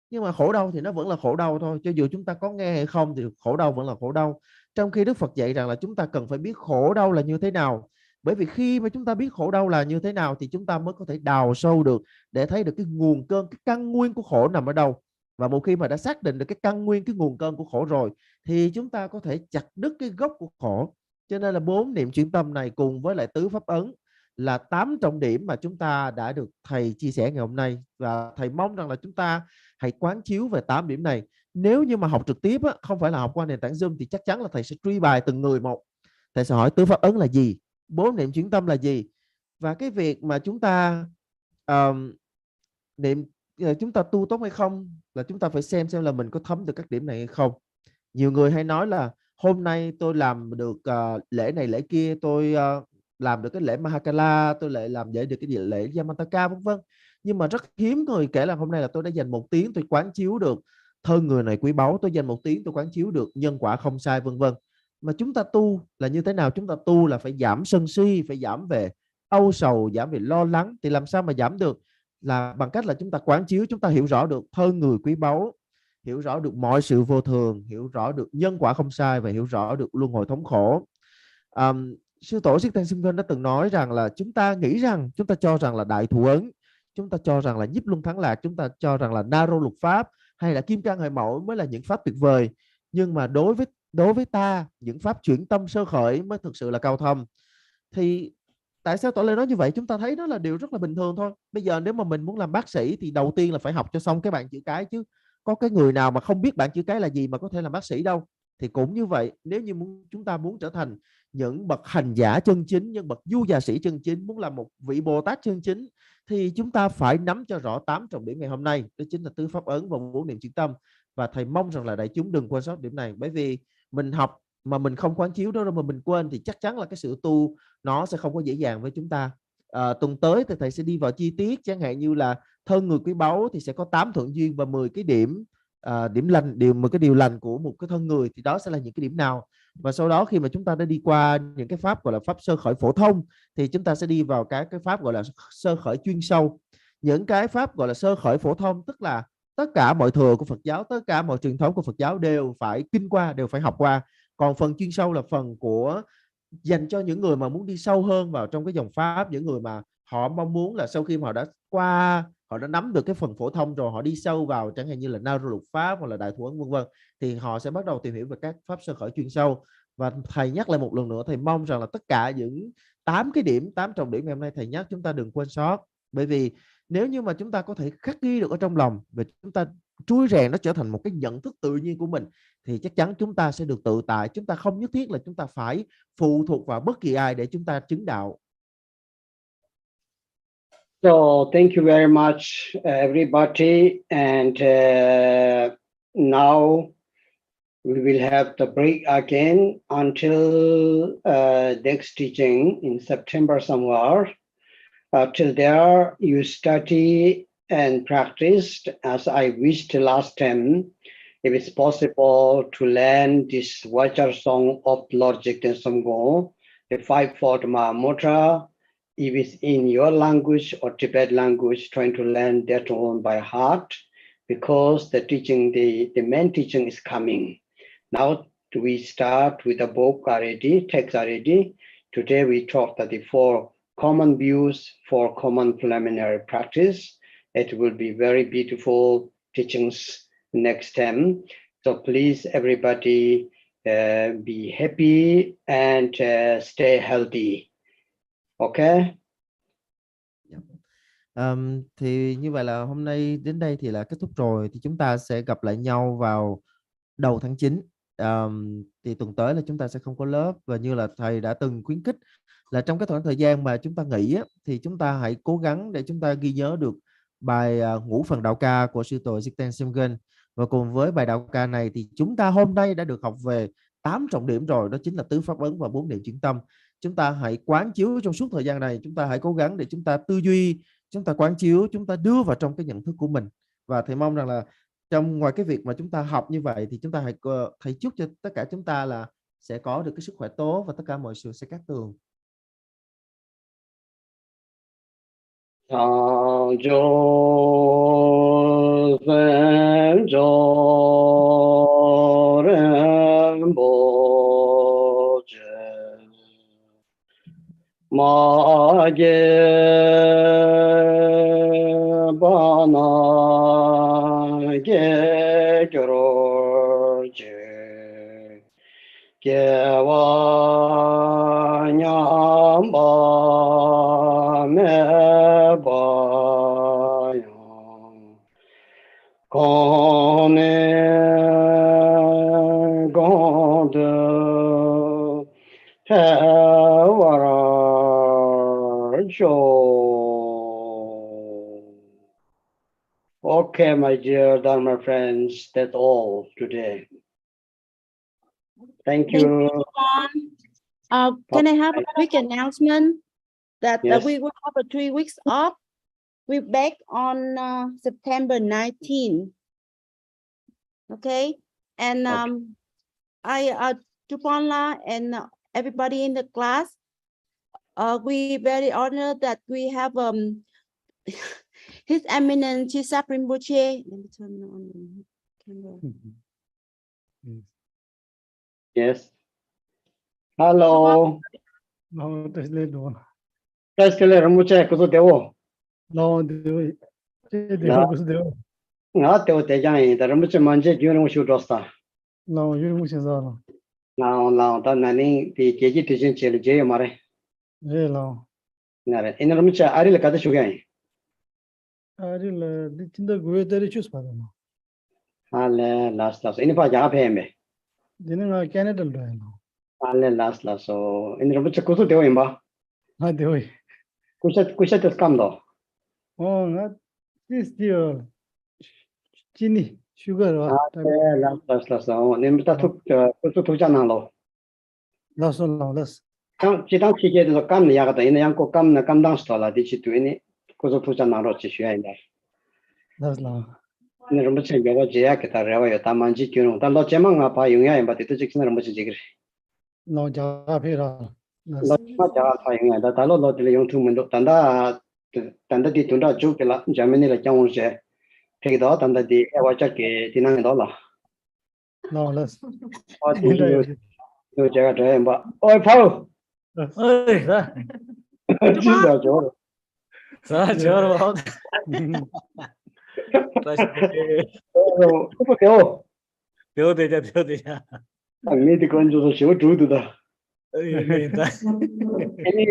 Nhưng mà khổ đau thì nó vẫn là khổ đau thôi. Cho dù chúng ta có nghe hay không thì khổ đau vẫn là khổ đau. Trong khi Đức Phật dạy rằng là chúng ta cần phải biết khổ đau là như thế nào. Bởi vì khi mà chúng ta biết khổ đau là như thế nào thì chúng ta mới có thể đào sâu được để thấy được cái nguồn cơn, cái căn nguyên của khổ nằm ở đâu. Và một khi mà đã xác định được cái căn nguyên, cái nguồn cơn của khổ rồi thì chúng ta có thể chặt đứt cái gốc của khổ. Cho nên là 4 niệm chuyển tâm này cùng với lại tứ pháp ấn là 8 trọng điểm mà chúng ta đã được thầy chia sẻ ngày hôm nay. Và thầy mong rằng là chúng ta hãy quán chiếu về 8 điểm này. Nếu như mà học trực tiếp không phải là học qua nền tảng Zoom thì chắc chắn là thầy sẽ truy bài từng người một. Thầy sẽ hỏi tứ pháp ấn là gì, 4 niệm chuyển tâm là gì. Và cái việc mà chúng ta niệm chúng ta tu tốt hay không là chúng ta phải xem là mình có thấm được các điểm này hay không. Nhiều người hay nói là hôm nay tôi làm được lễ này lễ kia, tôi làm được cái lễ Mahakala, tôi lại làm được cái lễ Yamantaka vân vân. Nhưng mà rất hiếm người kể là hôm nay là tôi đã dành 1 tiếng tôi quán chiếu được thân người này quý báu, tôi dành 1 tiếng tôi quán chiếu được nhân quả không sai, vân vân. Mà chúng ta tu là như thế nào? Chúng ta tu là phải giảm sân si, phải giảm về âu sầu, giảm về lo lắng. Thì làm sao mà giảm được? Là bằng cách là chúng ta quán chiếu, chúng ta hiểu rõ được thân người quý báu, hiểu rõ được mọi sự vô thường, hiểu rõ được nhân quả không sai và hiểu rõ được luân hồi thống khổ. Sư tổ Thích Thanh Xuân đã từng nói rằng là chúng ta nghĩ rằng, chúng ta cho rằng là đại thủ ấn, chúng ta cho rằng là nhiếp luân thắng lạc, chúng ta cho rằng là na rô lục pháp hay là kim cang hệ mẫu mới là những pháp tuyệt vời. Nhưng mà đối với ta, những pháp chuyển tâm sơ khởi mới thực sự là cao thâm. Thì tại sao Tổ Lê nói như vậy? Chúng ta thấy đó là điều rất là bình thường thôi. Bây giờ nếu mà mình muốn làm bác sĩ thì đầu tiên là phải học cho xong cái bảng chữ cái chứ. Có cái người nào mà không biết bảng chữ cái là gì mà có thể làm bác sĩ đâu. Thì cũng như vậy, nếu như chúng ta muốn trở thành những bậc hành giả chân chính, những bậc du già sĩ chân chính, muốn làm một vị Bồ Tát chân chính, thì chúng ta phải nắm cho rõ 8 trọng điểm ngày hôm nay. Đó chính là tứ pháp ấn và 4 niệm chuyển tâm. Và thầy mong rằng là đại chúng đừng quên sót điểm này. Bởi vì mình học mà mình không quán chiếu đó mà mình quên thì chắc chắn là cái sự tu nó sẽ không có dễ dàng với chúng ta. Tuần tới thì thầy sẽ đi vào chi tiết, chẳng hạn như là thân người quý báu thì sẽ có 8 thuận duyên và 10 cái điểm điểm lành, 10 cái điều lành của một cái thân người, thì đó sẽ là những cái điểm nào. Và sau đó khi mà chúng ta đã đi qua những cái pháp gọi là pháp sơ khởi phổ thông thì chúng ta sẽ đi vào các cái pháp gọi là sơ khởi chuyên sâu. Những cái pháp gọi là sơ khởi phổ thông tức là tất cả mọi thừa của Phật giáo, tất cả mọi truyền thống của Phật giáo đều phải kinh qua, đều phải học qua. Còn phần chuyên sâu là phần của dành cho những người mà muốn đi sâu hơn vào trong cái dòng pháp, những người mà họ mong muốn là sau khi mà họ đã nắm được cái phần phổ thông rồi, họ đi sâu vào chẳng hạn như là na rô lục pháp hoặc là đại thủ ấn vân vân, thì họ sẽ bắt đầu tìm hiểu về các pháp sơ khởi chuyên sâu. Và thầy nhắc lại một lần nữa, thầy mong rằng là tất cả những 8 cái điểm, 8 trọng điểm ngày hôm nay thầy nhắc chúng ta đừng quên sót. Bởi vì nếu như mà chúng ta có thể khắc ghi được ở trong lòng và chúng ta trui rèn nó trở thành một cái nhận thức tự nhiên của mình, thì chắc chắn chúng ta sẽ được tự tại. Chúng ta không nhất thiết là chúng ta phải phụ thuộc vào bất kỳ ai để chúng ta chứng đạo. So thank you very much, everybody. And now we will have the break again until next teaching in September somewhere. Till there, you study and practice as I wished last time. If it's possible to learn this Vajra song of Lord Jigten Samgo, the Fivefold Mahamudra, if it's in your language or Tibet language, trying to learn that one by heart, because the teaching, the main teaching is coming. Now we start with the book already, text already. Today we talked about the 4 common views for common preliminary practice. It will be very beautiful teachings next time. So please, everybody, be happy and stay healthy. Okay. Thì như vậy là hôm nay đến đây thì là kết thúc rồi, thì chúng ta sẽ gặp lại nhau vào đầu tháng 9. Thì tuần tới là chúng ta sẽ không có lớp, và như là thầy đã từng khuyến khích là trong cái khoảng thời gian mà chúng ta nghỉ á, thì chúng ta hãy cố gắng để chúng ta ghi nhớ được bài ngũ phần đạo ca của sư tổ Jigten Semgen. Và cùng với bài đạo ca này thì chúng ta hôm nay đã được học về 8 trọng điểm rồi, đó chính là tứ pháp ấn và 4 niệm chuyển tâm. Chúng ta hãy quán chiếu trong suốt thời gian này, chúng ta hãy cố gắng để chúng ta tư duy, chúng ta quán chiếu, chúng ta đưa vào trong cái nhận thức của mình. Và thầy mong rằng là ngoài cái việc mà chúng ta học như vậy thì chúng ta thầy chúc cho tất cả chúng ta là sẽ có được cái sức khỏe tốt và tất cả mọi sự sẽ cát tường. Okay, my dear Dharma friends, that's all today. Thank you. Can I have a quick announcement that Yes. we will have a 3 weeks off we back on September 19. Okay, and I Drupon and everybody in the class, we very honored that we have His Eminence Chisak Rinpoche. Let me turn on the camera. Yes. Hello. No, that's little. That's the little much I could do. No, the was the Not the Jay, the much manje, you know, should rosta. no, you must know. Now, that nanny, the Kiki teaching Chile J. Mare. Hello. In the much I really got the sugar. I did the greater choose for them. Last. In if I have him. Didn't I Canada now? Last. So in the much I could do him. Not the way. Kushat has come though. Oh, not this dear. Chini, sugar. Last. So, Nimta took to Janalo. Lost on lawless. She don't get the come the Yagata in the Yanko come the come down stola. Did she do any? Because of Janaro, she in there. That's long. In the much you go jacket, I read your Tamanji, you know, the lot Jamanga pa yung but it is much jigger. No job here. Not that a lot of the young two men, Tanda did to that joke, Germany like Young take it out under the air jacket, $9. No less. What do you jacket? But oh, Paul! Ơi, sao chưa đâu. Thiếu thì chứ. I'm made the conjure show true to the. Any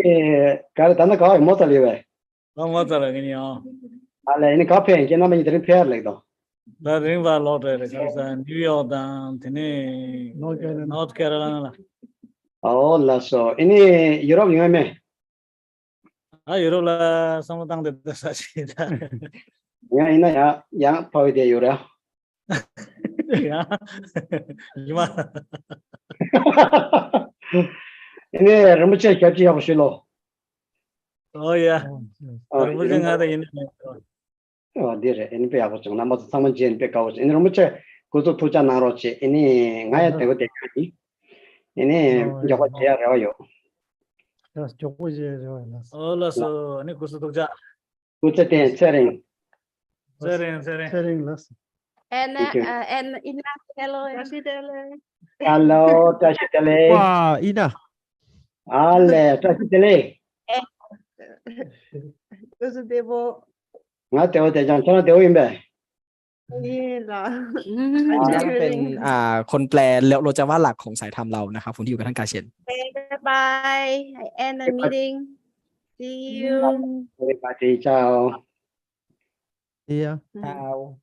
Karatana car, Motalive. Không có tờ cái nhau. Any copy and cannot make the repair like though. Đã đến vào lọt rồi, New York thì này North Carolina. Oh, so any Europe, you may. Europe là xong tăng được sao chỉ ra. Yeah, probably there you are. Nhưng mà Any Ramucha Kachi of Shilo. oh yeah. Rồi bây giờ đây Oh, dear, any pay out of number someone Jane Pecos. In Ramucha, go to Puja Naroche, any Naya de Gati. Any Javaja Royo. That's chỗ gì rồi. Oh là số này có số thực ra. Good at setting. Sharing less. And Ina, hello, Hello, Tashitele. Wow, Ina. Ale, Tashitele. Positivo. Not the other John, the Wimbe. นั่นเป็นคนแปลโลจาวาหลักของสายธรรมเรานะครับคนที่อยู่กับท่านกาเชน Bye. I end the meeting. See you. Everybody, ciao. Yeah. Ciao.